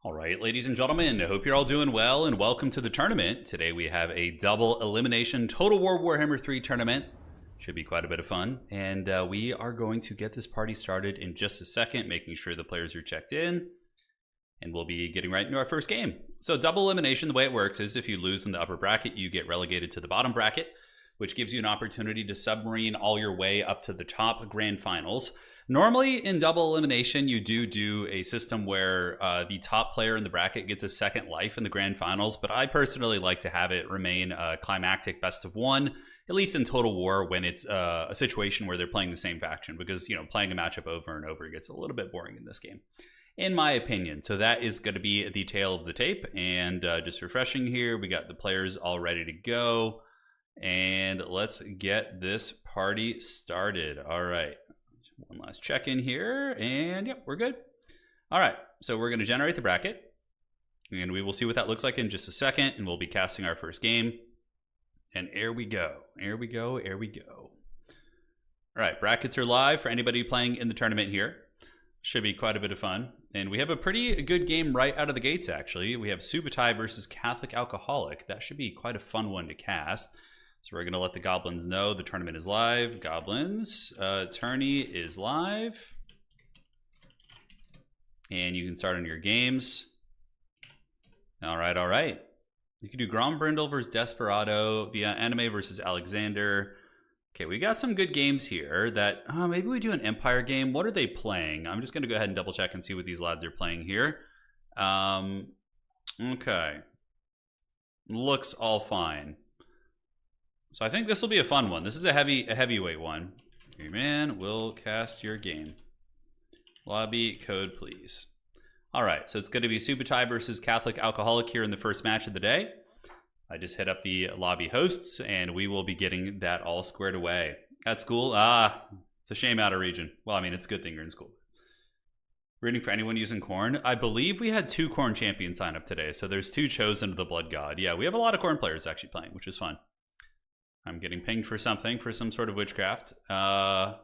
All right, ladies and gentlemen, I hope you're all doing well and welcome to the tournament. Today we have a double elimination Total War Warhammer 3 tournament. Should be quite a bit of fun. And we are going to get this party started in just a second, making sure the players are checked in. And we'll be getting right into our first game. So double elimination, the way it works is if you lose in the upper bracket, you get relegated to the bottom bracket, which gives you an opportunity to submarine all your way up to the top grand finals. Normally in double elimination, you do a system where the top player in the bracket gets a second life in the grand finals, but I personally like to have it remain a climactic best of one, at least in Total War when it's a situation where they're playing the same faction, because, you know, playing a matchup over and over gets a little bit boring in this game, in my opinion. So that is going to be the tail of the tape, and just refreshing here, we got the players all ready to go, and let's get this party started. All right. One last check in here, and yep, we're good. All right, so we're going to generate the bracket, and we will see what that looks like in just a second, and we'll be casting our first game. And here we go. Here we go. Here we go. All right, brackets are live for anybody playing in the tournament here. Should be quite a bit of fun. And we have a pretty good game right out of the gates, actually. We have Subutai versus Catholic Alcoholic. That should be quite a fun one to cast. So we're going to let the goblins know the tournament is live. Goblins, Tourney is live. And you can start on your games. All right, all right. You can do Grombrindle versus Desperado via Anime versus Alexander. Okay, we got some good games here that, maybe we do an Empire game. What are they playing? I'm just going to go ahead and double check and see what these lads are playing here. Okay. Looks all fine. So I think this will be a fun one. This is a heavyweight one. Hey man, we'll cast your game. Lobby code, please. All right, so it's going to be Subutai versus Catholic Alcoholic here in the first match of the day. I just hit up the lobby hosts, and we will be getting that all squared away. At school, it's a shame out of region. Well, I mean, it's a good thing you're in school. Rooting for anyone using Khorne. I believe we had 2 Khorne champions sign up today, so there's 2 chosen to the Blood God. Yeah, we have a lot of Khorne players actually playing, which is fun. I'm getting pinged for something, for some sort of witchcraft. Let's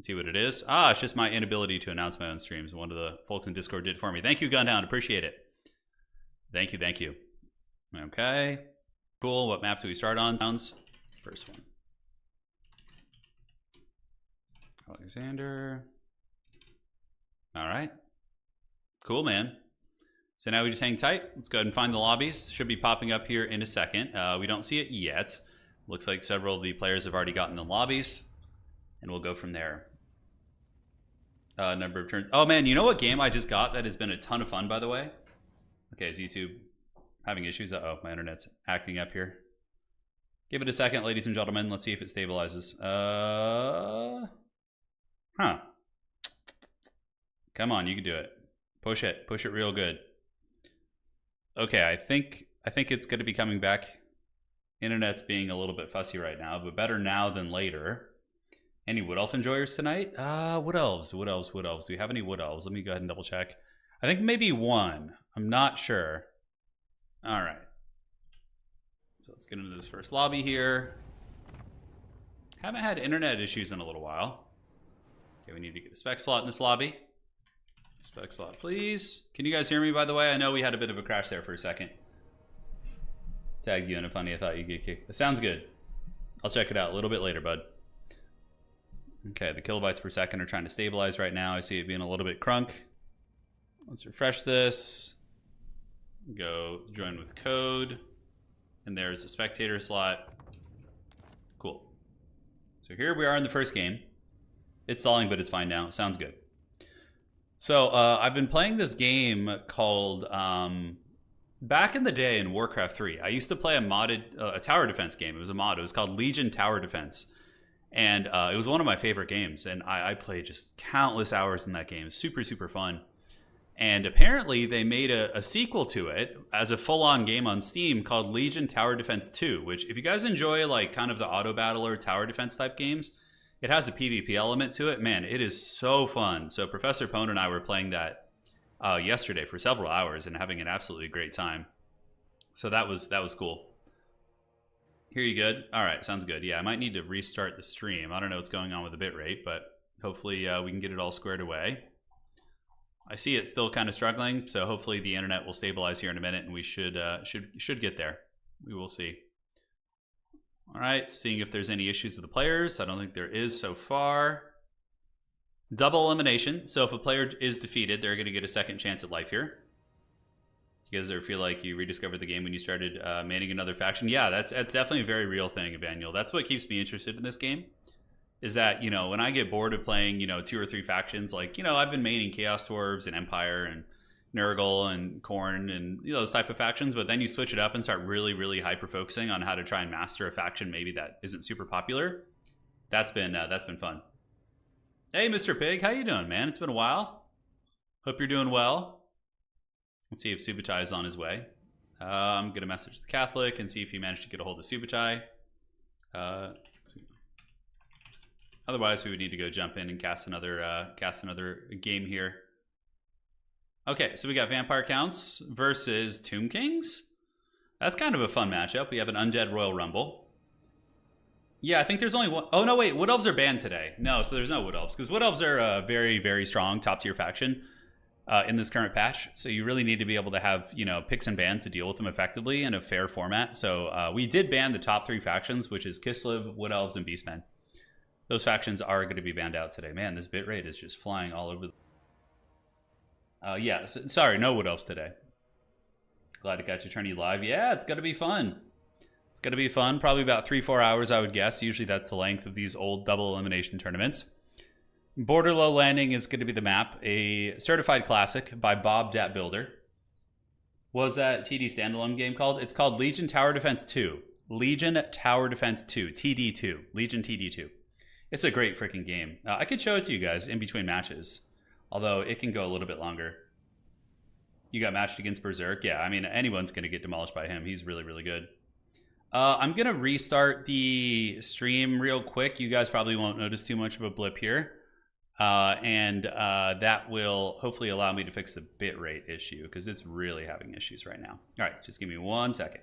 see what it is. It's just my inability to announce my own streams. One of the folks in Discord did for me. Thank you, Gunhound. Appreciate it. Thank you, thank you. Okay. Cool. What map do we start on? First one. Alexander. All right. Cool, man. So now we just hang tight. Let's go ahead and find the lobbies. Should be popping up here in a second. We don't see it yet. Looks like several of the players have already gotten the lobbies, and we'll go from there. Number of turns. Oh man, you know what game I just got that has been a ton of fun, by the way? Okay, is YouTube having issues? Uh-oh, my internet's acting up here. Give it a second, ladies and gentlemen. Let's see if it stabilizes. Come on, you can do it. Push it real good. Okay, I think it's going to be coming back. Internet's being a little bit fussy right now, but better now than later. Any Wood Elf enjoyers tonight? Wood Elves. Do we have any Wood Elves? Let me go ahead and double check. I think maybe one. I'm not sure. All right. So let's get into this first lobby here. Haven't had internet issues in a little while. Okay, we need to get a spec slot in this lobby. Spec slot, please. Can you guys hear me, by the way? I know we had a bit of a crash there for a second. Tagged you in a funny, I thought you'd get kicked. That sounds good. I'll check it out a little bit later, bud. Okay, the kilobytes per second are trying to stabilize right now. I see it being a little bit crunk. Let's refresh this. Go join with code. And there's a spectator slot. Cool. So here we are in the first game. It's stalling, but it's fine now. Sounds good. So I've been playing this game called... back in the day in Warcraft 3, I used to play a modded a tower defense game. It was a mod. It was called Legion Tower Defense. And it was one of my favorite games. And I played just countless hours in that game. Super, super fun. And apparently they made a sequel to it as a full-on game on Steam called Legion Tower Defense 2, which if you guys enjoy like kind of the auto battle or tower defense type games, it has a PvP element to it. Man, it is so fun. So Professor Pone and I were playing that yesterday for several hours and having an absolutely great time. So that was cool. Hear you good? All right, sounds good. Yeah, I might need to restart the stream. I don't know what's going on with the bitrate, but hopefully we can get it all squared away. I see it still kind of struggling, so hopefully the internet will stabilize here in a minute, and we should get there. We will see. All right, seeing if there's any issues with the players. I don't think there is so far. Double elimination. So if a player is defeated, they're going to get a second chance at life here. You guys ever feel like you rediscovered the game when you started manning another faction? Yeah, that's definitely a very real thing, Emmanuel. That's what keeps me interested in this game. Is that, you know, when I get bored of playing, you know, 2 or 3 factions, like, you know, I've been maining Chaos Dwarves and Empire and Nurgle and Khorne and, you know, those type of factions, but then you switch it up and start really, really hyper-focusing on how to try and master a faction maybe that isn't super popular. That's been fun. Hey, Mr. Pig, how you doing, man? It's been a while. Hope you're doing well. Let's see if Subutai is on his way. I'm going to message the Catholic and see if he managed to get a hold of Subutai. Otherwise, we would need to go jump in and cast another game here. Okay, so we got Vampire Counts versus Tomb Kings. That's kind of a fun matchup. We have an Undead Royal Rumble. Yeah, I think there's only one. Oh, no, wait. Wood Elves are banned today. No, so there's no Wood Elves. Because Wood Elves are a very, very strong top-tier faction in this current patch. So you really need to be able to have, you know, picks and bans to deal with them effectively in a fair format. So we did ban the top 3 factions, which is Kislev, Wood Elves, and Beastmen. Those factions are going to be banned out today. Man, this bitrate is just flying all over. Yeah, so, sorry, no Wood Elves today. Glad to catch you Tourney live. Yeah, it's going to be fun. It's going to be fun. Probably about 3-4 hours, I would guess. Usually that's the length of these old double elimination tournaments. Borderlow Landing is going to be the map. A certified classic by Bob Dat Builder. What was that TD standalone game called? It's called Legion Tower Defense 2. Legion Tower Defense 2. TD2. Legion TD2. It's a great freaking game. I could show it to you guys in between matches. Although it can go a little bit longer. You got matched against Berserk. Yeah, I mean, anyone's going to get demolished by him. He's really, really good. I'm going to restart the stream real quick. You guys probably won't notice too much of a blip here. That will hopefully allow me to fix the bitrate issue because it's really having issues right now. All right, just give me 1 second.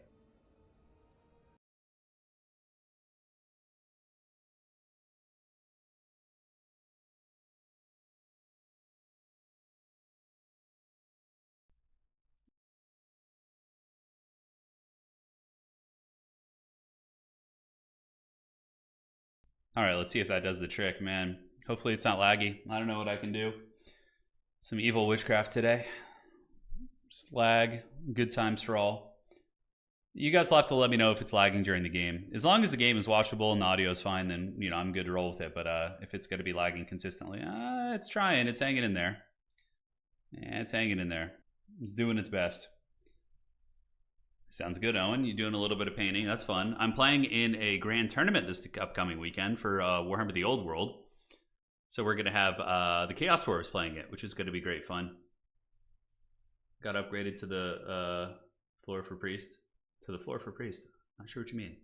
All right, let's see if that does the trick, man. Hopefully it's not laggy. I don't know what I can do. Some evil witchcraft today. Just lag. Good times for all. You guys will have to let me know if it's lagging during the game. As long as the game is watchable and the audio is fine, then, you know, I'm good to roll with it. But if it's going to be lagging consistently, it's trying. It's hanging in there. Yeah, it's hanging in there. It's doing its best. Sounds good, Owen. You're doing a little bit of painting. That's fun. I'm playing in a grand tournament this upcoming weekend for Warhammer the Old World. So we're going to have the Chaos Dwarves playing it, which is going to be great fun. Got upgraded to the floor for Priest. To the floor for Priest. Not sure what you mean.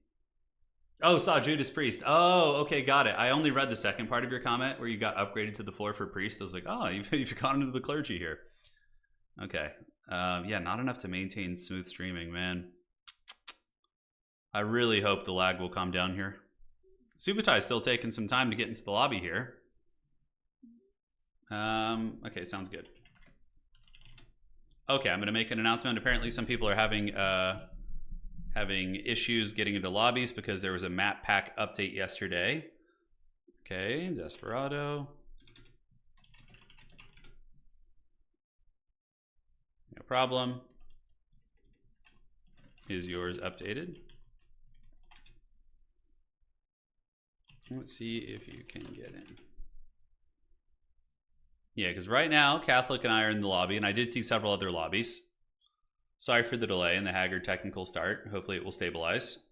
Oh, saw Judas Priest. Oh, okay, got it. I only read the second part of your comment where you got upgraded to the floor for Priest. I was like, oh, you've gone into the clergy here. Okay. Yeah, not enough to maintain smooth streaming, man. I really hope the lag will calm down here. Subutai is still taking some time to get into the lobby here. Okay, sounds good. Okay, I'm going to make an announcement. Apparently some people are having issues getting into lobbies because there was a map pack update yesterday. Okay, Desperado. No problem. Is yours updated? Let's see if you can get in. Yeah, because right now, Catholic and I are in the lobby, and I did see several other lobbies. Sorry for the delay in the haggard technical start. Hopefully it will stabilize.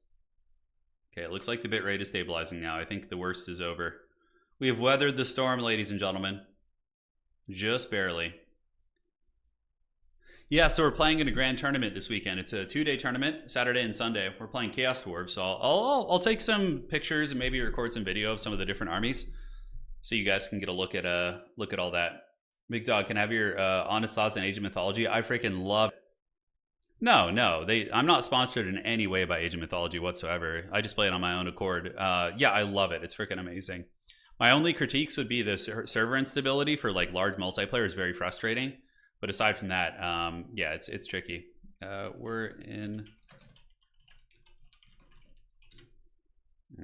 Okay, it looks like the bitrate is stabilizing now. I think the worst is over. We have weathered the storm, ladies and gentlemen. Just barely. Yeah, so we're playing in a grand tournament this weekend. It's a 2-day tournament, Saturday and Sunday. We're playing Chaos Dwarves, so I'll take some pictures and maybe record some video of some of the different armies, so you guys can get a look at all that. Big Dog, can I have your honest thoughts on Age of Mythology? I freaking love it. No, I'm not sponsored in any way by Age of Mythology whatsoever. I just play it on my own accord. Yeah, I love it. It's freaking amazing. My only critiques would be the server instability for like large multiplayer is very frustrating. But aside from that, yeah, it's tricky. We're in.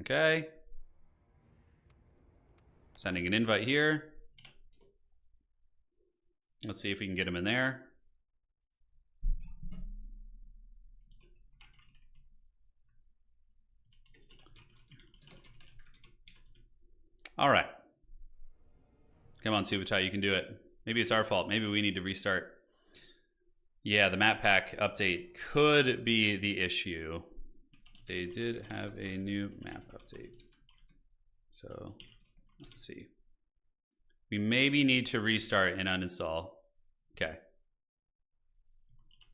Okay. Sending an invite here. Let's see if we can get him in there. All right. Come on, Subutai, you can do it. Maybe it's our fault. Maybe we need to restart. Yeah, the map pack update could be the issue. They did have a new map update. So let's see. We maybe need to restart and uninstall. Okay.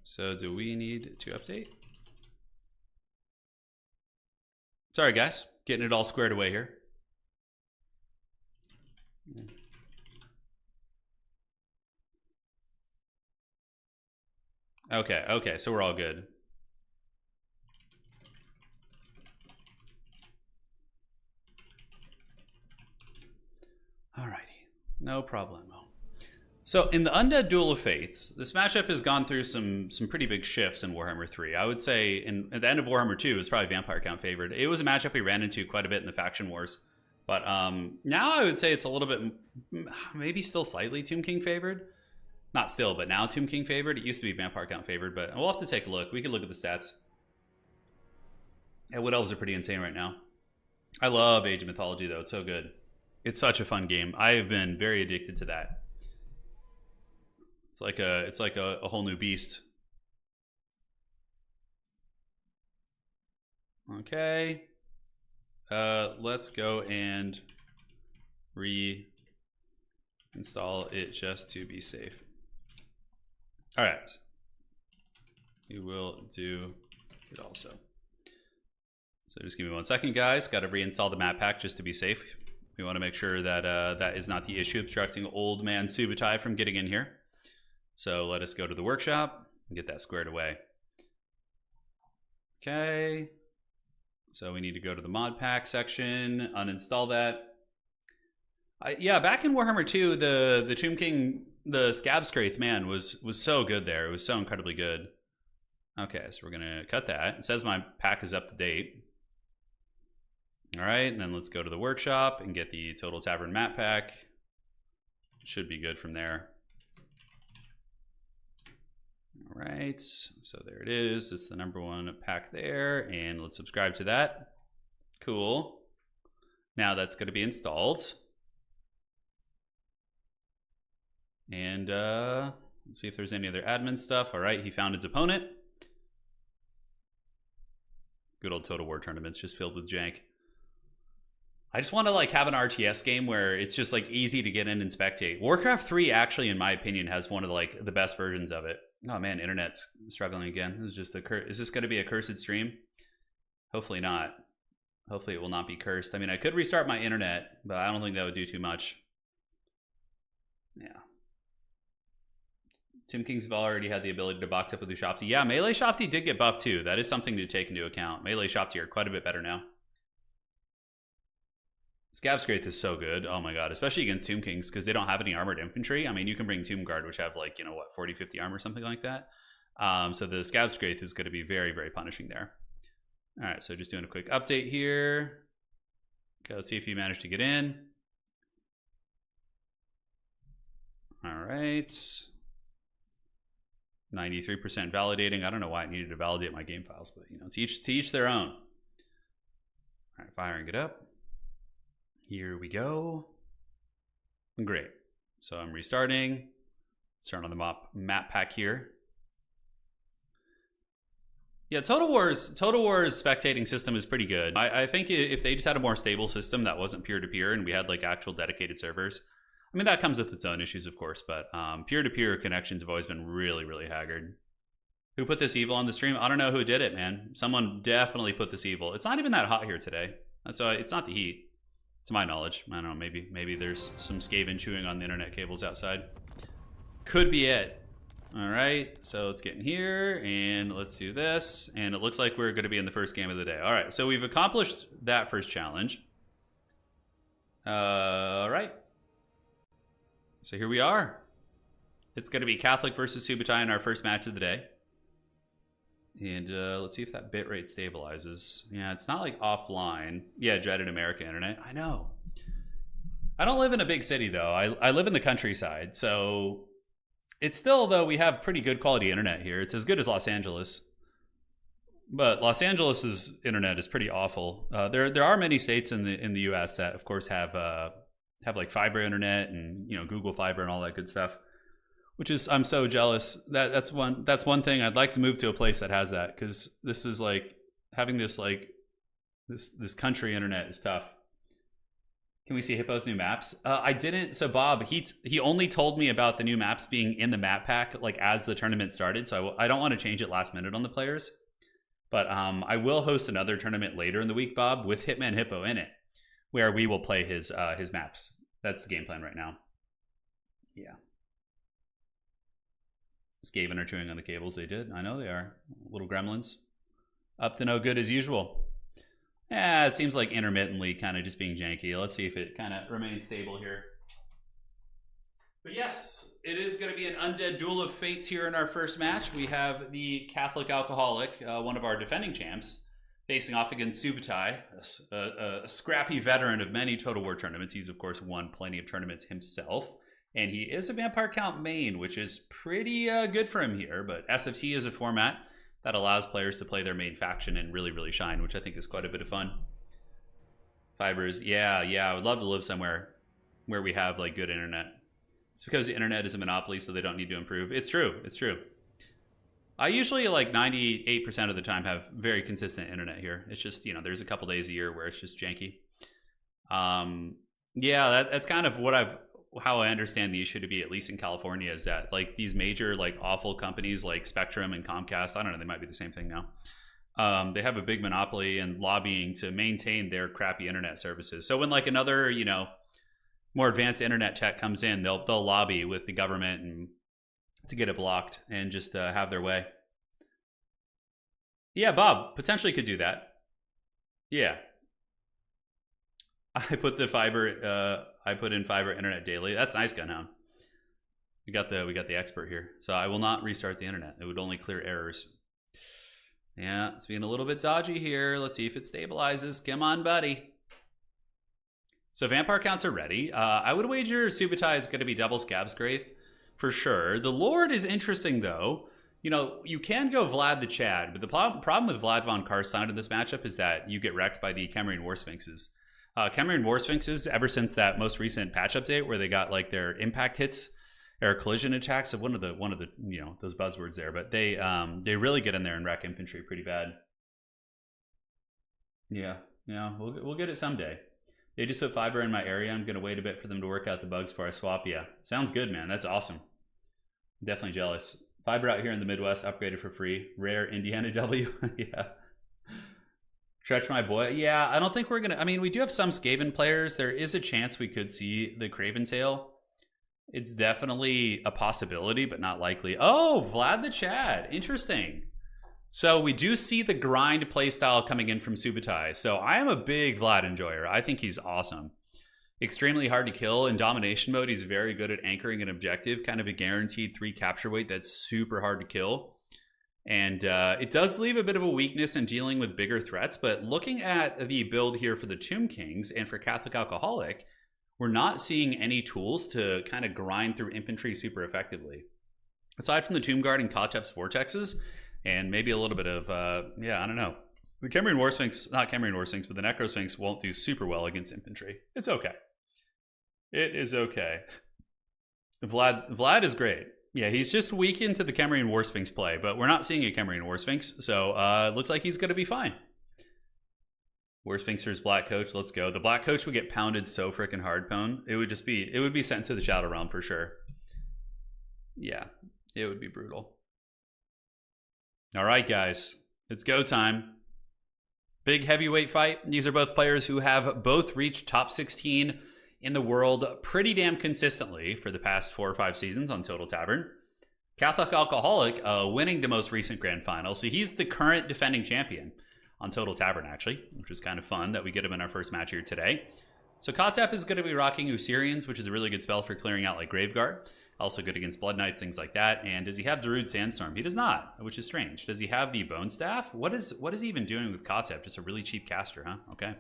So do we need to update? Sorry, guys. Getting it all squared away here. Okay, so we're all good. Alrighty, no problemo. So in the Undead Duel of Fates, this matchup has gone through some pretty big shifts in Warhammer 3. I would say at the end of Warhammer 2, it was probably Vampire Count favored. It was a matchup we ran into quite a bit in the Faction Wars. But now I would say it's a little bit, maybe still slightly Tomb King favored. Not still, but now Tomb King favored. It used to be Vampire Count favored, but we'll have to take a look. We can look at the stats. Yeah, Wood Elves are pretty insane right now. I love Age of Mythology, though. It's so good. It's such a fun game. I have been very addicted to that. It's like a whole new beast. Okay. Let's go and reinstall it just to be safe. All right. We will do it also. So just give me 1 second, guys. Got to reinstall the map pack just to be safe. We want to make sure that that is not the issue obstructing old man Subutai from getting in here. So let us go to the workshop and get that squared away. Okay. So we need to go to the mod pack section, uninstall that. Yeah, back in Warhammer 2, the Tomb King, the Scab Scraith, man, was so good there. It was so incredibly good. Okay, so we're gonna cut that. It says my pack is up to date. All right, and then let's go to the workshop and get the Total Tavern map pack. Should be good from there. All right, so there it is. It's the #1 pack there, and let's subscribe to that. Cool. Now that's going to be installed. And let's see if there's any other admin stuff. All right, he found his opponent. Good old Total War tournaments just filled with jank. I just want to like have an RTS game where it's just like easy to get in and spectate. Warcraft 3 actually, in my opinion, has one of the best versions of it. Oh man, internet's struggling again. This is just is this going to be a cursed stream? Hopefully not. Hopefully it will not be cursed. I mean, I could restart my internet, but I don't think that would do too much. Yeah. Tomb Kings have already had the ability to box up with Ushopti. Yeah, Melee Shopti did get buffed too. That is something to take into account. Melee Shopti are quite a bit better now. Scab Scraith is so good. Oh my god, especially against Tomb Kings because they don't have any armored infantry. I mean, you can bring Tomb Guard, which have like, 40, 50 armor, something like that. So the Scab Scraith is going to be very, very punishing there. All right, so just doing a quick update here. Okay, let's see if you managed to get in. All right. 93% validating. I don't know why I needed to validate my game files, but to each their own. All right, firing it up. Here we go. Great. So I'm restarting. Let's turn on the map pack here. Yeah, Total War's spectating system is pretty good. I think if they just had a more stable system that wasn't peer-to-peer and we had like actual dedicated servers, I mean, that comes with its own issues, of course, but peer-to-peer connections have always been really, really haggard. Who put this evil on the stream? I don't know who did it, man. Someone definitely put this evil. It's not even that hot here today, so it's not the heat. To my knowledge. I don't know, maybe there's some Skaven chewing on the internet cables outside. Could be it. All right, so let's get in here and let's do this. And it looks like we're going to be in the first game of the day. All right, so we've accomplished that first challenge. All right. So here we are. It's going to be Catholic versus Subutai in our first match of the day. And let's see if that bitrate stabilizes. Yeah, it's not like offline. Yeah, dreaded America internet. I know. I don't live in a big city, though. I live in the countryside. So it's still, though, we have pretty good quality internet here. It's as good as Los Angeles. But Los Angeles's internet is pretty awful. There are many states in the U.S. that, of course, have like fiber internet and Google Fiber and all that good stuff. Which is, I'm so jealous. That's one thing I'd like to move to a place that has that, because this is like having this this country internet is tough. Can we see Hippo's new maps? I didn't. So Bob, he only told me about the new maps being in the map pack like as the tournament started. So I don't want to change it last minute on the players, but I will host another tournament later in the week, Bob, with Hitman Hippo in it, where we will play his maps. That's the game plan right now. Yeah. Skaven are chewing on the cables. They did. I know they are. Little gremlins. Up to no good as usual. Yeah, it seems like intermittently kind of just being janky. Let's see if it kind of remains stable here. But yes, it is going to be an undead duel of fates here in our first match. We have the Catholic Alcoholic, one of our defending champs, facing off against Subutai, a scrappy veteran of many Total War tournaments. He's, of course, won plenty of tournaments himself. And he is a Vampire Count main, which is pretty good for him here. But SFT is a format that allows players to play their main faction and really, really shine, which I think is quite a bit of fun. Fibers, yeah, I would love to live somewhere where we have like good internet. It's because the internet is a monopoly, so they don't need to improve. It's true. I usually like 98% of the time have very consistent internet here. It's just, there's a couple days a year where it's just janky. Yeah, that's kind of how I understand the issue to be, at least in California, is that like these major like awful companies like Spectrum and Comcast, I don't know, they might be the same thing now. They have a big monopoly and lobbying to maintain their crappy internet services. So when like another, more advanced internet tech comes in, they'll lobby with the government and to get it blocked and just have their way. Yeah, Bob potentially could do that. Yeah. I put in fiber internet daily. That's nice, Gunhound. We got the expert here. So I will not restart the internet. It would only clear errors. Yeah, it's being a little bit dodgy here. Let's see if it stabilizes. Come on, buddy. So vampire counts are ready. I would wager Subutai is going to be double Scab's Graith for sure. The Lord is interesting though. You can go Vlad the Chad, but the problem with Vlad von Karstein in this matchup is that you get wrecked by the Cameroon War Sphinxes. Cameroon War Sphinxes, ever since that most recent patch update where they got like their impact hits or collision attacks of one of the those buzzwords there, but they really get in there and wreck infantry pretty bad. Yeah, we'll get it someday. They just put fiber in my area. I'm gonna wait a bit for them to work out the bugs before I swap. Yeah, sounds good, man. That's awesome. I'm definitely jealous. Fiber out here in the Midwest upgraded for free. Rare Indiana W. Yeah. Stretch my boy. Yeah, I don't think we're going to... I mean, we do have some Skaven players. There is a chance we could see the Craven Tail. It's definitely a possibility, but not likely. Oh, Vlad the Chad. Interesting. So we do see the grind playstyle coming in from Subutai. So I am a big Vlad enjoyer. I think he's awesome. Extremely hard to kill. In domination mode, he's very good at anchoring an objective. Kind of a guaranteed 3 capture weight that's super hard to kill. And it does leave a bit of a weakness in dealing with bigger threats, but looking at the build here for the Tomb Kings and for Catholic Alcoholic, we're not seeing any tools to kind of grind through infantry super effectively. Aside from the Tomb Guard and Kotep's Vortexes, and maybe a little bit of, I don't know. The Cameroon War Sphinx, not Cameroon War Sphinx, but the Necro Sphinx won't do super well against infantry. It's okay. It is okay. Vlad is great. Yeah, he's just weak into the Cameroon War Sphinx play, but we're not seeing a Cameroon War Sphinx, so it looks like he's going to be fine. War Sphinxer's Black Coach, let's go. The Black Coach would get pounded so freaking hard, Pone. It would be sent to the Shadow Realm for sure. Yeah, it would be brutal. All right, guys, it's go time. Big heavyweight fight. These are both players who have both reached top 16 in the world pretty damn consistently for the past 4 or 5 seasons on Total Tavern. Catholic Alcoholic winning the most recent grand final, so he's the current defending champion on Total Tavern, actually, which is kind of fun that we get him in our first match here today. So Kotep is going to be rocking Usirians, which is a really good spell for clearing out like Graveguard. Also good against Blood Knights, things like that. And does he have Darude Sandstorm? He does not, which is strange. Does he have the Bone Staff? What is he even doing with Kotep? Just a really cheap caster, huh? Okay.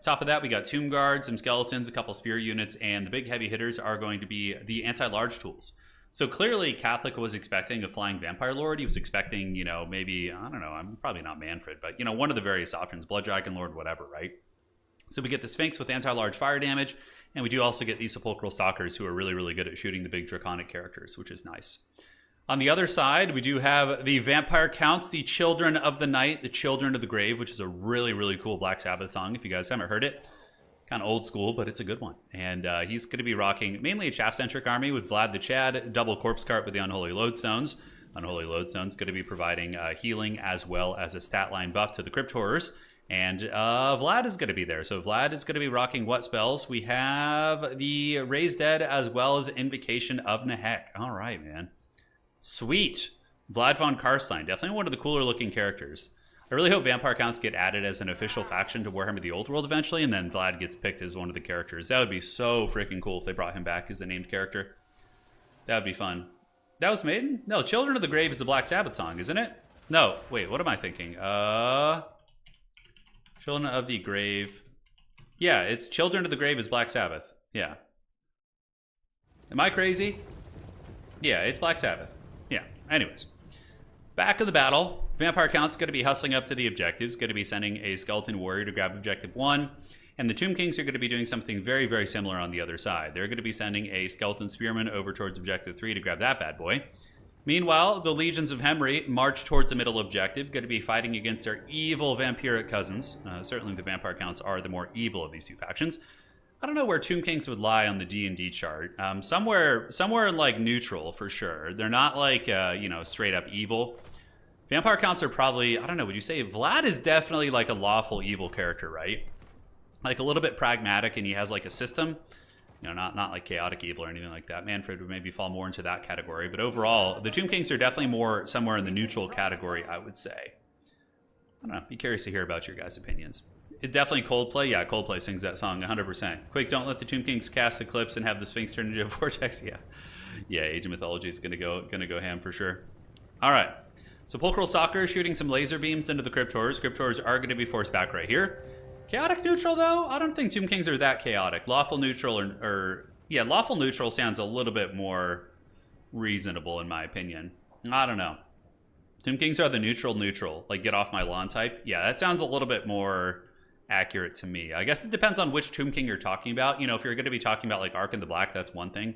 Top of that, we got Tomb Guard, some Skeletons, a couple Spear units, and the big heavy hitters are going to be the anti-large tools. So clearly, Catholic was expecting a Flying Vampire Lord. He was expecting, you know, maybe, I don't know, I'm probably not Manfred, but, you know, one of the various options, Blood Dragon Lord, whatever, right? So we get the Sphinx with anti-large fire damage, and we do also get these Sepulchral Stalkers who are really, really good at shooting the big Draconic characters, which is nice. On the other side, we do have the Vampire Counts, the Children of the Night, the Children of the Grave, which is a really, really cool Black Sabbath song, if you guys haven't heard it. Kind of old school, but it's a good one. And he's going to be rocking mainly a chaff-centric army with Vlad the Chad, double Corpse Cart with the Unholy Lodestones. Unholy Lodestone's going to be providing healing as well as a stat line buff to the Crypt Horrors. And Vlad is going to be there. So Vlad is going to be rocking what spells? We have the Raise Dead as well as Invocation of Nehek. All right, man. Sweet. Vlad von Karstein. Definitely one of the cooler looking characters. I really hope Vampire Counts get added as an official faction to Warhammer the Old World eventually, and then Vlad gets picked as one of the characters. That would be so freaking cool if they brought him back as the named character. That would be fun. That was Maiden? No, Children of the Grave is the Black Sabbath song, isn't it? No, wait, what am I thinking? Children of the Grave. Yeah, it's Children of the Grave is Black Sabbath. Yeah. Am I crazy? Yeah, it's Black Sabbath. Yeah, anyways. Back of the battle. Vampire Count's going to be hustling up to the objectives, going to be sending a Skeleton Warrior to grab Objective 1, and the Tomb Kings are going to be doing something very, very similar on the other side. They're going to be sending a Skeleton Spearman over towards Objective 3 to grab that bad boy. Meanwhile, the Legions of Hemry march towards the middle objective, going to be fighting against their evil vampiric cousins. Certainly the Vampire Counts are the more evil of these two factions. I don't know where Tomb Kings would lie on the D&D chart. Somewhere in like neutral for sure. They're not like, you know, straight up evil. Vampire Counts are probably, I don't know, would you say Vlad is definitely like a lawful evil character, right? Like a little bit pragmatic, and he has like a system. You know, not like chaotic evil or anything like that. Manfred would maybe fall more into that category. But overall, the Tomb Kings are definitely more somewhere in the neutral category, I would say. I don't know. Be curious to hear about your guys' opinions. It definitely Coldplay. Yeah, Coldplay sings that song 100%. Quick, don't let the Tomb Kings cast Eclipse and have the Sphinx turn into a vortex. Yeah. Yeah, Age of Mythology is gonna go ham for sure. All right. Sepulchral Stalker shooting some laser beams into the Crypt Horrors. Crypt Horrors are going to be forced back right here. Chaotic neutral, though? I don't think Tomb Kings are that chaotic. Lawful neutral yeah, lawful neutral sounds a little bit more reasonable in my opinion. I don't know. Tomb Kings are the neutral, like get off my lawn type. Yeah, that sounds a little bit more accurate to me. I guess it depends on which Tomb King you're talking about. You know, if you're going to be talking about like Ark in the Black, that's one thing.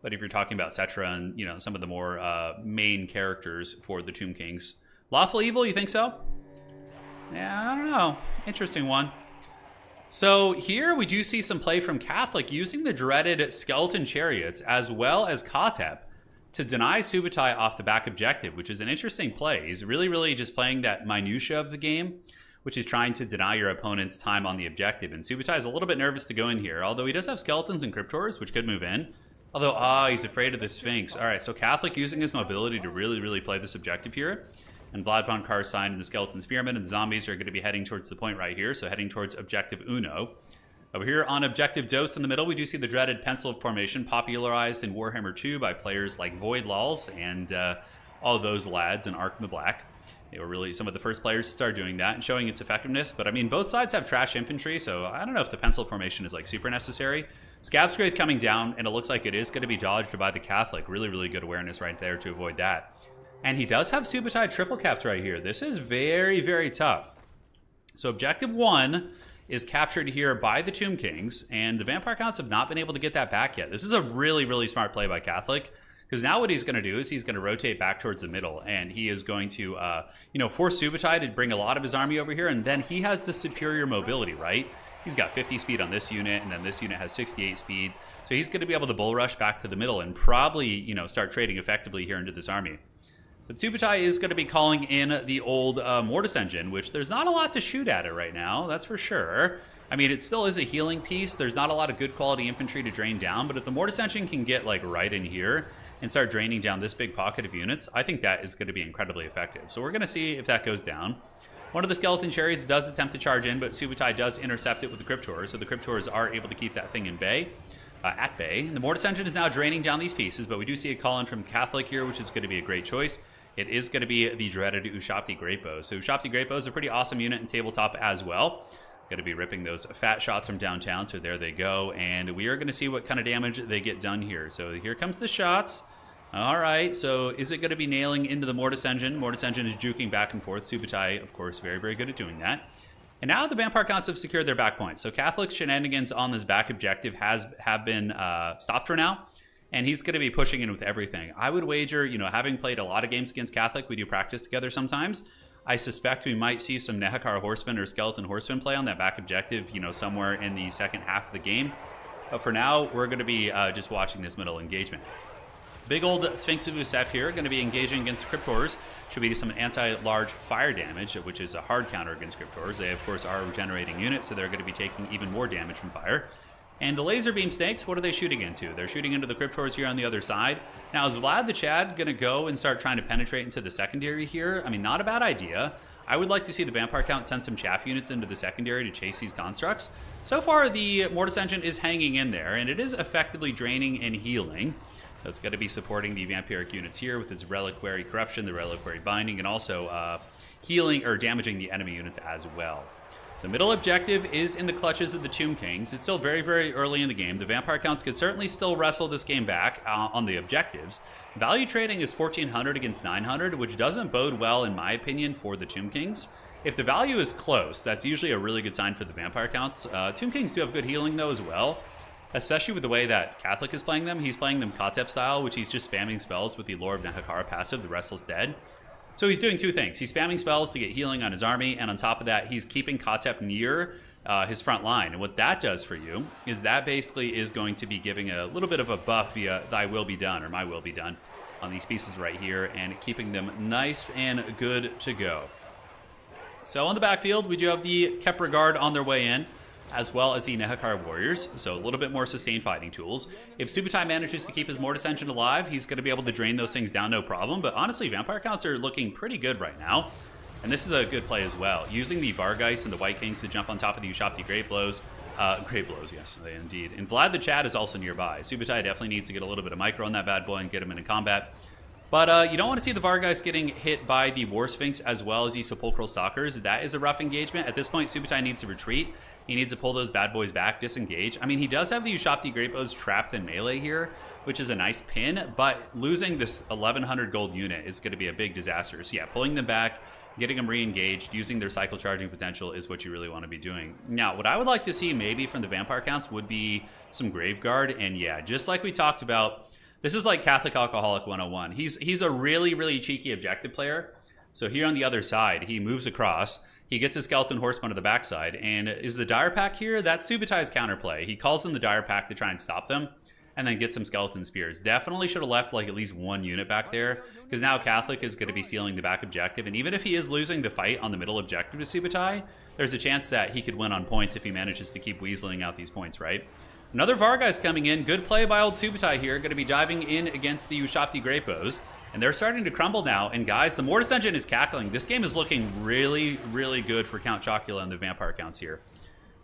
But if you're talking about Cetra and, you know, some of the more main characters for the Tomb Kings. Lawful Evil, you think so? Yeah, I don't know. Interesting one. So here we do see some play from Catholic using the dreaded Skeleton Chariots as well as Kotep to deny Subutai off the back objective, which is an interesting play. He's really, really just playing that minutia of the game, which is trying to deny your opponent's time on the objective. And Subutai is a little bit nervous to go in here, although he does have Skeletons and Crypt Horrors, which could move in. Although, he's afraid of the Sphinx. All right, so Catholic using his mobility to really, really play this objective here. And Vlad von Karstein and the Skeleton Spearmen and the Zombies are going to be heading towards the point right here, so heading towards Objective Uno. Over here on Objective Dose in the middle, we do see the dreaded Pencil formation popularized in Warhammer 2 by players like Void Laws and all those lads in Ark in the Black. They were really some of the first players to start doing that and showing its effectiveness. But I mean, both sides have trash infantry, so I don't know if the Pencil formation is like super necessary. Scab's Wraith coming down, and it looks like it is going to be dodged by the Catholic. Really, really good awareness right there to avoid that. And he does have Subutai triple capped right here. This is very, very tough. So Objective 1 is captured here by the Tomb Kings, and the Vampire Counts have not been able to get that back yet. This is a really, really smart play by Catholic, because now what he's going to do is he's going to rotate back towards the middle, and he is going to, force Subutai to bring a lot of his army over here, and then he has the superior mobility, right? He's got 50 speed on this unit, and then this unit has 68 speed. So he's going to be able to bull rush back to the middle and probably, start trading effectively here into this army. But Subutai is going to be calling in the old Mortis engine, which there's not a lot to shoot at it right now, that's for sure. I mean, it still is a healing piece. There's not a lot of good quality infantry to drain down, but if the Mortis engine can get like right in here and start draining down this big pocket of units, I think that is going to be incredibly effective. So we're going to see if that goes down. One of the skeleton chariots does attempt to charge in, but Subutai does intercept it with the Cryptors, so the Cryptors are able to keep that thing in bay. At bay. And the Mortis Engine is now draining down these pieces, but we do see a call in from Catholic here, which is going to be a great choice. It is going to be the dreaded Ushabti Great Bow. So Ushabti Great Bow is a pretty awesome unit in tabletop as well. Going to be ripping those fat shots from downtown, so there they go. And we are going to see what kind of damage they get done here. So here comes the shots. All right, so is it going to be nailing into the Mortis Engine? Mortis Engine is juking back and forth. Subutai, of course, very, very good at doing that. And now the Vampire Counts have secured their back points. So Catholic's shenanigans on this back objective have been stopped for now. And he's going to be pushing in with everything. I would wager, you know, having played a lot of games against Catholic, we do practice together sometimes. I suspect we might see some Nehekar Horsemen or Skeleton Horsemen play on that back objective, you know, somewhere in the second half of the game. But for now, we're going to be just watching this middle engagement. Big old Sphinx of Usef here, going to be engaging against Cryptors. Should be some anti-large fire damage, which is a hard counter against Cryptors. They, of course, are a regenerating unit, so they're going to be taking even more damage from fire. And the laser beam snakes, what are they shooting into? They're shooting into the Cryptors here on the other side. Now, is Vlad the Chad going to go and start trying to penetrate into the secondary here? I mean, not a bad idea. I would like to see the Vampire Count send some chaff units into the secondary to chase these constructs. So far, the Mortis Engine is hanging in there, and it is effectively draining and healing. So it's going to be supporting the vampiric units here with its Reliquary Corruption, the Reliquary Binding, and also healing or damaging the enemy units as well. So middle objective is in the clutches of the Tomb Kings. It's still very, very early in the game. The Vampire Counts could certainly still wrestle this game back on the objectives. Value trading is 1,400 against 900, which doesn't bode well, in my opinion, for the Tomb Kings. If the value is close, that's usually a really good sign for the Vampire Counts. Tomb Kings do have good healing, though, as well. Especially with the way that Catholic is playing them. He's playing them Kotep style, which he's just spamming spells with the Lore of Nehekar passive, the Restless Dead. So he's doing two things. He's spamming spells to get healing on his army, and on top of that, he's keeping Kotep near his front line. And what that does for you is that basically is going to be giving a little bit of a buff via Thy Will Be Done, or My Will Be Done, on these pieces right here, and keeping them nice and good to go. So on the backfield, we do have the Kepra Guard on their way in, as well as the Nehekar Warriors, so a little bit more sustained fighting tools. If Subutai manages to keep his Mortis Engine alive, he's going to be able to drain those things down no problem, but honestly, Vampire Counts are looking pretty good right now, and this is a good play as well. Using the Vargeist and the White Kings to jump on top of the Ushabti Great Blows, yes, they indeed. And Vlad the Chad is also nearby. Subutai definitely needs to get a little bit of micro on that bad boy and get him into combat. But you don't want to see the Vargeist getting hit by the War Sphinx as well as the Sepulchral Stalkers. That is a rough engagement. At this point, Subutai needs to retreat. He needs to pull those bad boys back, disengage. I mean, he does have the Ushabti Great Bows trapped in melee here, which is a nice pin, but losing this 1,100 gold unit is going to be a big disaster. So yeah, pulling them back, getting them re-engaged, using their cycle charging potential is what you really want to be doing. Now, what I would like to see maybe from the Vampire Counts would be some Graveguard, and yeah, just like we talked about, this is like Catholic Alcoholic 101. He's a really, really cheeky objective player. So here on the other side, he moves across. He gets his Skeleton Horseman to the backside, and is the Dire Pack here? That's Subutai's counterplay. He calls in the Dire Pack to try and stop them, and then get some Skeleton Spears. Definitely should have left like at least one unit back there, because now Catholic is going to be stealing the back objective, and even if he is losing the fight on the middle objective to Subutai, there's a chance that he could win on points if he manages to keep weaseling out these points, right? Another Vargeist coming in. Good play by old Subutai here. Going to be diving in against the Ushabti Great Bows. And they're starting to crumble now. And guys, the Mortis Engine is cackling. This game is looking really, really good for Count Chocula and the Vampire Counts here.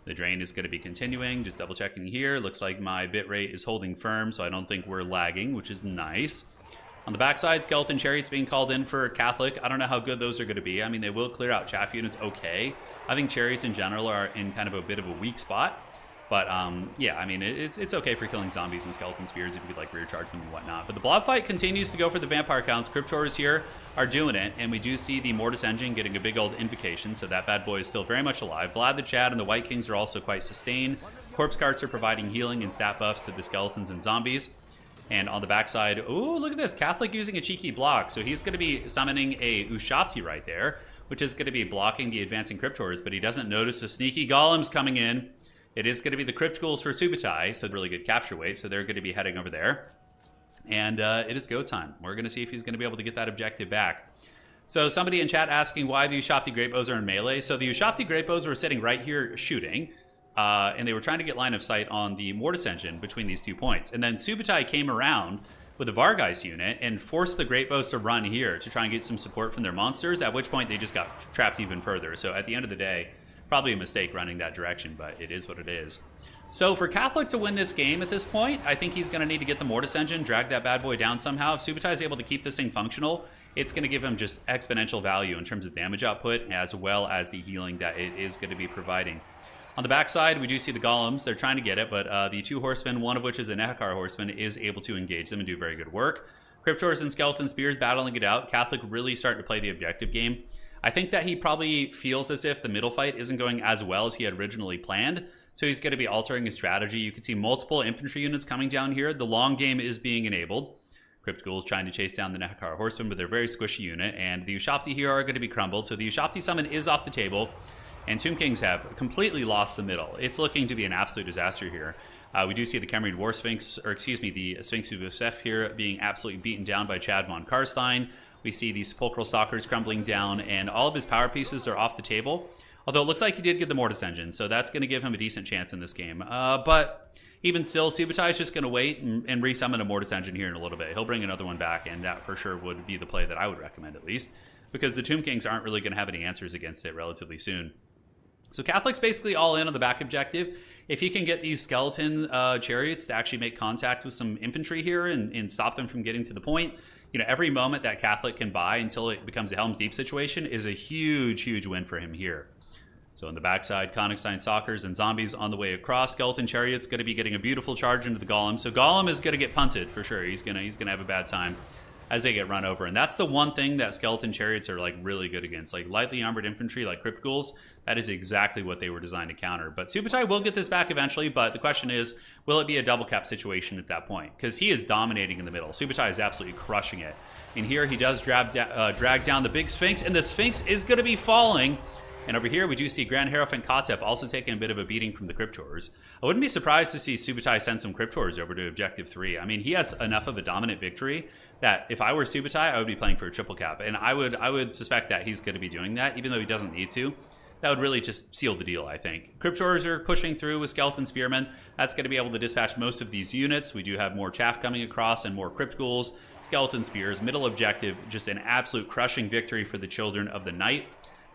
The drain is going to be continuing. Just double checking here. Looks like my bitrate is holding firm, so I don't think we're lagging, which is nice. On the backside, Skeleton Chariots being called in for Catholic. I don't know how good those are going to be. I mean, they will clear out chaff units okay. I think Chariots in general are in kind of a bit of a weak spot. But, yeah, I mean, it's okay for killing zombies and skeleton spears if you could, like, rear charge them and whatnot. But the blob fight continues to go for the Vampire Counts. Cryptors here are doing it, and we do see the Mortis Engine getting a big old invocation, so that bad boy is still very much alive. Vlad the Chad and the White Kings are also quite sustained. Corpse Carts are providing healing and stat buffs to the skeletons and zombies. And on the backside, ooh, look at this. Catholic using a cheeky block. So he's going to be summoning a Ushabti right there, which is going to be blocking the advancing Cryptors, but he doesn't notice the sneaky golems coming in. It is going to be the Crypt Ghouls for Subutai, so really good capture weight, so they're going to be heading over there. And it is go time. We're going to see if he's going to be able to get that objective back. So somebody in chat asking why the Ushabti Great Bows are in melee. So the Ushabti Great Bows were sitting right here shooting, and they were trying to get line of sight on the Mortis Engine between these 2 points. And then Subutai came around with the Vargeist unit and force the Great Bows to run here to try and get some support from their monsters, at which point they just got trapped even further. So at the end of the day, probably a mistake running that direction, but it is what it is. So for Catholic to win this game at this point, I think he's going to need to get the Mortis Engine, drag that bad boy down somehow. If Subutai is able to keep this thing functional, it's going to give him just exponential value in terms of damage output, as well as the healing that it is going to be providing. On the backside, we do see the Golems. They're trying to get it, but the 2 Horsemen, one of which is a Nehekar Horseman, is able to engage them and do very good work. Cryptors and Skeleton Spears battling it out. Catholic really starting to play the objective game. I think that he probably feels as if the middle fight isn't going as well as he had originally planned, so he's going to be altering his strategy. You can see multiple infantry units coming down here. The long game is being enabled. Crypt Ghouls trying to chase down the Nehekar Horsemen, but they're a very squishy unit, and the Ushapti here are going to be crumbled, so the Ushapti summon is off the table. And Tomb Kings have completely lost the middle. It's looking to be an absolute disaster here. We do see the Khemrian War Sphinx, or excuse me, the Sphinx of Yosef here being absolutely beaten down by Chad von Karstein. We see the Sepulchral Stalkers crumbling down, and all of his power pieces are off the table. Although it looks like he did get the Mortis Engine, so that's going to give him a decent chance in this game. But even still, Subutai is just going to wait and resummon a Mortis Engine here in a little bit. He'll bring another one back, and that for sure would be the play that I would recommend at least, because the Tomb Kings aren't really going to have any answers against it relatively soon. So Catholic's basically all in on the back objective. If he can get these skeleton chariots to actually make contact with some infantry here and stop them from getting to the point, you know, every moment that Catholic can buy until it becomes a Helm's Deep situation is a huge, huge win for him here. So on the backside, Konigstein Stalkers and Zombies on the way across. Skeleton Chariot's going to be getting a beautiful charge into the Golem. So Golem is going to get punted for sure. He's gonna have a bad time as they get run over. And that's the one thing that Skeleton Chariots are like really good against. Like lightly armored infantry like Crypt Ghouls, that is exactly what they were designed to counter. But Subutai will get this back eventually, but the question is, will it be a double cap situation at that point? Because he is dominating in the middle. Subutai is absolutely crushing it. And here he does drag down the big Sphinx, and the Sphinx is going to be falling. And over here, we do see Grand Hierophant Kotep also taking a bit of a beating from the Cryptors. I wouldn't be surprised to see Subutai send some Cryptors over to Objective 3. I mean, he has enough of a dominant victory that if I were Subutai, I would be playing for a triple cap. And I would suspect that he's going to be doing that, even though he doesn't need to. That would really just seal the deal, I think. Cryptors are pushing through with Skeleton Spearmen. That's going to be able to dispatch most of these units. We do have more chaff coming across and more Crypt Ghouls. Skeleton Spears, middle objective, just an absolute crushing victory for the Children of the Night.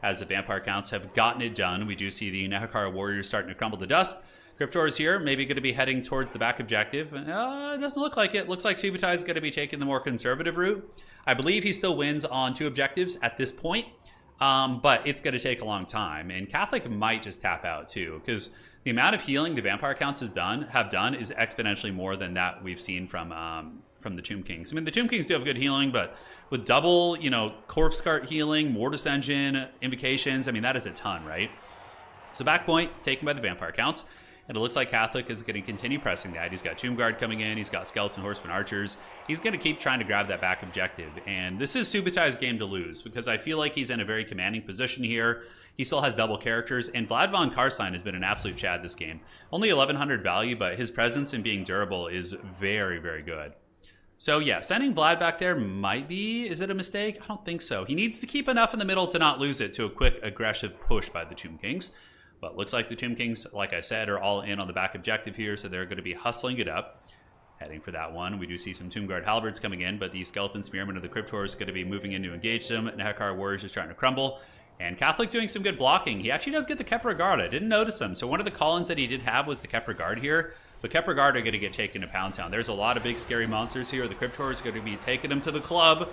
As the Vampire Counts have gotten it done, we do see the Nehekar Warriors starting to crumble to dust. Cryptors here, maybe going to be heading towards the back objective. It doesn't look like it. Looks like Subutai is going to be taking the more conservative route. I believe he still wins on 2 objectives at this point, but it's going to take a long time. And Catholic might just tap out too, because the amount of healing the Vampire Counts have done is exponentially more than that we've seen from the Tomb Kings. I mean, the Tomb Kings do have good healing, but with double, Corpse Cart healing, Mortis Engine, Invocations, I mean, that is a ton, right? So back point taken by the Vampire Counts. And it looks like Catholic is going to continue pressing that. He's got Tomb Guard coming in. He's got Skeleton Horseman Archers. He's going to keep trying to grab that back objective. And this is Subutai's game to lose, because I feel like he's in a very commanding position here. He still has double characters. And Vlad von Karstein has been an absolute chad this game. Only 1100 value, but his presence and being durable is very, very good. So yeah, sending Vlad back there might be, is it a mistake? I don't think so. He needs to keep enough in the middle to not lose it to a quick, aggressive push by the Tomb Kings. But looks like the Tomb Kings, like I said, are all in on the back objective here, so they're going to be hustling it up. Heading for that one. We do see some Tomb Guard Halberds coming in, but the Skeleton Spearmen of the Cryptors is going to be moving in to engage them. Nehekar Warriors is trying to crumble. And Catholic doing some good blocking. He actually does get the Kepra Guard. I didn't notice them. So one of the call-ins that he did have was the Kepra Guard here. But Kepra Guard are going to get taken to Pound Town. There's a lot of big scary monsters here. The Cryptors are going to be taking them to the club.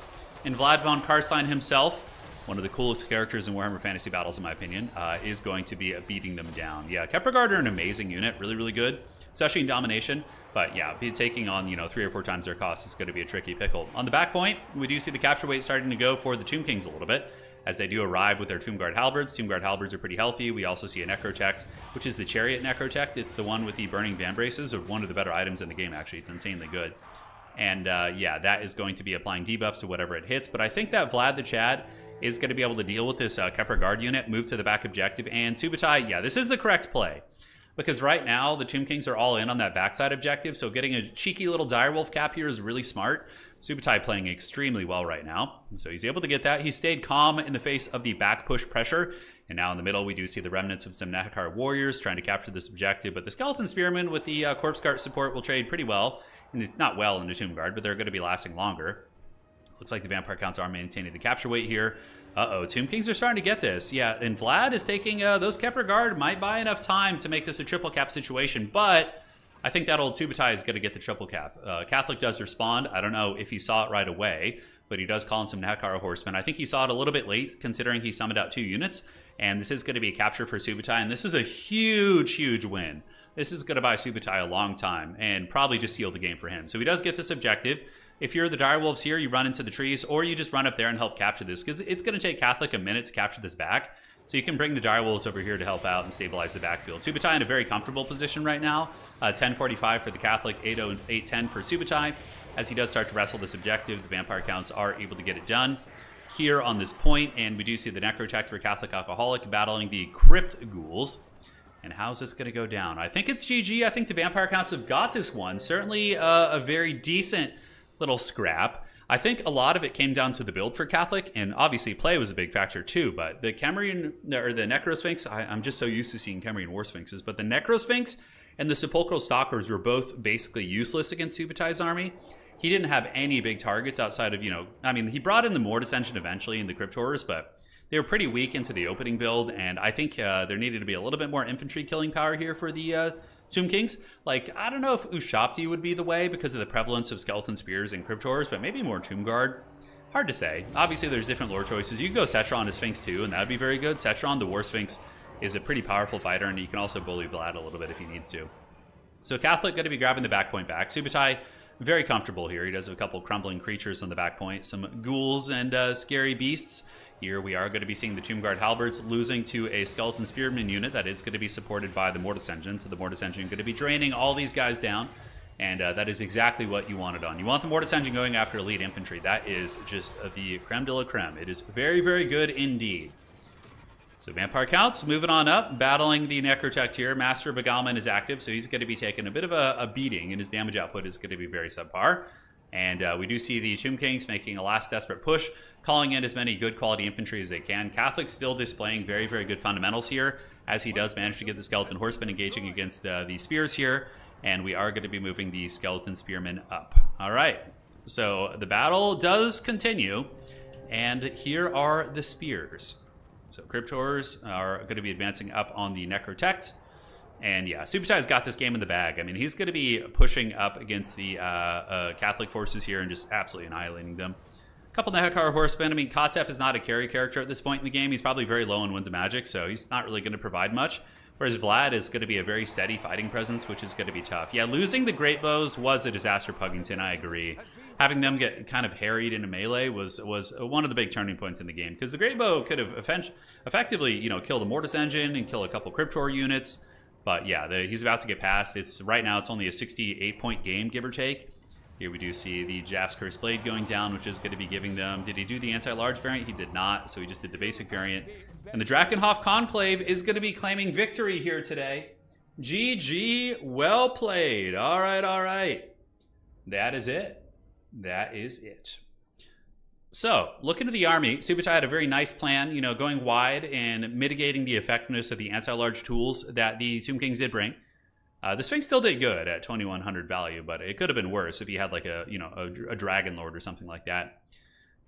And Vlad von Karstein himself, one of the coolest characters in Warhammer Fantasy Battles, in my opinion, is going to be beating them down. Yeah, Kepra Guard are an amazing unit, really, really good, especially in Domination. But yeah, be taking on 3 or 4 times their cost is going to be a tricky pickle. On the back point, we do see the capture weight starting to go for the Tomb Kings a little bit, as they do arrive with their Tomb Guard Halberds. Tomb Guard Halberds are pretty healthy. We also see a Necrotect, which is the Chariot Necrotect. It's the one with the Burning Vambraces, or one of the better items in the game, actually. It's insanely good. And yeah, that is going to be applying debuffs to whatever it hits. But I think that Vlad the Chad is going to be able to deal with this Kepra Guard unit, move to the back objective, and Subutai, yeah, this is the correct play. Because right now, the Tomb Kings are all in on that backside objective, so getting a cheeky little Direwolf cap here is really smart. Subutai playing extremely well right now, so he's able to get that. He stayed calm in the face of the back push pressure, and now in the middle, we do see the remnants of some Nehekar Warriors trying to capture this objective, but the Skeleton Spearmen with the Corpse Cart support will trade pretty well. not well into Tomb Guard, but they're going to be lasting longer. Looks like the Vampire Counts are maintaining the capture weight here. Uh-oh, Tomb Kings are starting to get this. Yeah, and Vlad is taking those Kepler Guard. Might buy enough time to make this a triple cap situation, but I think that old Subutai is going to get the triple cap. Catholic does respond. I don't know if he saw it right away, but he does call in some Nekar Horsemen. I think he saw it a little bit late, considering he summoned out 2 units, and this is going to be a capture for Subutai, and this is a huge, huge win. This is going to buy Subutai a long time, and probably just seal the game for him. So he does get this objective. If you're the Direwolves here, you run into the trees, or you just run up there and help capture this, because it's going to take Catholic a minute to capture this back. So you can bring the Direwolves over here to help out and stabilize the backfield. Subutai in a very comfortable position right now. 10:45 for the Catholic, 8:10 for Subutai. As he does start to wrestle this objective, the Vampire Counts are able to get it done here on this point, and we do see the Necrotech for Catholic Alcoholic battling the Crypt Ghouls. And how's this going to go down? I think it's GG. I think the Vampire Counts have got this one. Certainly a very decent little scrap. I think a lot of it came down to the build for Catholic, and obviously play was a big factor too, but the Kemerian, or the Necrosphinx, I'm just so used to seeing Kemerian War Sphinxes, but the Necrosphinx and the Sepulchral Stalkers were both basically useless against Subutai's army. He didn't have any big targets outside of, I mean, he brought in the Mortis Engine eventually in the Crypt Horrors, but they were pretty weak into the opening build, and I think there needed to be a little bit more infantry killing power here for the Tomb Kings. Like, I don't know if Ushabti would be the way because of the prevalence of Skeleton Spears and Crypt Horrors, but maybe more Tomb Guard. Hard to say. Obviously, there's different lore choices. You can go Cetron as Sphinx too, and that would be very good. Cetron, the War Sphinx, is a pretty powerful fighter, and you can also bully Vlad a little bit if he needs to. So Catholic going to be grabbing the back point back. Subutai, very comfortable here. He does have a couple crumbling creatures on the back point, some ghouls and scary beasts. Here we are going to be seeing the Tomb Guard Halberds losing to a Skeleton Spearman unit that is going to be supported by the Mortis Engine. So the Mortis Engine going to be draining all these guys down, and that is exactly what you wanted on. You want the Mortis Engine going after elite infantry. That is just the creme de la creme. It is very, very good indeed. So Vampire Counts moving on up, battling the Necrotech here. Master Begalman is active, so he's going to be taking a bit of a beating, and his damage output is going to be very subpar. And we do see the Tomb Kings making a last desperate push, calling in as many good quality infantry as they can. Catholic still displaying very, very good fundamentals here, as he does manage to get the Skeleton Horsemen engaging against the Spears here. And we are going to be moving the Skeleton Spearmen up. All right, so the battle does continue, and here are the Spears. So Crypt Horrors are going to be advancing up on the Necrotect. And yeah, Subutai's got this game in the bag. I mean, he's going to be pushing up against the Catholic forces here and just absolutely annihilating them. A couple Nekar Horsemen. I mean, Kotsep is not a carry character at this point in the game. He's probably very low in Winds of Magic, so he's not really going to provide much. Whereas Vlad is going to be a very steady fighting presence, which is going to be tough. Yeah, losing the Great Bows was a disaster, Puggington, I agree. Having them get kind of harried into melee was one of the big turning points in the game, because the Great Bow could have effectively, kill the Mortis Engine and kill a couple Cryptor units. But yeah, he's about to get past. Right now it's only a 68-point game, give or take. Here we do see the Jaff's Cursed Blade going down, which is going to be giving them... Did he do the anti-large variant? He did not, so he just did the basic variant. And the Drakenhof Conclave is going to be claiming victory here today. GG, well played. All right, all right. That is it. That is it. So, looking at the army, Subutai had a very nice plan, going wide and mitigating the effectiveness of the anti-large tools that the Tomb Kings did bring. The Sphinx still did good at 2100 value, but it could have been worse if he had like a Dragon Lord or something like that.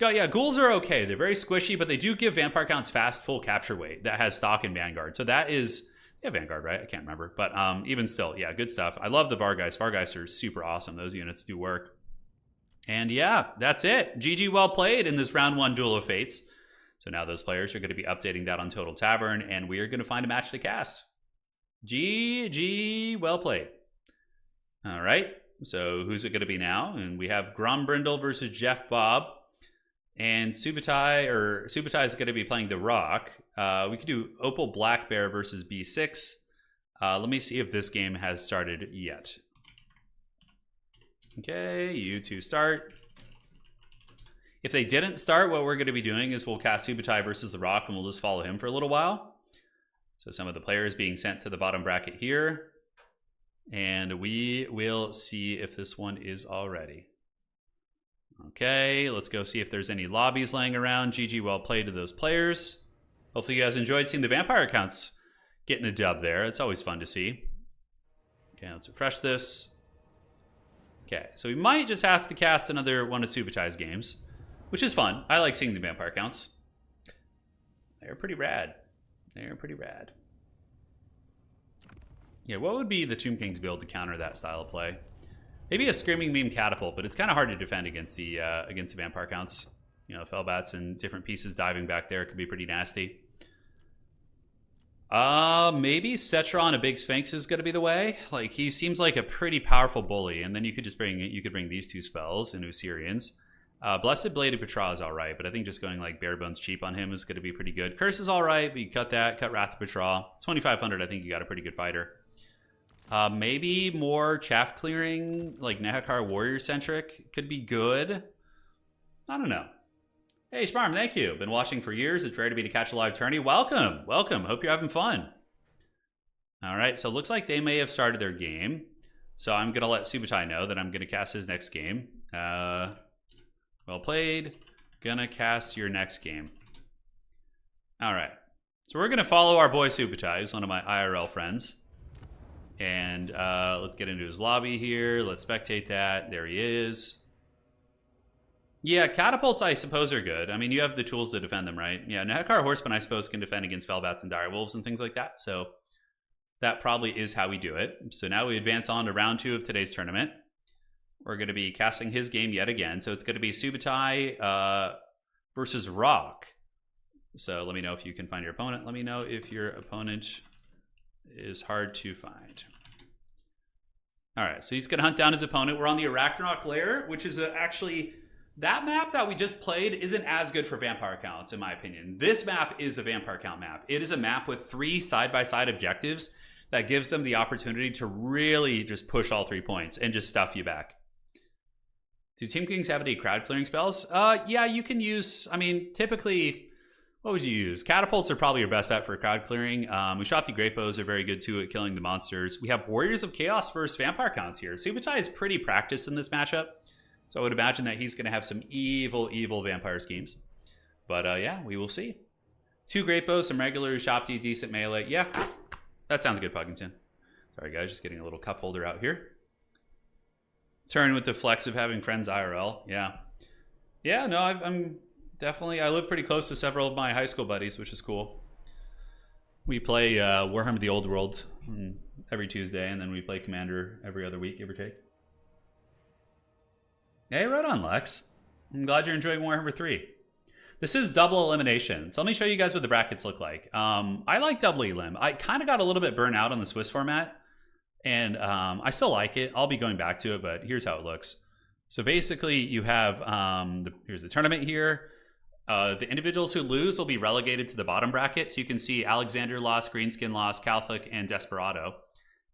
Yeah, ghouls are okay. They're very squishy, but they do give Vampire Counts fast full capture weight that has stock and Vanguard. So that is... Yeah, Vanguard, right? I can't remember. But even still, yeah, good stuff. I love the Vargeist. Vargeist are super awesome. Those units do work. And yeah, that's it. GG, well played in this round 1 Duel of Fates. So now those players are going to be updating that on Total Tavern, and we are going to find a match to cast. GG, well played. All right, so who's it going to be now? And we have Grombrindle versus Jeff Bob. And Subutai is going to be playing the Rock. We could do Opal Black Bear versus B6. Let me see if this game has started yet. Okay, you two start. If they didn't start, what we're going to be doing is we'll cast Subutai versus the Rock, and we'll just follow him for a little while. So some of the players being sent to the bottom bracket here. And we will see if this one is all ready. Okay, let's go see if there's any lobbies laying around. GG, well played to those players. Hopefully you guys enjoyed seeing the Vampire Counts getting a dub there. It's always fun to see. Okay, let's refresh this. Okay, so we might just have to cast another one of Subuchai's games, which is fun. I like seeing the vampire counts. They're pretty rad. They're pretty rad. Yeah, what would be the Tomb King's build to counter that style of play? Maybe a Screaming Beam Catapult, but it's kind of hard to defend against the vampire counts. You know, Fellbats and different pieces diving back there could be pretty nasty. Maybe Cetron, a big Sphinx, is going to be the way. Like, he seems like a pretty powerful bully, and then you could just bring these two spells into Assyrians. Blessed Bladed Petra is alright, but I think just going like bare bones cheap on him is going to be pretty good. Curse is alright, but you cut Wrath of Petra. 2,500, I think you got a pretty good fighter. Maybe more chaff clearing, like Nehakar warrior centric, could be good. I don't know. Hey, Sparm, thank you. Been watching for years. It's rare to be to catch a live tourney. Welcome. Welcome. Hope you're having fun. All right, so it looks like they may have started their game. So I'm going to let Subuchai know that I'm going to cast his next game. Well played. Gonna cast your next game. All right. So we're going to follow our boy Subuchai, who's one of my IRL friends. And let's get into his lobby here. Let's spectate that. There he is. Yeah, catapults, I suppose, are good. I mean, you have the tools to defend them, right? Yeah, Nehakar Horsemen, I suppose, can defend against Fellbats and Direwolves and things like that. So that probably is how we do it. So now we advance on to round 2 of today's tournament. We're going to be casting his game yet again. So it's going to be Subuchai versus Rock. So let me know if you can find your opponent. Let me know if your opponent is hard to find. All right, so he's going to hunt down his opponent. We're on the Arachnarok lair, which is actually... That map that we just played isn't as good for vampire counts, in my opinion. This map is a vampire count map. It is a map with 3 side-by-side objectives that gives them the opportunity to really just push all 3 points and just stuff you back. Do Tomb Kings have any crowd clearing spells? Yeah, you can use, I mean, typically, what would you use? Catapults are probably your best bet for crowd clearing. Ushopti Great Bows are very good too at killing the monsters. We have Warriors of Chaos versus vampire counts here. Subuchai is pretty practiced in this matchup. So I would imagine that he's going to have some evil, evil vampire schemes. But yeah, we will see. 2 Great Bows, some regular Ushopti, decent melee. Yeah, that sounds good, Puggington. Sorry, guys, just getting a little cup holder out here. Turn with the flex of having friends IRL. Yeah. Yeah, no, I'm definitely... I live pretty close to several of my high school buddies, which is cool. We play Warhammer the Old World every Tuesday, and then we play Commander every other week, give or take. Hey, right on, Lex. I'm glad you're enjoying Warhammer 3. This is double elimination. So let me show you guys what the brackets look like. I like double elim. I kind of got a little bit burnt out on the Swiss format, and I still like it. I'll be going back to it, but here's how it looks. So basically, you have, here's the tournament here. The individuals who lose will be relegated to the bottom bracket. So you can see Alexander lost, Greenskin lost, Catholic, and Desperado.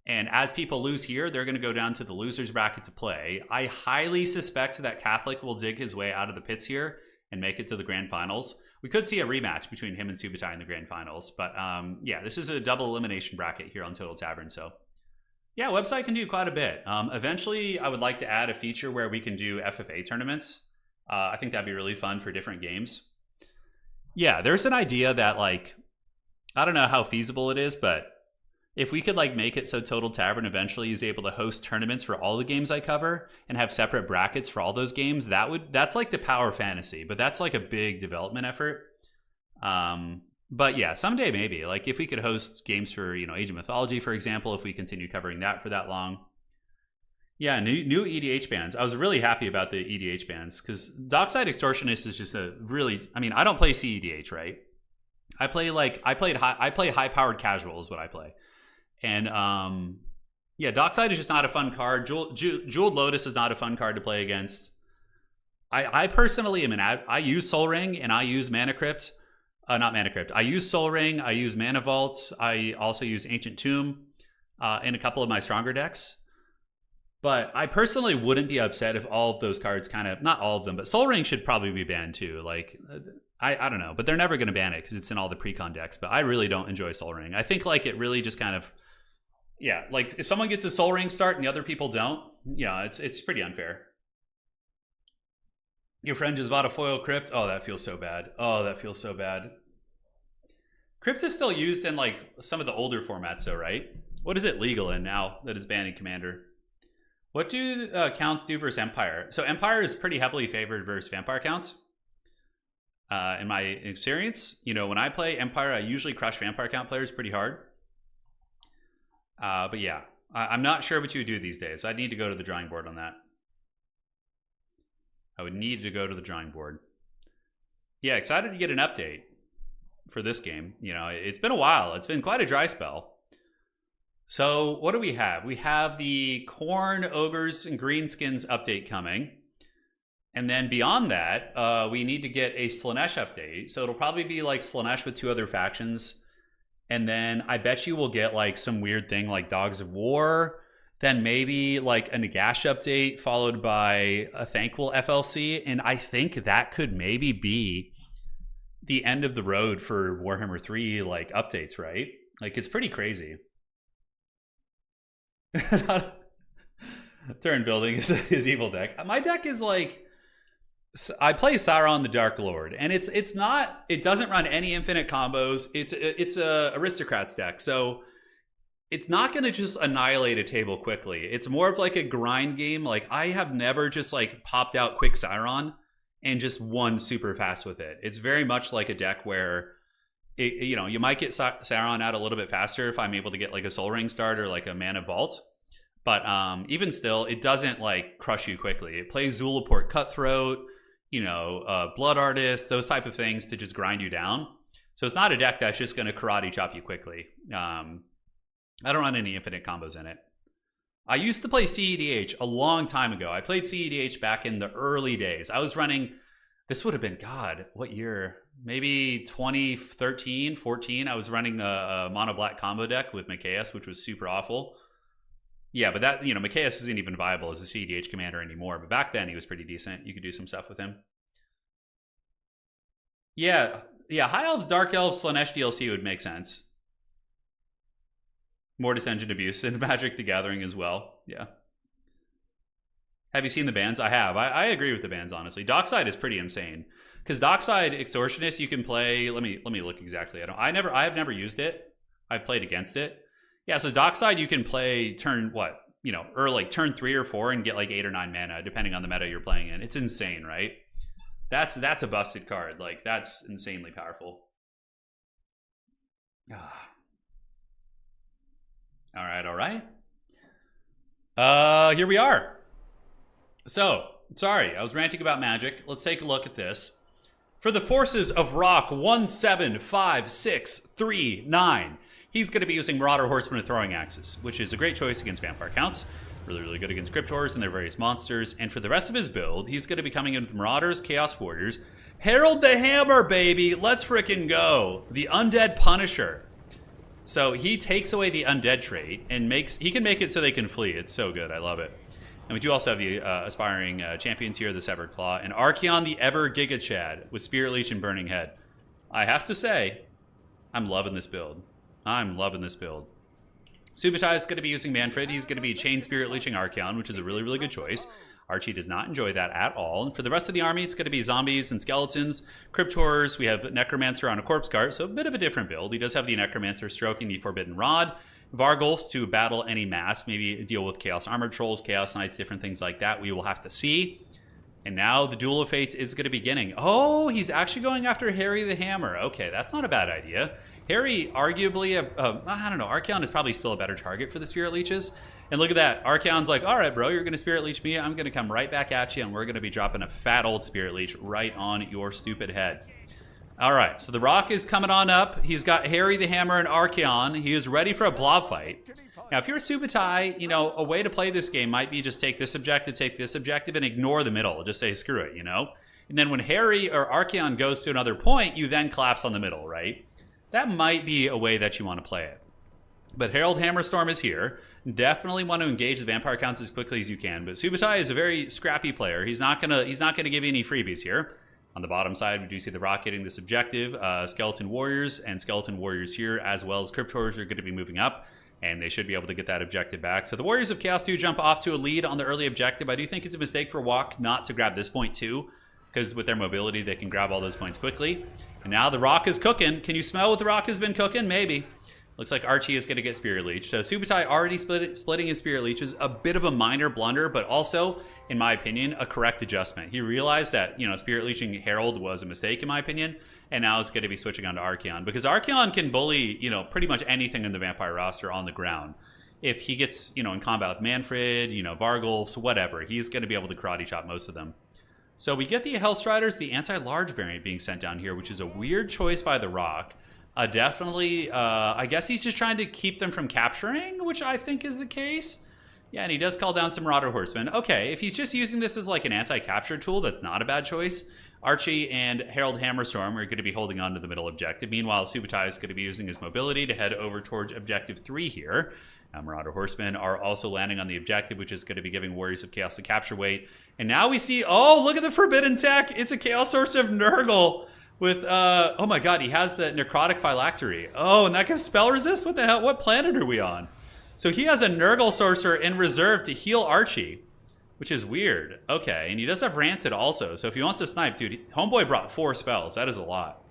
And as people lose here, they're going to go down to the losers bracket to play. I highly suspect that Catholic will dig his way out of the pits here and make it to the grand finals. We could see a rematch between him and Subuchai in the grand finals. But yeah, this is a double elimination bracket here on Total Tavern. So yeah, website can do quite a bit. Eventually, I would like to add a feature where we can do FFA tournaments. I think that'd be really fun for different games. Yeah, there's an idea that, like, I don't know how feasible it is, but if we could like make it so Total Tavern eventually is able to host tournaments for all the games I cover and have separate brackets for all those games, that's like the power fantasy, but that's like a big development effort. But yeah, someday maybe, like if we could host games for, you know, Age of Mythology, for example, if we continue covering that for that long. Yeah, new EDH bans. I was really happy about the EDH bans because Dockside Extortionist is just a really, I mean, I don't play CEDH, right? I play high powered casual is what I play. And yeah, Dockside is just not a fun card. Jeweled Lotus is not a fun card to play against. I personally am I use Soul Ring and I use Mana Crypt. Not Mana Crypt. I use Soul Ring. I use Mana Vault. I also use Ancient Tomb in a couple of my stronger decks. But I personally wouldn't be upset if all of those cards kind of, not all of them, but Soul Ring should probably be banned too. Like, I don't know, but they're never going to ban it because it's in all the precon decks. But I really don't enjoy Soul Ring. I think like it really just kind of, yeah, like if someone gets a Soul Ring start and the other people don't, yeah, it's pretty unfair. Your friend just bought a foil Crypt. Oh, that feels so bad. Oh, that feels so bad. Crypt is still used in like some of the older formats though, right? What is it legal in now that is banned in Commander? What do counts do versus Empire? So Empire is pretty heavily favored versus Vampire counts. In my experience, you know, when I play Empire, I usually crush Vampire count players pretty hard. But yeah, I'm not sure what you would do these days. I'd need to go to the drawing board on that. I would need to go to the drawing board. Yeah, excited to get an update for this game. You know, it's been a while. It's been quite a dry spell. So what do we have? We have the Corn, Ogres, and Greenskins update coming. And then beyond that, we need to get a Slaanesh update. So it'll probably be like Slaanesh with 2 other factions. And then I bet you we'll get like some weird thing like Dogs of War. Then maybe like a Nagash update followed by a Thankful FLC. And I think that could maybe be the end of the road for Warhammer 3 like updates, right? Like it's pretty crazy. Turn building is evil deck. My deck is like, I play Sauron the Dark Lord, and it's not, it doesn't run any infinite combos. It's a aristocrats deck, so it's not going to just annihilate a table quickly. It's more of like a grind game. Like I have never just like popped out quick Sauron and just won super fast with it. It's very much like a deck where you know, you might get Sauron out a little bit faster if I'm able to get like a Soul Ring start or like a Mana Vault. But even still, it doesn't like crush you quickly. It plays Zulaport Cutthroat, you know, Blood Artist, those type of things to just grind you down. So it's not a deck that's just going to karate chop you quickly. I don't run any infinite combos in it. I used to play CEDH a long time ago. I played CEDH back in the early days. I was running, this would have been, God, what year? Maybe 2013, 14. I was running a mono black combo deck with Mikaeus, which was super awful. Yeah, but that, you know, Mikaeus isn't even viable as a CEDH commander anymore. But back then he was pretty decent. You could do some stuff with him. Yeah, High Elves, Dark Elves, Slaanesh DLC would make sense. Mortis Engine Abuse and Magic the Gathering as well. Yeah. Have you seen the bans? I have. I agree with the bans, honestly. Dockside is pretty insane. Because Dockside Extortionist, you can play. Let me look exactly. I have never used it. I've played against it. Yeah, so Dockside you can play turn what? You know, or like turn 3 or 4 and get like 8 or 9 mana, depending on the meta you're playing in. It's insane, right? That's a busted card. Like that's insanely powerful. All right. Here we are. So, sorry, I was ranting about Magic. Let's take a look at this. For the forces of Rock 17569, he's going to be using Marauder Horsemen and Throwing Axes, which is a great choice against Vampire counts. Really, really good against Cryptors and their various monsters. And for the rest of his build, he's going to be coming in with Marauders, Chaos Warriors, Herald the Hammer, baby! Let's frickin' go! The Undead Punisher. So he takes away the Undead trait and he can make it so they can flee. It's so good. I love it. And we do also have the aspiring champions here, the Severed Claw, and Archeon the Ever Giga Chad with Spirit Leech and Burning Head. I have to say, I'm loving this build. Subutai is going to be using Manfred. He's going to be Chain Spirit Leeching Archeon, which is a really, really good choice. Archie does not enjoy that at all. And for the rest of the army, it's going to be zombies and skeletons. Cryptors, we have Necromancer on a corpse cart, so a bit of a different build. He does have the Necromancer stroking the Forbidden Rod. Vargulfs to battle any mass, maybe deal with Chaos Armored Trolls, Chaos Knights, different things like that. We will have to see. And now the Duel of Fates is going to be beginning. Oh, he's actually going after Harry the Hammer. Okay, that's not a bad idea. Harry, arguably, I don't know, Archeon is probably still a better target for the Spirit Leeches. And look at that. Archeon's like, all right, bro, you're going to Spirit Leech me. I'm going to come right back at you, and we're going to be dropping a fat old Spirit Leech right on your stupid head. All right, so the Rock is coming on up. He's got Harry the Hammer and Archeon. He is ready for a blob fight. Now, if you're a Subutai, you know, a way to play this game might be just take this objective, and ignore the middle. Just say, screw it, you know? And then when Harry or Archeon goes to another point, you then collapse on the middle, right? That might be a way that you want to play it. But Herald Hammerstorm is here. Definitely want to engage the vampire counts as quickly as you can. But Subutai is a very scrappy player. He's not gonna give you any freebies here. On the bottom side, we do see the Rock getting this objective. Skeleton Warriors and Skeleton Warriors here, as well as Cryptors, are going to be moving up, and they should be able to get that objective back. So the Warriors of Chaos do jump off to a lead on the early objective. I do think it's a mistake for Walk not to grab this point too, because with their mobility, they can grab all those points quickly. And now the Rock is cooking. Can you smell what the Rock has been cooking? Maybe. Looks like Archie is going to get Spirit Leech. So Subutai already splitting his Spirit Leech is a bit of a minor blunder, but also, in my opinion, a correct adjustment. He realized that, Spirit Leeching Herald was a mistake, in my opinion, and now it's going to be switching on to Archeon. Because Archeon can bully, pretty much anything in the Vampire roster on the ground. If he gets, in combat with Manfred, Vargulfs, whatever, he's going to be able to karate chop most of them. So we get the Hellstriders, the anti-large variant being sent down here, which is a weird choice by the Rock. Definitely, I guess he's just trying to keep them from capturing, which I think is the case. Yeah, and he does call down some Marauder Horsemen. Okay, if he's just using this as like an anti-capture tool, that's not a bad choice. Archie and Herald Hammerstorm are going to be holding on to the middle objective. Meanwhile, Subutai is going to be using his mobility to head over towards Objective 3 here. Marauder Horsemen are also landing on the objective, which is going to be giving Warriors of Chaos the capture weight. And now we see, oh, look at the Forbidden Tech. It's a Chaos Source of Nurgle. With, oh my god, he has the Necrotic Phylactery. Oh, and that gives spell resist? What the hell? What planet are we on? So he has a Nurgle Sorcerer in reserve to heal Archie, which is weird. Okay, and he does have Rancid also. So if he wants to snipe, dude, Homeboy brought 4 spells. That is a lot.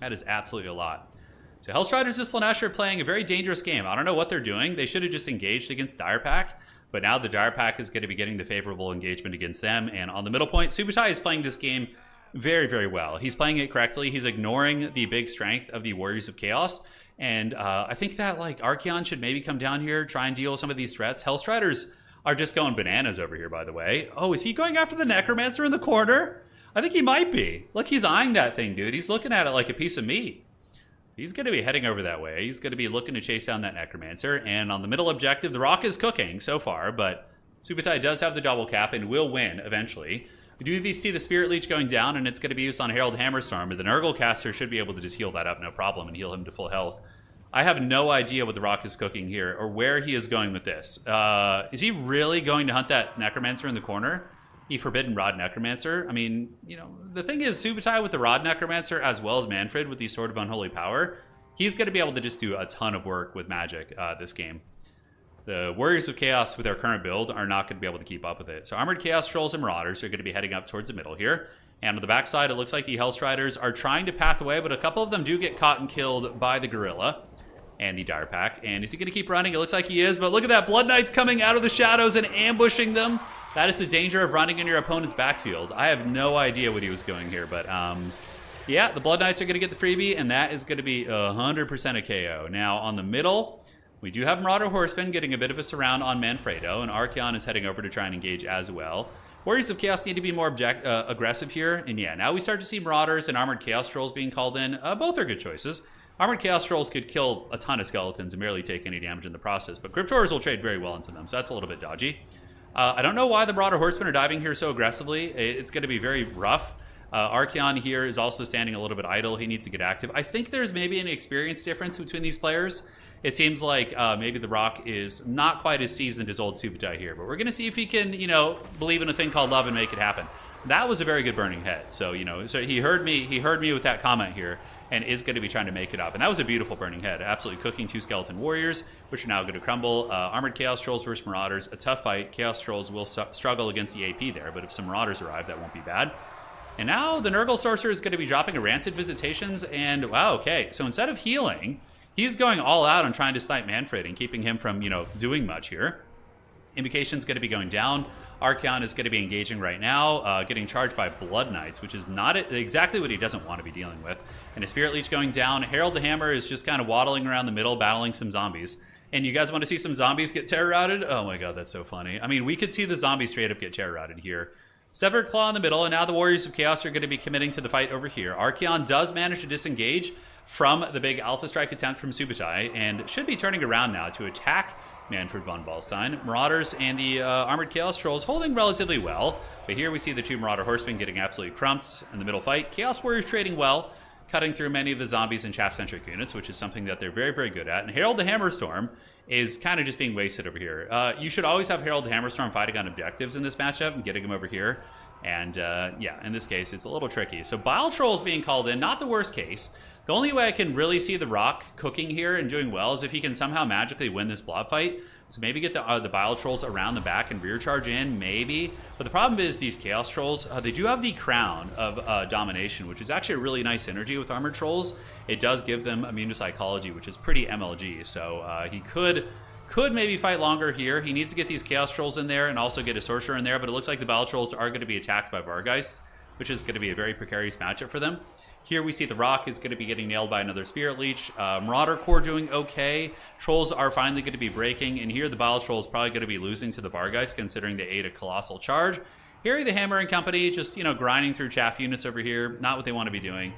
That is absolutely a lot. So Hellstriders and Slaanesh are playing a very dangerous game. I don't know what they're doing. They should have just engaged against Dire Pack. But now the Dire Pack is going to be getting the favorable engagement against them. And on the middle point, Subutai is playing this game very, very well. He's playing it correctly. He's ignoring the big strength of the Warriors of Chaos. And I think that like Archeon should maybe come down here, try and deal with some of these threats. Hellstriders are just going bananas over here, by the way. Oh, is he going after the Necromancer in the corner? I think he might be. Look, he's eyeing that thing, dude. He's looking at it like a piece of meat. He's going to be heading over that way. He's going to be looking to chase down that Necromancer. And on the middle objective, the Rock is cooking so far, but Subutai does have the double cap and will win eventually. We do see the Spirit Leech going down, and it's going to be used on Herald Hammerstorm, but the Nurgle caster should be able to just heal that up, no problem, and heal him to full health. I have no idea what the Rock is cooking here, or where he is going with this. Is he really going to hunt that Necromancer in the corner? The Forbidden Rod Necromancer? I mean, the thing is, Subutai with the Rod Necromancer, as well as Manfred with the Sword of Unholy Power, he's going to be able to just do a ton of work with magic this game. The Warriors of Chaos with their current build are not going to be able to keep up with it. So Armored Chaos Trolls and Marauders are going to be heading up towards the middle here. And on the backside, it looks like the Hellstriders are trying to path away, but a couple of them do get caught and killed by the Gorilla and the Dire Pack. And is he going to keep running? It looks like he is, but look at that. Blood Knights coming out of the shadows and ambushing them. That is the danger of running in your opponent's backfield. I have no idea what he was going here, but yeah, the Blood Knights are going to get the freebie, and that is going to be 100% a KO. Now, on the middle, we do have Marauder Horsemen getting a bit of a surround on Manfredo, and Archeon is heading over to try and engage as well. Warriors of Chaos need to be more aggressive here, and yeah, now we start to see Marauders and Armored Chaos Trolls being called in. Both are good choices. Armored Chaos Trolls could kill a ton of skeletons and barely take any damage in the process, but Cryptors will trade very well into them, so that's a little bit dodgy. I don't know why the Marauder Horsemen are diving here so aggressively. It's going to be very rough. Archeon here is also standing a little bit idle. He needs to get active. I think there's maybe an experience difference between these players. It seems like maybe the Rock is not quite as seasoned as old Subutai here, but we're going to see if he can, believe in a thing called love and make it happen. That was a very good burning head. So, so he heard me with that comment here and is going to be trying to make it up. And that was a beautiful burning head, absolutely cooking 2 skeleton warriors, which are now going to crumble. Armored Chaos Trolls versus Marauders, a tough fight. Chaos Trolls will struggle against the AP there, but if some Marauders arrive, that won't be bad. And now the Nurgle Sorcerer is going to be dropping a Rancid Visitations, and wow, okay. So instead of healing, he's going all out on trying to snipe Manfred and keeping him from, doing much here. Invocation's going to be going down. Archeon is going to be engaging right now, getting charged by Blood Knights, which is not exactly what he doesn't want to be dealing with. And a Spirit Leech going down. Herald the Hammer is just kind of waddling around the middle, battling some zombies. And you guys want to see some zombies get terror-routed? Oh my god, that's so funny. I mean, we could see the zombies straight up get terror-routed here. Severed Claw in the middle, and now the Warriors of Chaos are going to be committing to the fight over here. Archeon does manage to disengage from the big Alpha Strike attempt from Subutai, and should be turning around now to attack Manfred von Ballstein. Marauders and the Armored Chaos Trolls holding relatively well, but here we see the 2 Marauder Horsemen getting absolutely crumped in the middle fight. Chaos Warriors trading well, cutting through many of the zombies and chaff-centric units, which is something that they're very, very good at. And Herald the Hammerstorm is kind of just being wasted over here. You should always have Herald the Hammerstorm fighting on objectives in this matchup and getting him over here. And yeah, in this case, it's a little tricky. So Bile Trolls being called in, not the worst case. The only way I can really see the Rock cooking here and doing well is if he can somehow magically win this blob fight So maybe get the Bile Trolls around the back and rear charge in, maybe. But the problem is these Chaos Trolls, they do have the Crown of Domination, which is actually a really nice synergy with Armored Trolls. It does give them immune to Psychology, which is pretty MLG. So he could maybe fight longer here. He needs to get these Chaos Trolls in there and also get a Sorcerer in there, but it looks like the Bile Trolls are going to be attacked by Vargheist, which is going to be a very precarious matchup for them. Here we see the Rock is going to be getting nailed by another Spirit Leech. Marauder Core doing okay. Trolls are finally going to be breaking, and here the Bile Troll is probably going to be losing to the Vargheist, considering they ate a Colossal Charge. Harry the Hammer and company just, grinding through chaff units over here. Not what they want to be doing.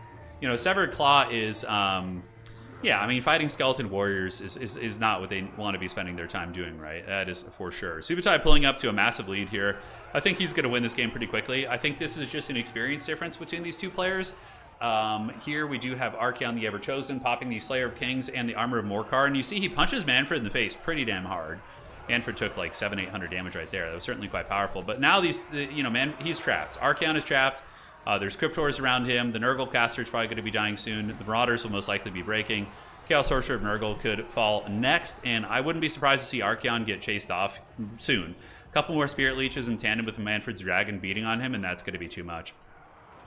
Severed Claw is, fighting Skeleton Warriors is not what they want to be spending their time doing, right? That is for sure. Subutai pulling up to a massive lead here. I think he's going to win this game pretty quickly. I think this is just an experience difference between these two players. Here we do have Archaon the Ever-Chosen popping the Slayer of Kings and the Armor of Morcar, and you see he punches Manfred in the face pretty damn hard. Manfred took like 700-800 damage right there. That was certainly quite powerful. But now he's trapped. Archaon is trapped. There's Cryptors around him. The Nurgle caster is probably going to be dying soon. The Marauders will most likely be breaking. Chaos Sorcerer of Nurgle could fall next, and I wouldn't be surprised to see Archaon get chased off soon. A couple more Spirit Leeches in tandem with Manfred's Dragon beating on him, and that's going to be too much.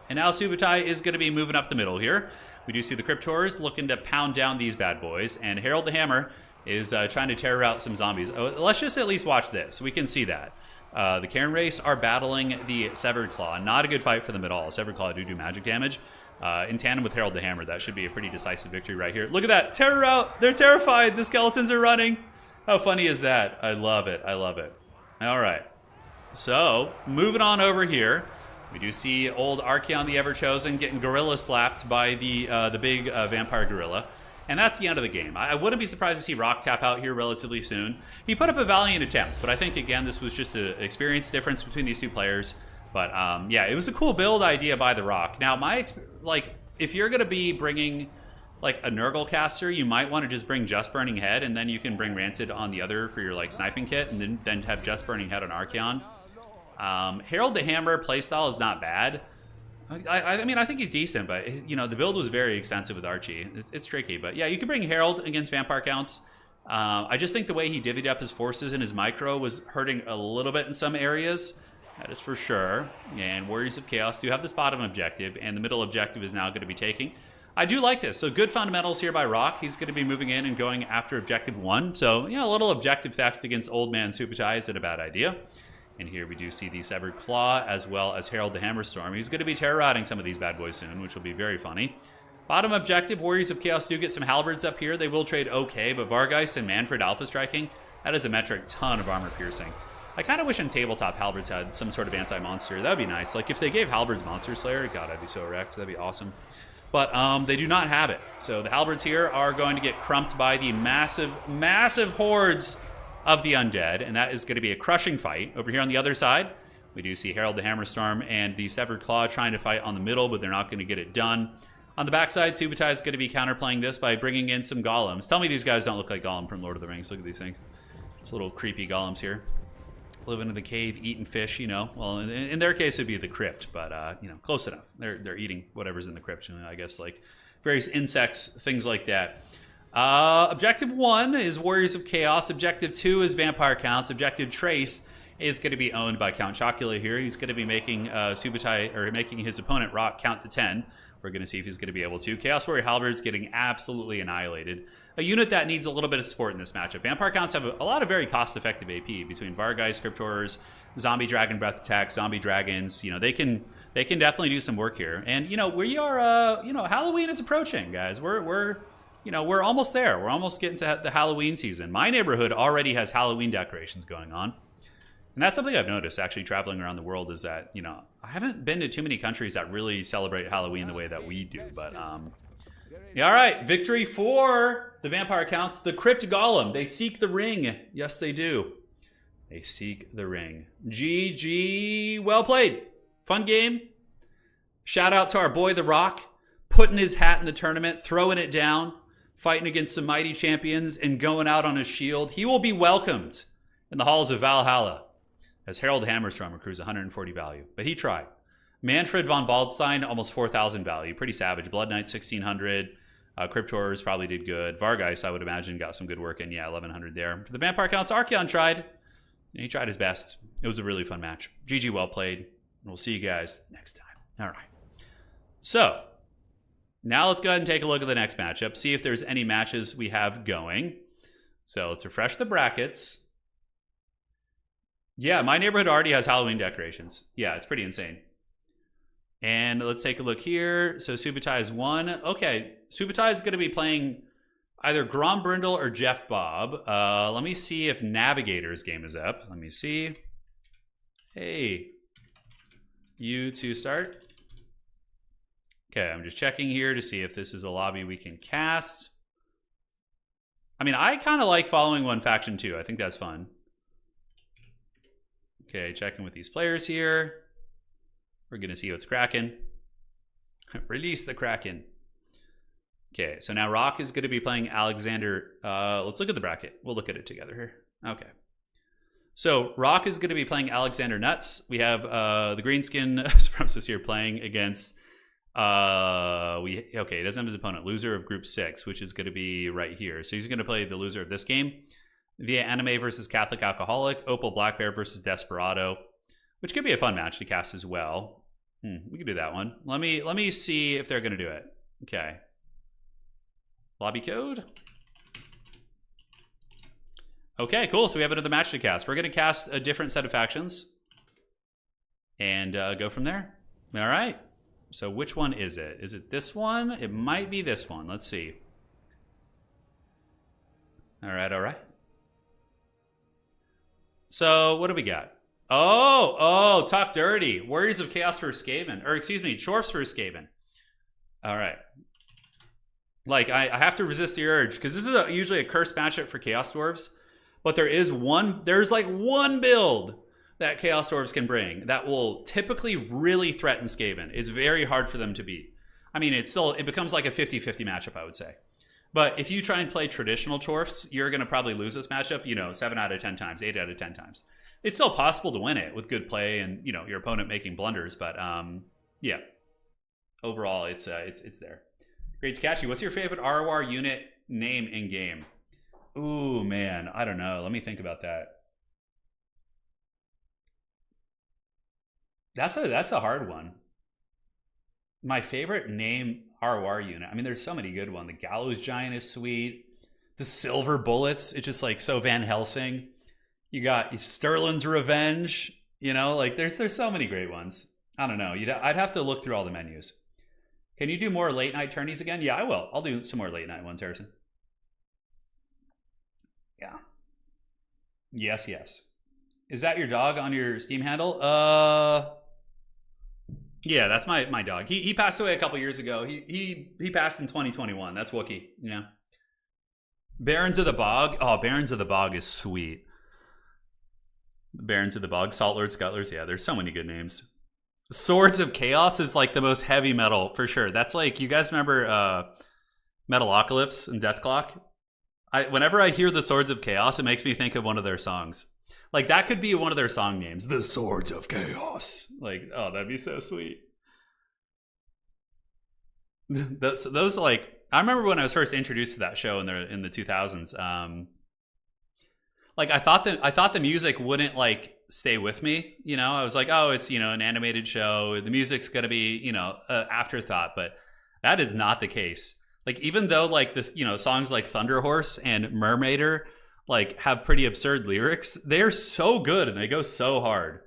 And now Subutai is going to be moving up the middle here. We do see the Cryptors looking to pound down these bad boys, and Harold the Hammer is trying to terror out some zombies. Let's just at least watch this. We can see that. The Cairn Race are battling the Severed Claw. Not a good fight for them at all. Severed Claw do magic damage. In tandem with Harold the Hammer, that should be a pretty decisive victory right here. Look at that. Terror out. They're terrified. The skeletons are running. How funny is that? I love it. I love it. All right. So, moving on over here. We do see old Archaon the Ever-Chosen getting gorilla slapped by the big vampire gorilla. And that's the end of the game. I wouldn't be surprised to see Rock tap out here relatively soon. He put up a valiant attempt, but I think, again, this was just an experience difference between these two players. But, it was a cool build idea by the Rock. Now, if you're going to be bringing, a Nurgle caster, you might want to just bring Just Burning Head, and then you can bring Rancid on the other for your, sniping kit, and then have Just Burning Head on Archaon. Harold the Hammer playstyle is not bad. I think he's decent, but the build was very expensive with Archie. It's tricky, but yeah, you can bring Harold against vampire counts. I just think the way he divvied up his forces and his micro was hurting a little bit in some areas. That is for sure. And Warriors of Chaos do have this bottom objective, and the middle objective is now going to be taking. I do like this. So good fundamentals here by Rock. He's going to be moving in and going after objective 1. So a little objective theft against old man Subutai isn't a bad idea. And here we do see the Severed Claw as well as Harold the Hammerstorm. He's going to be terror-routing some of these bad boys soon, which will be very funny. Bottom objective, Warriors of Chaos do get some halberds up here. They will trade okay, but Vargheist and Manfred alpha striking, that is a metric ton of armor piercing. I kind of wish on tabletop halberds had some sort of anti-monster. That would be nice. If they gave halberds Monster Slayer, God, I'd be so wrecked. That'd be awesome. But they do not have it. So the halberds here are going to get crumped by the massive, massive hordes of the undead, and that is going to be a crushing fight. Over here on the other side, we do see Harold the Hammerstorm and the Severed Claw trying to fight on the middle, but they're not going to get it done. On the backside, Subutai is going to be counterplaying this by bringing in some golems. Tell me these guys don't look like Gollum from Lord of the Rings. Look at these things. Just little creepy golems here. Living in the cave, eating fish, Well, in their case, it'd be the crypt, but, close enough. They're eating whatever's in the crypt, I guess, various insects, things like that. Objective 1 is Warriors of Chaos. Objective 2 is Vampire Counts. Objective Trace is going to be owned by Count Chocula here. He's going to be making Subutai, or making his opponent Rock count to 10. We're going to see if he's going to be able to. Chaos Warrior Halberds getting absolutely annihilated. A unit that needs a little bit of support in this matchup. Vampire Counts have a lot of very cost-effective AP between Vargheist, Cryptors, Zombie Dragon Breath Attacks, Zombie Dragons. They can definitely do some work here. And we are Halloween is approaching, guys. We're almost there. We're almost getting to the Halloween season. My neighborhood already has Halloween decorations going on. And that's something I've noticed, actually, traveling around the world, is that, I haven't been to too many countries that really celebrate Halloween the way that we do. But, all right. Victory for the Vampire Counts. The Crypt Golem. They seek the ring. Yes, they do. They seek the ring. GG. Well played. Fun game. Shout out to our boy, The Rock, putting his hat in the tournament, throwing it down, fighting against some mighty champions, and going out on his shield. He will be welcomed in the halls of Valhalla as Harold Hammerstorm accrues 140 value. But he tried. Manfred von Baldstein, almost 4,000 value. Pretty savage. Blood Knight, 1,600. Cryptors probably did good. Vargeist, I would imagine, got some good work in. Yeah, 1100 there. For the Vampire Counts, Archeon tried. He tried his best. It was a really fun match. GG, well played. And we'll see you guys next time. All right. So, now let's go ahead and take a look at the next matchup. See if there's any matches we have going. So, let's refresh the brackets. Yeah, my neighborhood already has Halloween decorations. Yeah, it's pretty insane. And let's take a look here. So Subutai is 1. Okay, Subutai is going to be playing either Grom Brindle or Jeff Bob. Let me see if Navigator's game is up. Let me see. Hey, you two start. Okay, I'm just checking here to see if this is a lobby we can cast. I mean, I kind of like following one faction too. I think that's fun. Okay, checking with these players here. We're going to see what's cracking. Release the Kraken. Okay, so now Rock is going to be playing Alexander. Let's look at the bracket. We'll look at it together here. Okay. So Rock is going to be playing Alexander Nuts. We have the Greenskin Supremacist here playing against... okay, he doesn't have his opponent. Loser of Group 6, which is going to be right here. So he's going to play the loser of this game. Via Anime versus Catholic Alcoholic. Opal Black Bear versus Desperado. Which could be a fun match to cast as well. We can do that one. Let me see if they're going to do it. Okay. Lobby code. Okay, cool. So we have another match to cast. We're going to cast a different set of factions. And go from there. All right. So which one is it? Is it this one? It might be this one. Let's see. All right, all right. So what do we got? Oh, Talk Dirty. Warriors of Chaos for Skaven. Or excuse me, Chorfs for Skaven. All right. Like, I have to resist the urge, because this is usually a cursed matchup for Chaos Dwarves. But there's like one build that Chaos Dwarves can bring that will typically really threaten Skaven. It's very hard for them to beat. I mean, it becomes like a 50-50 matchup, I would say. But if you try and play traditional Chorfs, you're going to probably lose this matchup, 7 out of 10 times, 8 out of 10 times. It's still possible to win it with good play and, your opponent making blunders. But, yeah. Overall, it's there. Great to catch you. What's your favorite ROR unit name in game? Ooh, man. I don't know. Let me think about that. That's a hard one. My favorite name ROR unit. I mean, there's so many good ones. The Gallows Giant is sweet. The Silver Bullets. It's just like so Van Helsing. You got Sterling's Revenge. Like there's so many great ones. I don't know. I'd have to look through all the menus. Can you do more late night tourneys again? Yeah, I will. I'll do some more late night ones, Harrison. Yeah. Yes. Is that your dog on your Steam handle? Yeah, that's my dog. He passed away a couple years ago. He passed in 2021. That's Wookie. Yeah. Barons of the Bog. Oh, Barons of the Bog is sweet. Barons of the Bog, Salt Lords, Scutlers. Yeah, there's so many good names. Swords of Chaos is like the most heavy metal for sure. That's like, you guys remember Metalocalypse and Deathclock? Whenever I hear the Swords of Chaos, it makes me think of one of their songs. Like, that could be one of their song names. The Swords of Chaos. Like, oh, that'd be so sweet. those like, I remember when I was first introduced to that show in the 2000s. Like, I thought the music wouldn't like stay with me. I was like, oh, it's an animated show. The music's gonna be afterthought, but that is not the case. Like, even though like the songs like Thunder Horse and Mermaider like have pretty absurd lyrics, they're so good and they go so hard.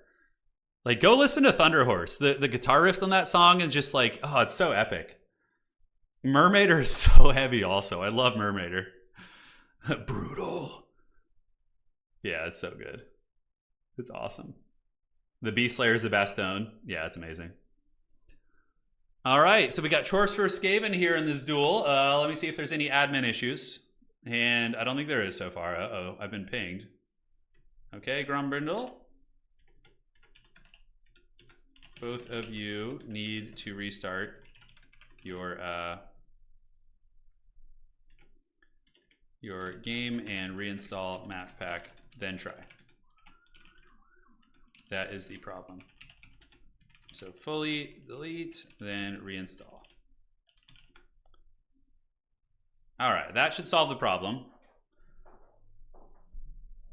Like, go listen to Thunder Horse. The guitar riff on that song is just like, oh, it's so epic. Mermaider is so heavy also. I love Mermaider. Brutal. Yeah, it's so good. It's awesome. The Beast Slayer is the Bastone. Yeah, it's amazing. All right, so we got Chorfs for Skaven here in this duel. Let me see if there's any admin issues. And I don't think there is so far. Uh-oh, I've been pinged. Okay, Grombrindle. Both of you need to restart your game and reinstall map pack, then try. That is the problem. So fully delete, then reinstall. All right, that should solve the problem.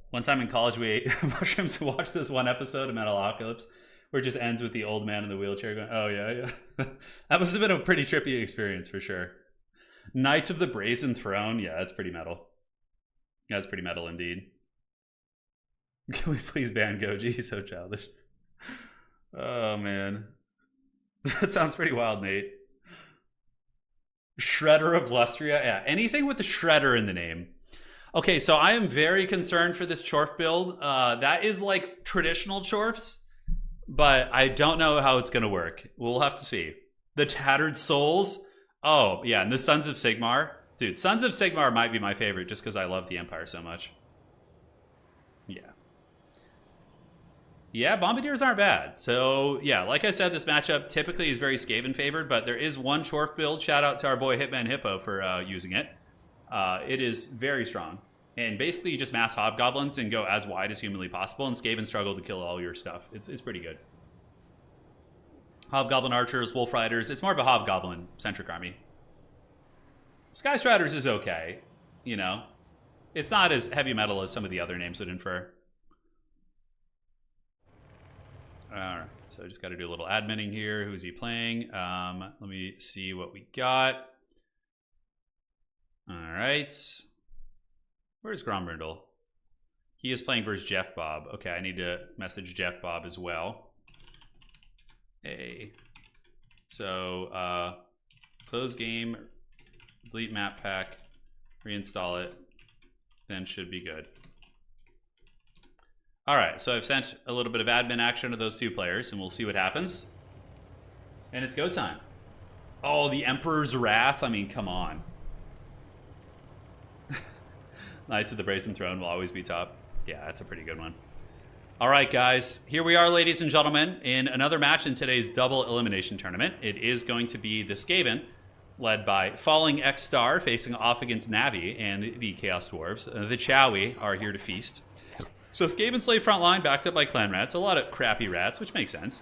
One time in college, we ate mushrooms to watch this one episode of Metalocalypse where it just ends with the old man in the wheelchair going, oh, yeah, yeah. That must have been a pretty trippy experience for sure. Knights of the Brazen Throne. Yeah, that's pretty metal. Yeah, that's pretty metal indeed. Can we please ban Goji? He's so childish. Oh, man. That sounds pretty wild, Nate. Shredder of Lustria. Yeah, anything with the Shredder in the name. Okay, so I am very concerned for this Chorf build. That is like traditional Chorfs, but I don't know how it's going to work. We'll have to see. The Tattered Souls. Oh, yeah, and the Sons of Sigmar. Dude, Sons of Sigmar might be my favorite just because I love the Empire so much. Yeah. Yeah, Bombardiers aren't bad. So, yeah, like I said, this matchup typically is very Skaven favored, but there is one Chorf build. Shout out to our boy Hitman Hippo for using it. It is very strong. And basically, you just mass Hobgoblins and go as wide as humanly possible, and Skaven struggle to kill all your stuff. It's pretty good. Hobgoblin Archers, Wolf Riders. It's more of a Hobgoblin-centric army. Sky Striders is okay. You know, it's not as heavy metal as some of the other names would infer. Alright, so I just got to do a little adminning here. Who's he playing? Let me see what we got. Alright. Where's Grombrindle? He is playing versus Jeff Bob. Okay, I need to message Jeff Bob as well. Hey. So, close game, delete map pack, reinstall it, then should be good. All right, so I've sent a little bit of admin action to those two players, and we'll see what happens. And it's go time. Oh, the Emperor's Wrath. I mean, come on. Knights of the Brazen Throne will always be top. Yeah, that's a pretty good one. All right, guys. Here we are, ladies and gentlemen, in another match in today's double elimination tournament. It is going to be the Skaven, led by Falling X-Star, facing off against Navi and the Chaos Dwarves. The Chowie are here to feast. So Skaven Slave front line, backed up by Clan Rats. A lot of crappy rats, which makes sense.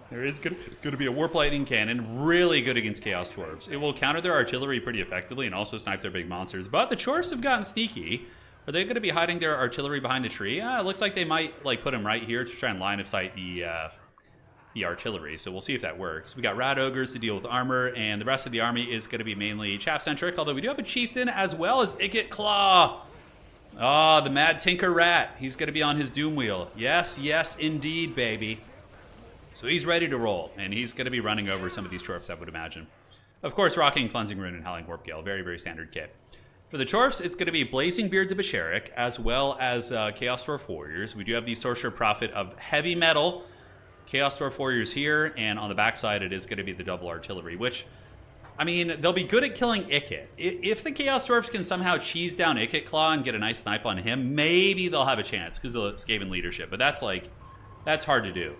There is going to be a Warp Lightning Cannon, really good against Chaos Dwarves. It will counter their artillery pretty effectively and also snipe their big monsters. But the Dwarves have gotten sneaky. Are they going to be hiding their artillery behind the tree? It looks like they might like put them right here to try and line of sight the artillery. So we'll see if that works. We got Rat Ogres to deal with armor, and the rest of the army is going to be mainly chaff-centric, although we do have a Chieftain as well as Ikit Claw. Oh, the Mad Tinker Rat. He's going to be on his Doom Wheel. Yes, yes, indeed, baby. So he's ready to roll, and he's going to be running over some of these Chorfs, I would imagine. Of course, rocking Cleansing Rune and Howling Warp Gale. Very, very standard kit. For the Chorfs, it's going to be Blazing Beards of Basharik, as well as Chaos Dwarf Warriors. We do have the Sorcerer Prophet of Heavy Metal. Chaos Dwarf Warriors here, and on the backside, it is going to be the double artillery, which, I mean, they'll be good at killing Ikit. If the Chaos Dwarfs can somehow cheese down Ikit Claw and get a nice snipe on him, maybe they'll have a chance because of the Skaven leadership. But that's hard to do.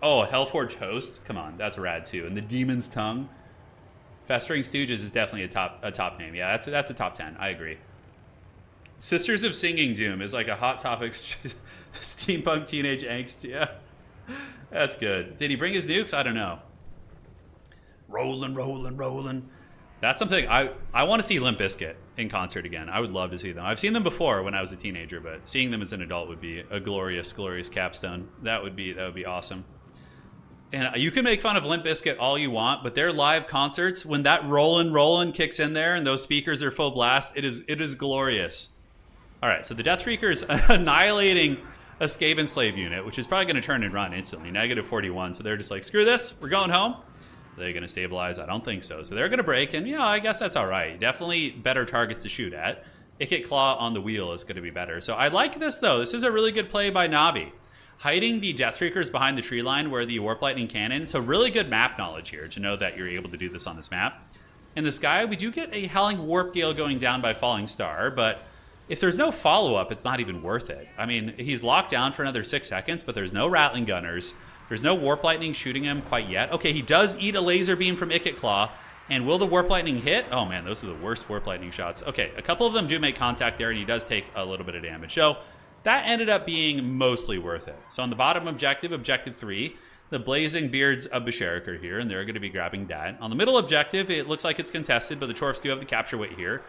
Oh, Hellforge Host? Come on, that's rad too. And the Demon's Tongue. Festering Stooges is definitely a top name. Yeah, that's a top 10. I agree. Sisters of Singing Doom is like a hot topic steampunk teenage angst. Yeah, that's good. Did he bring his nukes? I don't know. Rolling, rolling, rolling. That's something I want to see Limp Bizkit in concert again. I would love to see them. I've seen them before when I was a teenager, but seeing them as an adult would be a glorious, glorious capstone. That would be awesome. And you can make fun of Limp Bizkit all you want, but their live concerts, when that rollin' kicks in there and those speakers are full blast, it is glorious. All right, so the Deathstreaker is annihilating a Skaven Slave unit, which is probably going to turn and run instantly. -41, so they're just like, screw this, we're going home. Are they going to stabilize? I don't think so. So they're going to break, and I guess that's all right. Definitely better targets to shoot at. Ikit Claw on the wheel is going to be better. So I like this, though. This is a really good play by Navi. Hiding the Deathstreakers behind the tree line where the Warp Lightning Cannon. So really good map knowledge here to know that you're able to do this on this map. In the sky, we do get a Howling Warp Gale going down by Falling Star, but if there's no follow-up, it's not even worth it. I mean, he's locked down for another 6 seconds, but there's no Rattling Gunners. There's no Warp Lightning shooting him quite yet. Okay, he does eat a laser beam from Ikit Claw. And will the Warp Lightning hit? Oh man, those are the worst Warp Lightning shots. Okay, a couple of them do make contact there, and he does take a little bit of damage. So that ended up being mostly worth it. So on the bottom objective, Objective 3, the Blazing Beards of Basharik are here, and they're going to be grabbing that. On the middle objective, it looks like it's contested, but the Chorfs do have the capture weight here.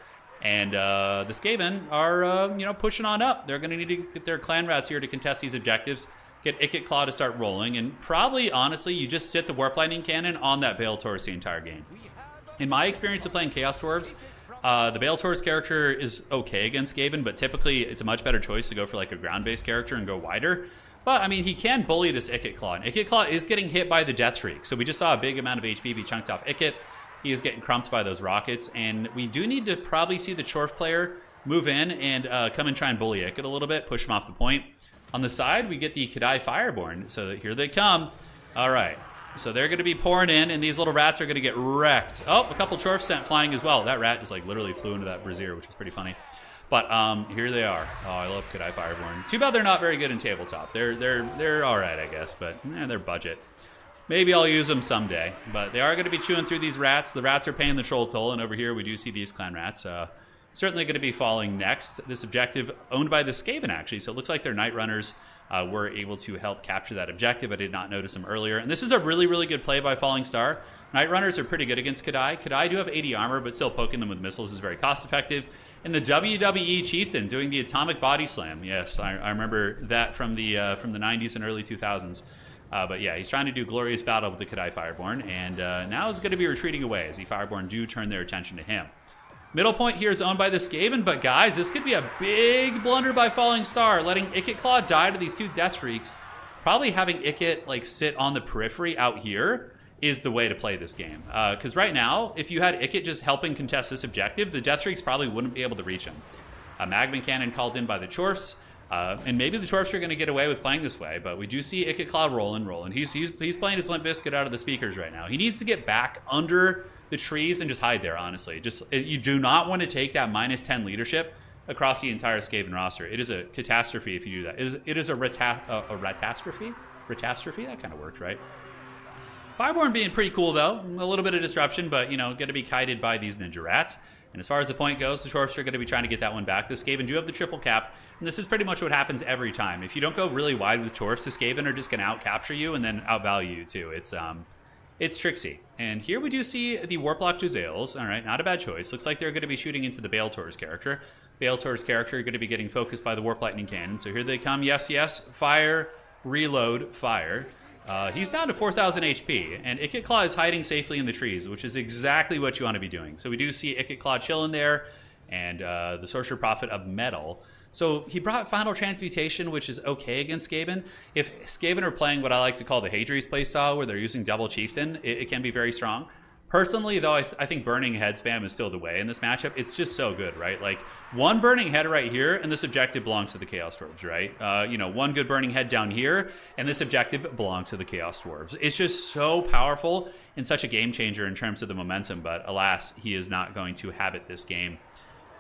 And the Skaven are, you know, pushing on up. They're going to need to get their clan rats here to contest these objectives, get Ikit Claw to start rolling, and probably, honestly, you just sit the Warp Lightning Cannon on that Bale Taurus the entire game. In my experience of playing Chaos Dwarves, the Bale Taurus character is okay against Skaven, but typically it's a much better choice to go for like a ground-based character and go wider. But, I mean, he can bully this Ikit Claw, and Ikit Claw is getting hit by the Death Shriek. So we just saw a big amount of HP be chunked off Ikit. He is getting crumped by those rockets, and we do need to probably see the Chorf player move in and come and try and bully Ikit a little bit, push him off the point. On the side, we get the Kadai Fireborn, so here they come. All right, so they're going to be pouring in, and these little rats are going to get wrecked. Oh, a couple Chorfs sent flying as well. That rat just like literally flew into that brazier, which was pretty funny. But here they are. Oh, I love Kadai Fireborn. Too bad they're not very good in tabletop. They're all right, I guess, but they're budget. Maybe I'll use them someday, but they are going to be chewing through these rats. The rats are paying the troll toll, and over here we do see these clan rats. Certainly going to be falling next. This objective owned by the Skaven, actually, so it looks like their Night Runners were able to help capture that objective. I did not notice them earlier, and this is a really, really good play by Falling Star. Night Runners are pretty good against Kadai. Kadai do have 80 armor, but still poking them with missiles is very cost-effective. And the WWE Chieftain doing the Atomic Body Slam. Yes, I remember that from the 90s and early 2000s. But yeah, he's trying to do glorious battle with the Kadai Fireborn, and now is going to be retreating away as the Fireborn do turn their attention to him. Middle point here is owned by the Skaven, but guys, this could be a big blunder by Falling Star, letting Ikit Claw die to these two Death Shrieks. Probably having Ikit like sit on the periphery out here is the way to play this game. Because right now, if you had Ikit just helping contest this objective, the Death Shrieks probably wouldn't be able to reach him. A Magma Cannon called in by the Chorfs. And maybe the Chorfs are going to get away with playing this way, but we do see Ikit Claw rolling. He's playing his Limp Bizkit out of the speakers right now. He needs to get back under the trees and just hide there, honestly. You do not want to take that -10 leadership across the entire Skaven roster. It is a catastrophe if you do that. It is a ratastrophe? Ratastrophe? That kind of worked, right? Fireborn being pretty cool, though. A little bit of disruption, but, you know, going to be kited by these ninja rats. And as far as the point goes, the Chorfs are going to be trying to get that one back. The Skaven do have the triple cap, and this is pretty much what happens every time. If you don't go really wide with Chorfs, the Skaven are just going to out-capture you and then out-value you, too. It's tricksy. And here we do see the Warplock Juzales. All right, not a bad choice. Looks like they're going to be shooting into the Bale Taurus character. Bale Taurus character are going to be getting focused by the Warp Lightning Cannon. So here they come. Yes, yes. Fire, reload, fire. He's down to 4,000 HP, and Ikit Claw is hiding safely in the trees, which is exactly what you want to be doing. So we do see Ikit Claw chilling there, and the Sorcerer Prophet of Metal. So he brought Final Transmutation, which is okay against Skaven. If Skaven are playing what I like to call the Hadri's playstyle, where they're using double Chieftain, it can be very strong. Personally, though, I think Burning Head spam is still the way in this matchup. It's just so good, right? Like, one Burning Head right here, and this objective belongs to the Chaos Dwarves, right? You know, one good Burning Head down here, and this objective belongs to the Chaos Dwarves. It's just so powerful and such a game changer in terms of the momentum, but alas, he is not going to have it this game.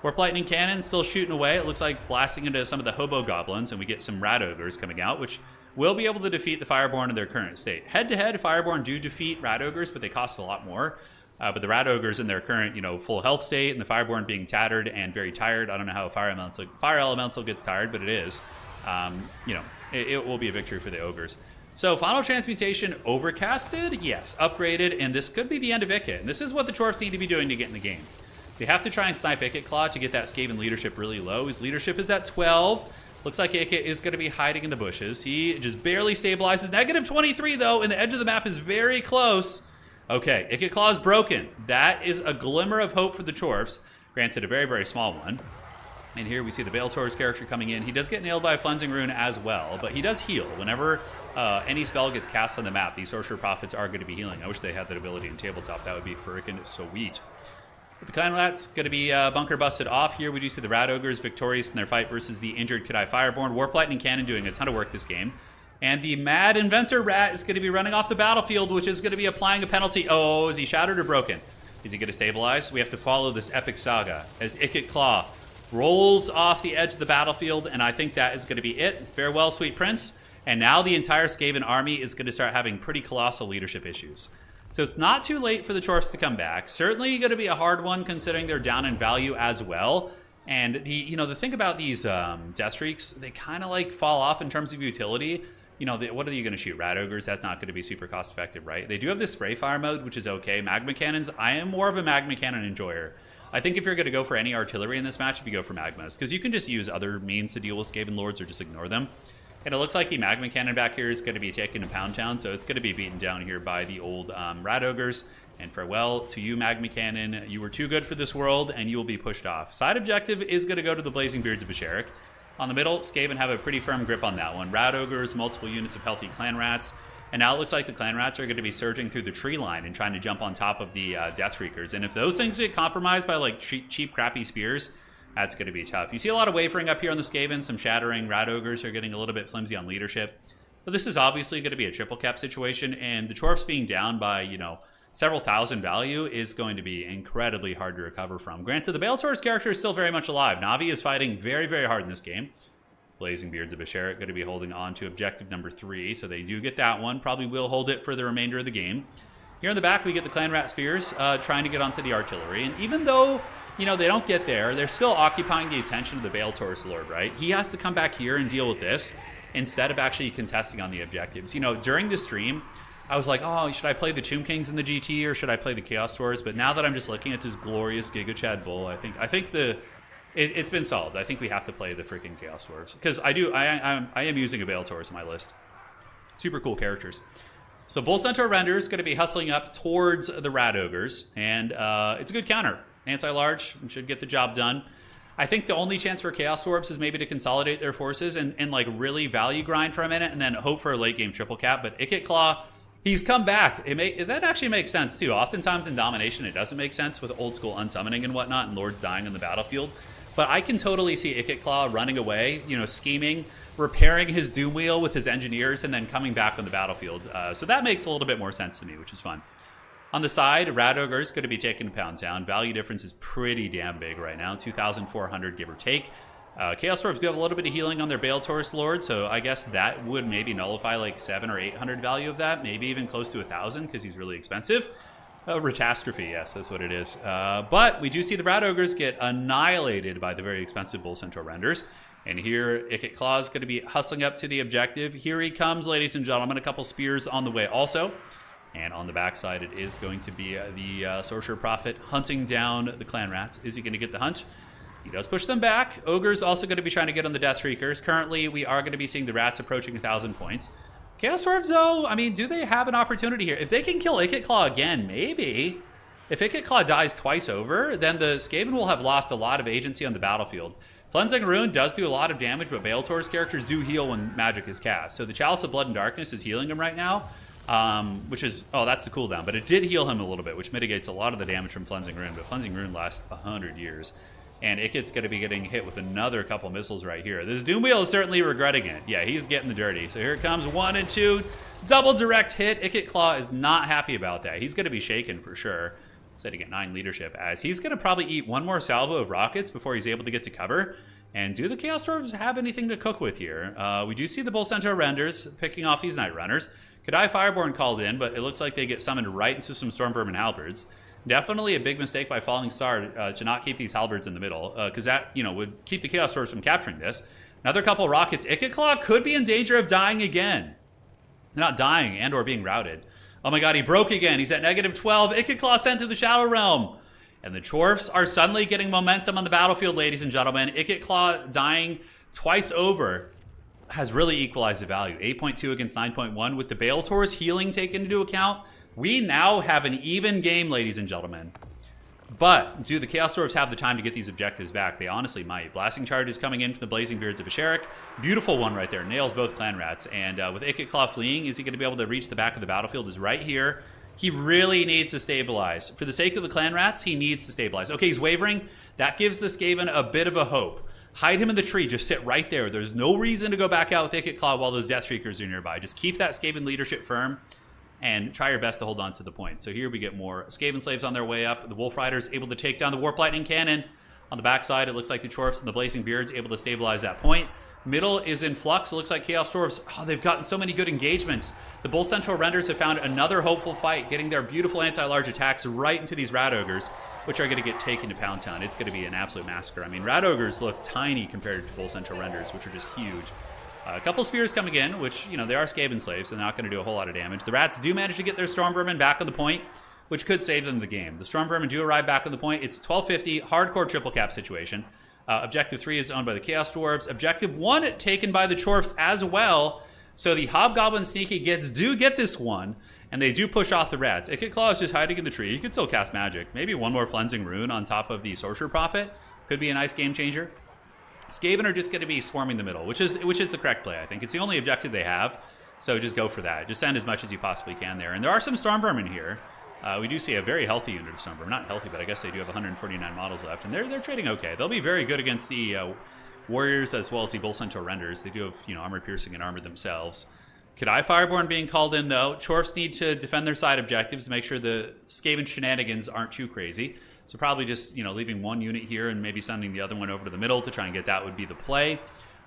Warp Lightning Cannon still shooting away. It looks like blasting into some of the Hobo Goblins, and we get some Rat Ogres coming out, which will be able to defeat the Fireborn in their current state. Head-to-head, Fireborn do defeat Rat Ogres, but they cost a lot more. But the Rat Ogres in their current, full health state, and the Fireborn being tattered and very tired. I don't know how Fire Elemental gets tired, but it is. It will be a victory for the Ogres. So, Final Transmutation overcasted? Yes. Upgraded, and this could be the end of Ikit. And this is what the Chorfs need to be doing to get in the game. They have to try and snipe Ikit Claw to get that Skaven leadership really low. His leadership is at 12. Looks like Ikit is going to be hiding in the bushes. He just barely stabilizes. Negative 23, though, and the edge of the map is very close. Okay, Ikit Claw is broken. That is a glimmer of hope for the Chorfs. Granted, a very, very small one. And here we see the Bale Taurus character coming in. He does get nailed by a Cleansing Rune as well, but he does heal. Whenever any spell gets cast on the map, these Sorcerer Prophets are going to be healing. I wish they had that ability in tabletop. That would be frickin' sweet. But the Clan Rat's going to be bunker busted off here. We do see the Rat Ogres victorious in their fight versus the injured Kadai Fireborn. Warp Lightning Cannon doing a ton of work this game. And the Mad Inventor Rat is going to be running off the battlefield, which is going to be applying a penalty. Oh, is he shattered or broken? Is he going to stabilize? We have to follow this epic saga as Ikit Claw rolls off the edge of the battlefield, and I think that is going to be it. Farewell, sweet prince. And now the entire Skaven army is going to start having pretty colossal leadership issues. So it's not too late for the Chorfs to come back. Certainly going to be a hard one considering they're down in value as well. And the thing about these Death Shrieks, they kind of like fall off in terms of utility. What are you going to shoot? Rat Ogres? That's not going to be super cost effective, right? They do have this Spray Fire mode, which is okay. Magma Cannons, I am more of a Magma Cannon enjoyer. I think if you're going to go for any artillery in this matchup, you go for magmas, because you can just use other means to deal with Skaven Lords or just ignore them. And it looks like the magma cannon back here is going to be taken to Pound Town, so it's going to be beaten down here by the old Rat Ogres. And farewell to you, magma cannon. You were too good for this world, and you will be pushed off. Side objective is going to go to the Blazing Beards of Basharik. On the middle, Skaven have a pretty firm grip on that one. Rat Ogres, multiple units of healthy Clan Rats. And now it looks like the Clan Rats are going to be surging through the tree line and trying to jump on top of the Death Reekers. And if those things get compromised by like cheap crappy spears, that's going to be tough. You see a lot of wavering up here on the Skaven, some shattering. Rat Ogres are getting a little bit flimsy on leadership. But this is obviously going to be a triple cap situation, and the Chorfs being down by, you know, several thousand value is going to be incredibly hard to recover from. Granted, the Bellator's character is still very much alive. Navi is fighting very, very hard in this game. Blazing Beards of Basharik going to be holding on to objective number 3, so they do get that one. Probably will hold it for the remainder of the game. Here in the back, we get the Clan Rat Spears trying to get onto the artillery. And even though, you know, they don't get there, they're still occupying the attention of the Bellator's Lord, right? He has to come back here and deal with this instead of actually contesting on the objectives. You know, during the stream, I was like, oh, should I play the Tomb Kings in the GT or should I play the Chaos Dwarves? But now that I'm just looking at this glorious Giga Chad Bull, I think it's been solved. I think we have to play the freaking Chaos Dwarves because I am using a Bellator in my list. Super cool characters. So Bull Centaur Render is going to be hustling up towards the Rat Ogres, and it's a good counter. Anti-large should get the job done. I think the only chance for Chaos Dwarves is maybe to consolidate their forces and like really value grind for a minute and then hope for a late game triple cap. But Ikit Claw, he's come back. That actually makes sense too. Oftentimes in Domination it doesn't make sense with old school unsummoning and whatnot and Lords dying on the battlefield. But I can totally see Ikit Claw running away, you know, scheming, repairing his Doom Wheel with his engineers, and then coming back on the battlefield. So that makes a little bit more sense to me, which is fun. On the side, Rat Ogre is going to be taken to Pound Town. Value difference is pretty damn big right now, 2,400 give or take. Chaos Dwarves do have a little bit of healing on their Bellator's Lord, so I guess that would maybe nullify like 700 or 800 value of that, maybe even close to 1,000 because he's really expensive. Retastrophe, yes, that's what it is. But we do see the Rat Ogres get annihilated by the very expensive Bull Centaur Renders. And here, Ikit Claw is going to be hustling up to the objective. Here he comes, ladies and gentlemen. A couple spears on the way also. And on the backside, it is going to be the Sorcerer Prophet hunting down the Clan Rats. Is he going to get the hunt? He does push them back. Ogre's also going to be trying to get on the Death Shriekers. Currently, we are going to be seeing the Rats approaching 1,000 points. Chaos Dwarves, though, I mean, do they have an opportunity here? If they can kill Ikit Claw again, maybe. If Ikit Claw dies twice over, then the Skaven will have lost a lot of agency on the battlefield. Cleansing Ruin does do a lot of damage, but Bellator's characters do heal when magic is cast. So the Chalice of Blood and Darkness is healing him right now, which is, oh, that's the cooldown. But it did heal him a little bit, which mitigates a lot of the damage from Cleansing Ruin. But Cleansing Ruin lasts 100 years. And Ikit's going to be getting hit with another couple missiles right here. This Doom Wheel is certainly regretting it. Yeah, he's getting the dirty. So here it comes, 1 and 2. Double direct hit. Ikit Claw is not happy about that. He's going to be shaken for sure. Sitting at 9 leadership, as he's going to probably eat one more salvo of rockets before he's able to get to cover. And do the Chaos Dwarves have anything to cook with here? We do see the Bull Centaur Renders picking off these Night Runners. Kadai Fireborn called in, but it looks like they get summoned right into some Stormvermin Halberds. Definitely a big mistake by Falling Star to not keep these Halberds in the middle, because that, you know, would keep the Chaos Dwarves from capturing this. Another couple rockets. Ikit Claw could be in danger of dying again. Not dying and or being routed. Oh my god, he broke again. He's at -12. Ikit Claw sent to the Shadow Realm. And the Chorfs are suddenly getting momentum on the battlefield, ladies and gentlemen. Ikit Claw dying twice over has really equalized the value. 8.2 against 9.1 with the Bellator's healing taken into account. We now have an even game, ladies and gentlemen. But do the Chaos Dwarves have the time to get these objectives back? They honestly might. Blasting Charge is coming in from the Blazing Beards of Basharik. Beautiful one right there. Nails both Clan Rats. And with Ikit Claw fleeing, is he going to be able to reach the back of the battlefield? Is right here. He really needs to stabilize. For the sake of the Clan Rats, he needs to stabilize. Okay, he's wavering. That gives the Skaven a bit of a hope. Hide him in the tree. Just sit right there. There's no reason to go back out with Ikit Claw while those Death Shriekers are nearby. Just keep that Skaven leadership firm and try your best to hold on to the point. So here we get more Skaven Slaves on their way up. The Wolf Riders able to take down the Warp Lightning Cannon. On the backside, it looks like the Chorfs and the Blazing Beards able to stabilize that point. Middle is in flux. It looks like Chaos Dwarves, oh, they've gotten so many good engagements. The Bull Centaur Renders have found another hopeful fight, getting their beautiful anti-large attacks right into these Rat Ogres, which are going to get taken to Pound Town. It's going to be an absolute massacre. I mean, Rat Ogres look tiny compared to Bull Centaur Renders, which are just huge. A couple spears coming in, which, you know, they are Skaven Slaves, so they're not going to do a whole lot of damage. The Rats do manage to get their Stormvermin back on the point. which could save them the game. The Storm Vermin do arrive back on the point. It's 1250, hardcore triple cap situation. Objective 3 is owned by the Chaos Dwarves. Objective 1 taken by the Chorfs as well. So the Hobgoblin Sneaky do get this one, and they do push off the Rats. Ikit Claw is just hiding in the tree. You can still cast magic. Maybe one more Cleansing Rune on top of the Sorcerer Prophet. Could be a nice game changer. Skaven are just going to be swarming the middle, which is the correct play, I think. It's the only objective they have, so just go for that. Just send as much as you possibly can there. And there are some Storm Vermin here. We do see a very healthy unit of Storm Vermin. Not healthy, but I guess they do have 149 models left, and they're trading okay. They'll be very good against the Warriors as well as the Bull Centaur Renders. They do have, armor piercing and armor themselves. Kadai Fireborn being called in, though. Chorfs need to defend their side objectives to make sure the Skaven shenanigans aren't too crazy. So probably just, leaving one unit here and maybe sending the other one over to the middle to try and get that would be the play.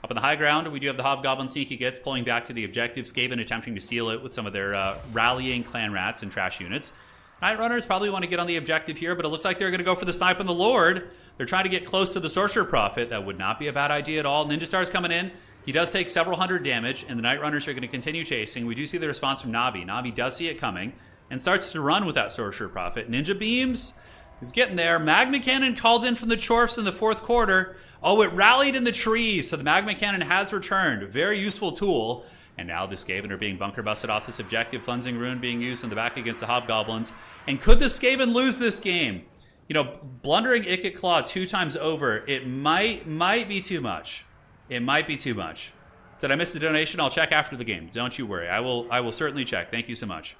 Up on the high ground, we do have the Hobgoblin Sneaky Gets pulling back to the objective. Skaven attempting to steal it with some of their rallying Clan Rats and trash units. Night Runners probably want to get on the objective here, but it looks like they're going to go for the Snipe on the Lord. They're trying to get close to the Sorcerer Prophet. That would not be a bad idea at all. Ninja Star's coming in. He does take several hundred damage, and the Night Runners are going to continue chasing. We do see the response from Navi. Navi does see it coming and starts to run with that Sorcerer Prophet. Ninja Beams is getting there. Magma Cannon called in from the Chorfs in the fourth quarter. Oh, it rallied in the trees, so the Magma Cannon has returned. Very useful tool. And now the Skaven are being bunker busted off this objective. Cleansing Rune being used in the back against the Hobgoblins. And could the Skaven lose this game? Blundering Ikit Claw 2 times over, it might be too much. It might be too much. Did I miss the donation? I'll check after the game. Don't you worry. I will certainly check. Thank you so much.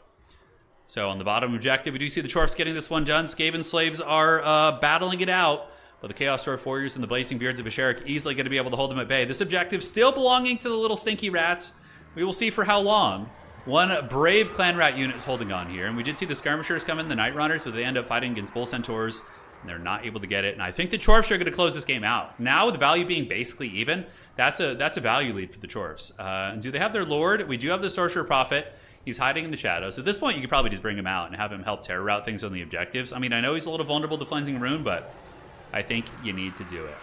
So on the bottom objective, we do see the Chorfs getting this one done. Skaven slaves are battling it out. But the Chaos Dwarf Warriors and the Blazing Beards of Basharik easily going to be able to hold them at bay. This objective still belonging to the little stinky rats. We will see for how long. One brave Clan Rat unit is holding on here. And we did see the Skirmishers come in, the Night Runners, but they end up fighting against Bull Centaurs. And they're not able to get it. And I think the Chorfs are going to close this game out. Now, with the value being basically even, that's a value lead for the Chorfs. Do they have their Lord? We do have the Sorcerer Prophet. He's hiding in the shadows. At this point, you could probably just bring him out and have him help terror route things on the objectives. I mean, I know he's a little vulnerable to Cleansing Rune, but I think you need to do it.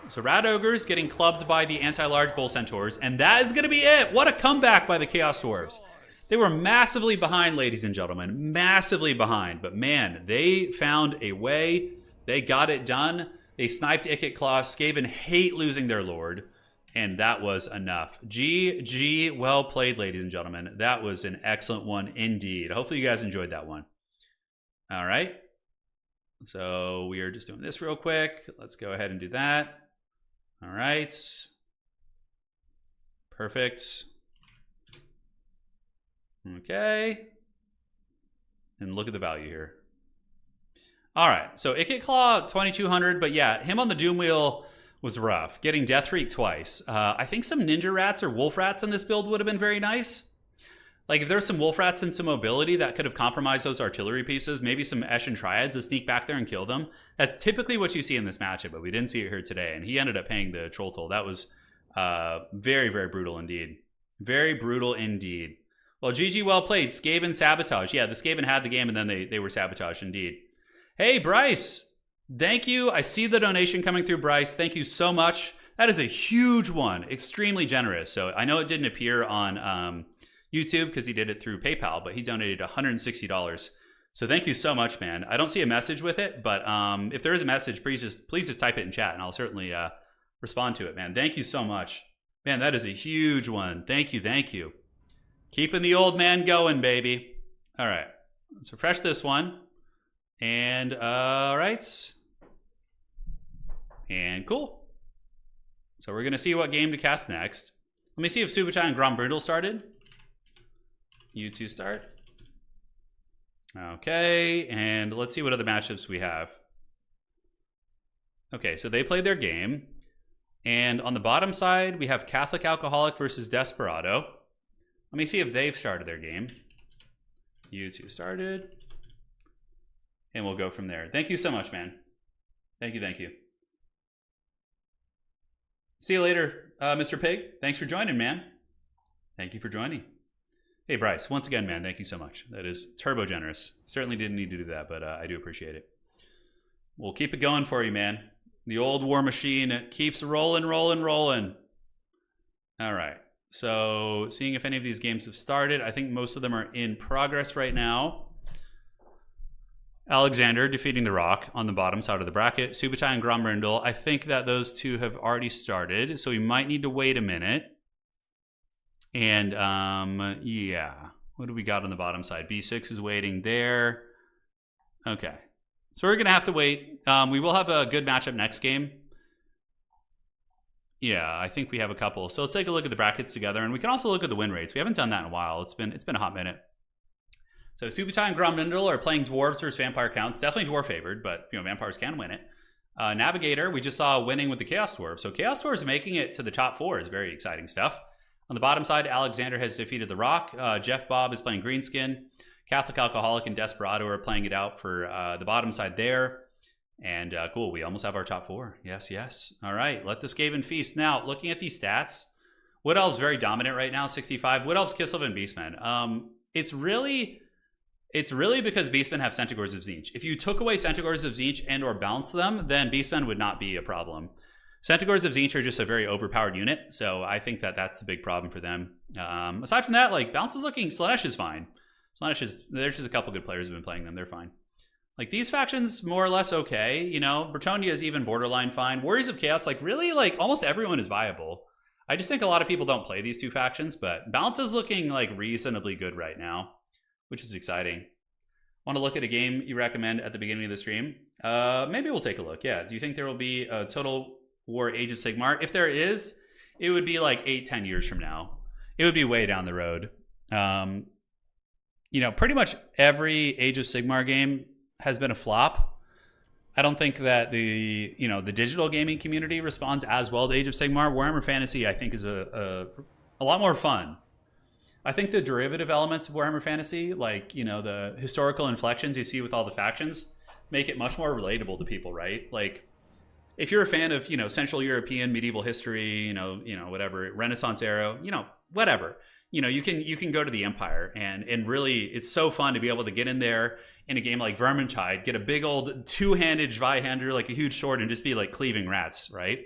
So Rat Ogres getting clubbed by the anti-large Bull Centaurs, and that is going to be it. What a comeback by the Chaos Dwarves. They were massively behind, ladies and gentlemen, massively behind. But man, they found a way. They got it done. They sniped Ikit Claw. Skaven hate losing their Lord, and that was enough. GG, well played, ladies and gentlemen. That was an excellent one indeed. Hopefully you guys enjoyed that one. All right. So we are just doing this real quick. Let's go ahead and do that. All right. Perfect. Okay. And look at the value here. All right. So Ikit Claw, 2,200. But yeah, him on the Doom Wheel was rough. Getting Death Reek twice. I think some Ninja Rats or Wolf Rats in this build would have been very nice. Like, if there's some Wolf Rats and some mobility, that could have compromised those artillery pieces. Maybe some Eshin Triads to sneak back there and kill them. That's typically what you see in this matchup, but we didn't see it here today. And he ended up paying the Troll Toll. That was very, very brutal indeed. Very brutal indeed. Well, GG, well played. Skaven Sabotage. Yeah, the Skaven had the game, and then they were sabotaged indeed. Hey, Bryce. Thank you. I see the donation coming through, Bryce. Thank you so much. That is a huge one. Extremely generous. So I know it didn't appear on YouTube because he did it through PayPal, but he donated $160. So thank you so much, man. I don't see a message with it, but if there is a message, please just type it in chat, and I'll certainly respond to it, man. Thank you so much. Man, that is a huge one. Thank you, thank you. Keeping the old man going, baby. All right, let's refresh this one. And all right. And cool. So we're going to see what game to cast next. Let me see if Subutai and Grom Brindle started. You two start. Okay, and let's see what other matchups we have. Okay, so they played their game. And on the bottom side, we have Catholic Alcoholic versus Desperado. Let me see if they've started their game. You two started. And we'll go from there. Thank you so much, man. Thank you, thank you. See you later, Mr. Pig. Thanks for joining, man. Thank you for joining. Hey, Bryce, once again, man, thank you so much. That is turbo generous. Certainly didn't need to do that, but I do appreciate it. We'll keep it going for you, man. The old war machine keeps rolling, rolling, rolling. All right. So seeing if any of these games have started. I think most of them are in progress right now. Alexander defeating the Rock on the bottom side of the bracket. Subutai and Grombrindle. I think that those two have already started, so we might need to wait a minute. And yeah, what do we got on the bottom side? B6 is waiting there. Okay, so we're gonna have to wait. We will have a good matchup next game. Yeah, I think we have a couple. So let's take a look at the brackets together, and we can also look at the win rates. We haven't done that in a while. It's been a hot minute. So Subutai and Grombrindle are playing Dwarves versus Vampire Counts. Definitely Dwarf favored, but Vampires can win it. Navigator, we just saw winning with the Chaos Dwarves. So Chaos Dwarves making it to the top 4 is very exciting stuff. On the bottom side, Alexander has defeated the Rock. Jeff Bob is playing Greenskin. Catholic Alcoholic and Desperado are playing it out for the bottom side there. And cool, we almost have our top 4. Yes, yes. All right, let this Skaven feast. Now, looking at these stats, Wood Elf's very dominant right now, 65. Wood Elf's Kislev and Beastmen. It's really because Beastmen have Centaurs of Tzeentch. If you took away Centaurs of Tzeentch and or balanced them, then Beastmen would not be a problem. Centaurs of Tzeentch are just a very overpowered unit, so I think that that's the big problem for them. Aside from that, like, balance is looking, Slaanesh is fine. Slaanesh is, there's just a couple good players who have been playing them, they're fine. Like, these factions, more or less okay, Bretonnia is even borderline fine. Warriors of Chaos, like, really, like, almost everyone is viable. I just think a lot of people don't play these two factions, but balance is looking, like, reasonably good right now, which is exciting. Want to look at a game you recommend at the beginning of the stream? Maybe we'll take a look, yeah. Do you think there will be a Total War Age of Sigmar? If there is, it would be like 8-10 years from now. It would be way down the road. Pretty much every Age of Sigmar game has been a flop. I don't think that the digital gaming community responds as well to Age of Sigmar. Warhammer Fantasy, I think, is a lot more fun. I think the derivative elements of Warhammer Fantasy, like, the historical inflections you see with all the factions, make it much more relatable to people, right? Like, if you're a fan of, Central European medieval history, whatever, Renaissance era, whatever, you can go to the Empire and really, it's so fun to be able to get in there in a game like Vermintide, get a big old two-handed Zweihander, like a huge sword, and just be like cleaving rats, right?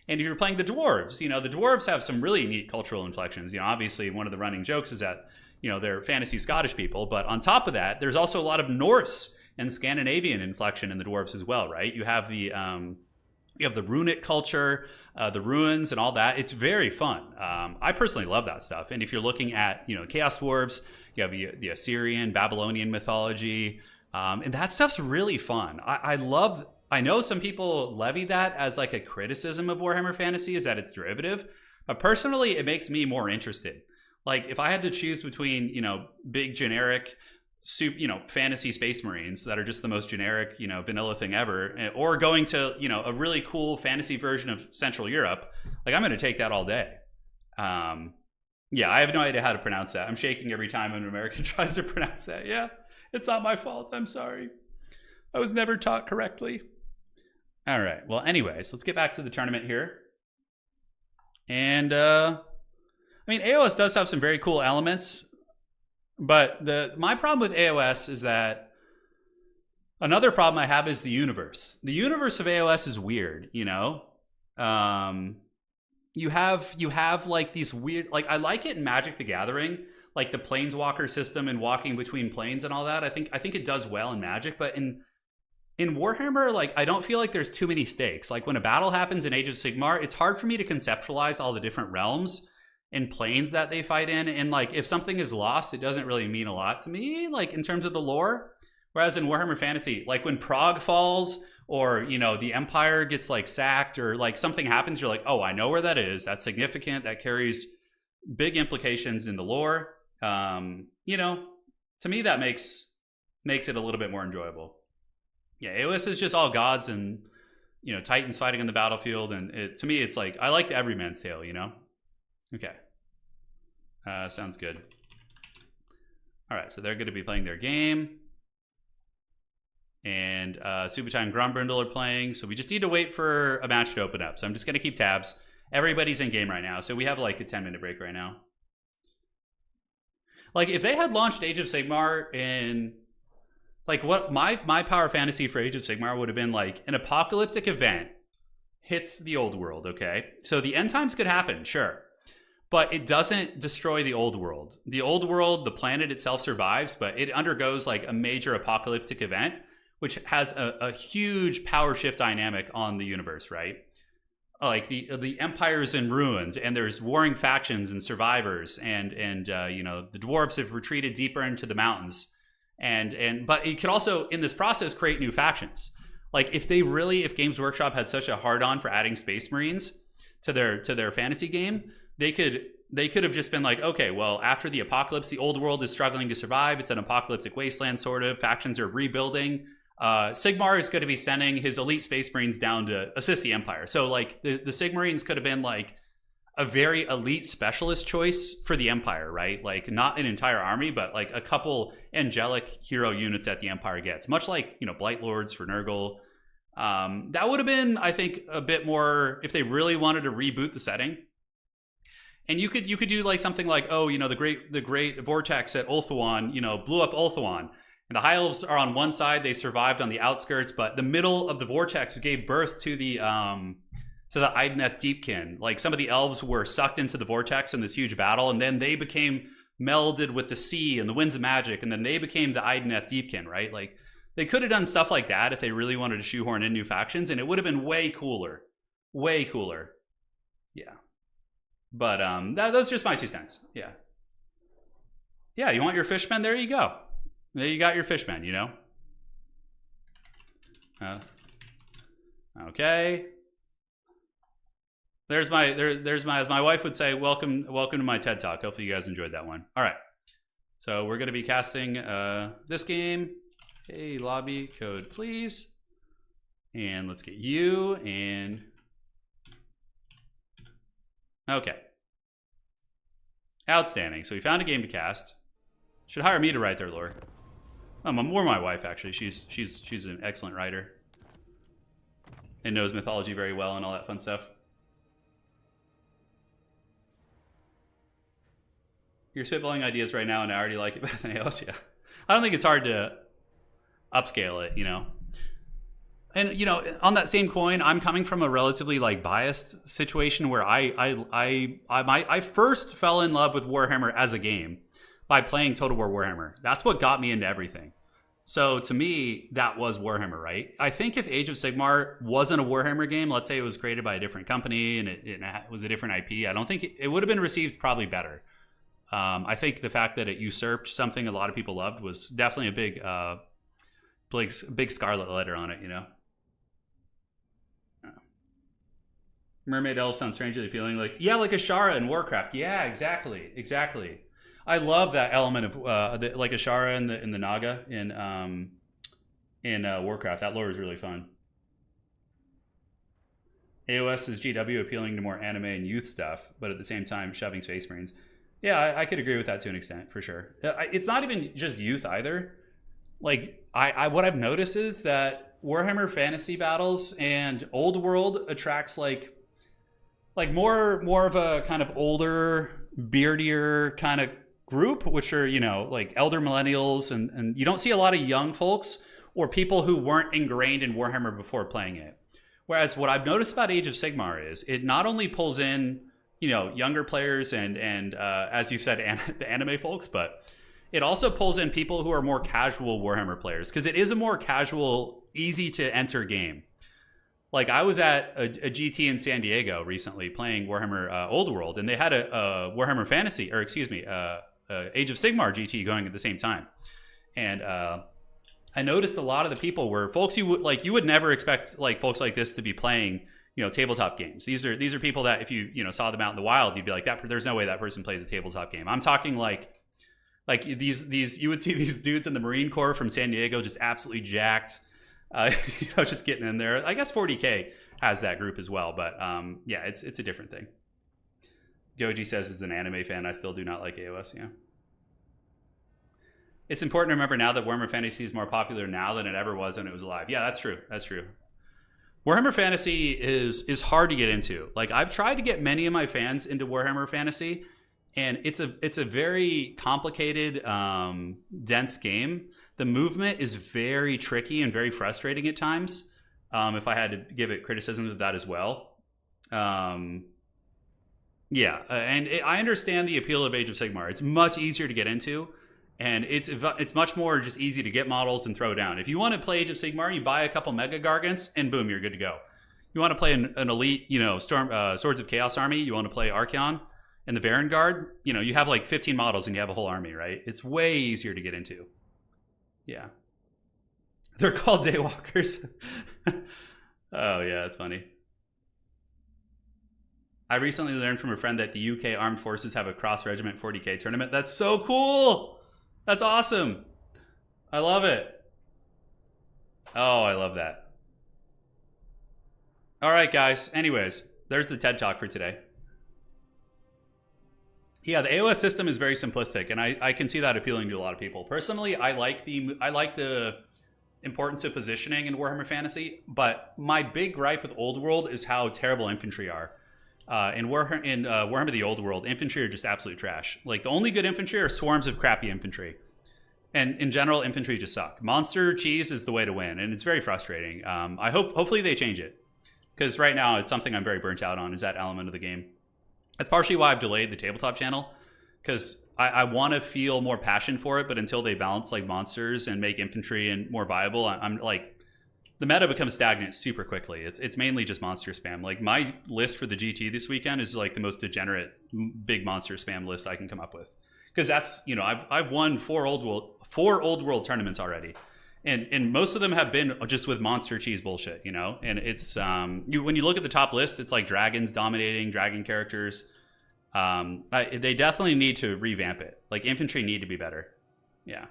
And if you're playing the Dwarves, the Dwarves have some really neat cultural inflections. Obviously one of the running jokes is that, they're fantasy Scottish people, but on top of that, there's also a lot of Norse and Scandinavian inflection in the Dwarves as well, right? You have the runic culture, the ruins and all that. It's very fun. I personally love that stuff. And if you're looking at, Chaos Dwarves, you have the Assyrian, Babylonian mythology, and that stuff's really fun. I know some people levy that as like a criticism of Warhammer Fantasy, is that it's derivative, but personally, it makes me more interested. Like, if I had to choose between, big generic, fantasy Space Marines that are just the most generic, vanilla thing ever, or going to, a really cool fantasy version of Central Europe, like, I'm going to take that all day. Yeah, I have no idea how to pronounce that. I'm shaking every time an American tries to pronounce that. Yeah, it's not my fault. I'm sorry. I was never taught correctly. All right. Well, anyways, let's get back to the tournament here. And, AOS does have some very cool elements. But my problem with AOS is that another problem I have is the universe. The universe of AOS is weird, You have like these weird, like, I like it in Magic the Gathering, like the Planeswalker system and walking between planes and all that. I think it does well in Magic, but in Warhammer, like, I don't feel like there's too many stakes. Like, when a battle happens in Age of Sigmar, it's hard for me to conceptualize all the different realms and planes that they fight in. And like, if something is lost, it doesn't really mean a lot to me, like, in terms of the lore. Whereas in Warhammer Fantasy, like, when Prague falls, or, the Empire gets like sacked, or like something happens, you're like, oh, I know where that is. That's significant. That carries big implications in the lore. To me, that makes it a little bit more enjoyable. Yeah, AOS is just all gods and, Titans fighting on the battlefield. And to me, it's like, I like the Everyman's Tale, Okay. Sounds good. All right, so they're going to be playing their game. And Subutai and Grombrindle are playing. So we just need to wait for a match to open up. So I'm just going to keep tabs. Everybody's in game right now. So we have like a 10-minute break right now. Like, if they had launched Age of Sigmar in... Like, what my power fantasy for Age of Sigmar would have been like an apocalyptic event hits the old world, okay? So the end times could happen, sure. But it doesn't destroy the old world. The old world, the planet itself survives, but it undergoes like a major apocalyptic event which has a huge power shift dynamic on the universe, right? Like the empire's in ruins, and there's warring factions and survivors, and you know, the dwarves have retreated deeper into the mountains, and but it could also in this process create new factions. Like if Games Workshop had such a hard on for adding Space Marines to their fantasy game, they could have just been like, okay, well, after the apocalypse, the old world is struggling to survive. It's an apocalyptic wasteland, sort of. Factions are rebuilding. Sigmar is going to be sending his elite Space Marines down to assist the Empire. So, like, the Sigmarines could have been, like, a very elite specialist choice for the Empire, right? Like, not an entire army, but, like, a couple angelic hero units that the Empire gets. Much like, you know, Blight Lords for Nurgle. That would have been, I think, a bit more, if they really wanted to reboot the setting. And you could do like something like, oh, you know, the great vortex at Ulthuan, you know, blew up Ulthuan. And the High Elves are on one side, they survived on the outskirts, but the middle of the vortex gave birth to the Idoneth Deepkin. Like some of the elves were sucked into the vortex in this huge battle, and then they became melded with the sea and the winds of magic, and then they became the Idoneth Deepkin, right? Like they could have done stuff like that if they really wanted to shoehorn in new factions, and it would have been way cooler. Way cooler. Yeah. But those are just my 2 cents. Yeah. Yeah, you want your fishmen? There you go. There you got your fishmen, you know? Okay. There's my, as my wife would say, welcome to my TED Talk. Hopefully you guys enjoyed that one. All right. So we're going to be casting this game. Hey, lobby code, please. And let's get you and... Okay. Outstanding. So we found a game to cast. Should hire me to write their lore. More my wife, actually. She's an excellent writer. And knows mythology very well and all that fun stuff. You're spitballing ideas right now and I already like it better than else, yeah. I don't think it's hard to upscale it, you know. And you know, on that same coin, I'm coming from a relatively like biased situation where I first fell in love with Warhammer as a game by playing Total War Warhammer. That's what got me into everything. So to me, that was Warhammer, right? I think if Age of Sigmar wasn't a Warhammer game, let's say it was created by a different company and it was a different IP, I don't think it would have been received probably better. I think the fact that it usurped something a lot of people loved was definitely a big scarlet letter on it, you know. Mermaid elves sound strangely appealing. Like, yeah, like Ashara in Warcraft. Yeah, exactly. I love that element of like Ashara in the Naga in Warcraft. That lore is really fun. AOS is GW appealing to more anime and youth stuff, but at the same time shoving Space Marines. Yeah, I could agree with that to an extent, for sure. It's not even just youth either. Like, what I've noticed is that Warhammer Fantasy Battles and Old World attracts like more of a kind of older, beardier kind of group, which are, you know, like elder millennials, and you don't see a lot of young folks or people who weren't ingrained in Warhammer before playing it. Whereas what I've noticed about Age of Sigmar is it not only pulls in, you know, younger players and as you've said, the anime folks, but it also pulls in people who are more casual Warhammer players, because it is a more casual, easy to enter game. Like I was at a GT in San Diego recently playing Warhammer Old World, and they had a Warhammer Fantasy, or excuse me, Age of Sigmar GT going at the same time. And I noticed a lot of the people were folks you would never expect like folks like this to be playing, you know, tabletop games. These are people that if you saw them out in the wild, you'd be like, there's no way that person plays a tabletop game. I'm talking like these you would see these dudes in the Marine Corps from San Diego just absolutely jacked, you know, just getting in there. I guess 40K has that group as well, but yeah, it's a different thing. Goji says as an anime fan, I still do not like AOS. Yeah. It's important to remember now that Warhammer Fantasy is more popular now than it ever was when it was alive. Yeah, that's true. Warhammer Fantasy is hard to get into. Like I've tried to get many of my fans into Warhammer Fantasy, and it's a very complicated, dense game. The movement is very tricky and very frustrating at times. If I had to give it criticisms of that as well. Yeah, and I understand the appeal of Age of Sigmar. It's much easier to get into, And it's much more just easy to get models and throw down. If you want to play Age of Sigmar, you buy a couple Mega Gargants, and boom, you're good to go. You want to play an elite, Swords of Chaos army, you want to play Archeon and the Baron Guard, you have like 15 models and you have a whole army, right? It's way easier to get into. Yeah. They're called Daywalkers. Oh, yeah, that's funny. I recently learned from a friend that the UK Armed Forces have a cross-regiment 40k tournament. That's so cool! That's awesome. I love it. Oh, I love that. All right, guys. Anyways, there's the TED Talk for today. Yeah, the AOS system is very simplistic, and I can see that appealing to a lot of people. Personally, I like the importance of positioning in Warhammer Fantasy, but my big gripe with Old World is how terrible infantry are. In Warhammer the Old World, infantry are just absolute trash. Like, the only good infantry are swarms of crappy infantry. And in general, infantry just suck. Monster cheese is the way to win, and it's very frustrating. Hopefully they change it. Because right now, it's something I'm very burnt out on, is that element of the game. That's partially why I've delayed the tabletop channel. Because I want to feel more passion for it, but until they balance like monsters and make infantry and more viable, I'm like... The meta becomes stagnant super quickly. It's mainly just monster spam. Like, my list for the GT this weekend is like the most degenerate big monster spam list I can come up with. Because that's, I've won four old world tournaments already. And most of them have been just with monster cheese bullshit, And it's, when you look at the top list, it's like dragons dominating, dragon characters. They definitely need to revamp it. Like, infantry need to be better. Yeah.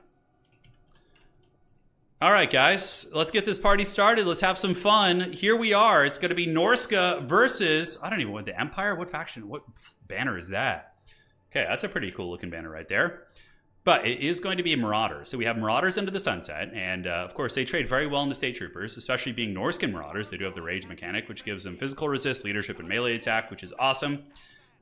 All right, guys, let's get this party started. Let's have some fun. Here we are. It's going to be Norska versus, I don't even know, the Empire? What faction? What banner is that? Okay, that's a pretty cool looking banner right there. But it is going to be Marauders. So we have Marauders into the Sunset. And of course, they trade very well in the State Troopers, especially being Norscan Marauders. They do have the Rage mechanic, which gives them physical resist, leadership, and melee attack, which is awesome.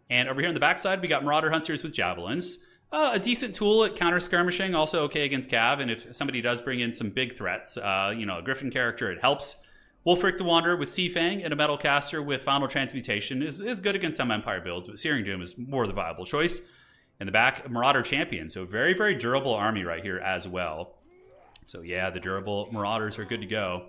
And over here on the backside, we got Marauder Hunters with Javelins. A decent tool at counter skirmishing, also okay against Cav, and if somebody does bring in some big threats, a Griffin character, it helps. Wolfric the Wanderer with Seafang and a Metal Caster with Final Transmutation is good against some Empire builds, but Searing Doom is more the viable choice. In the back, Marauder Champion, so very, very durable army right here as well. So yeah, the durable Marauders are good to go.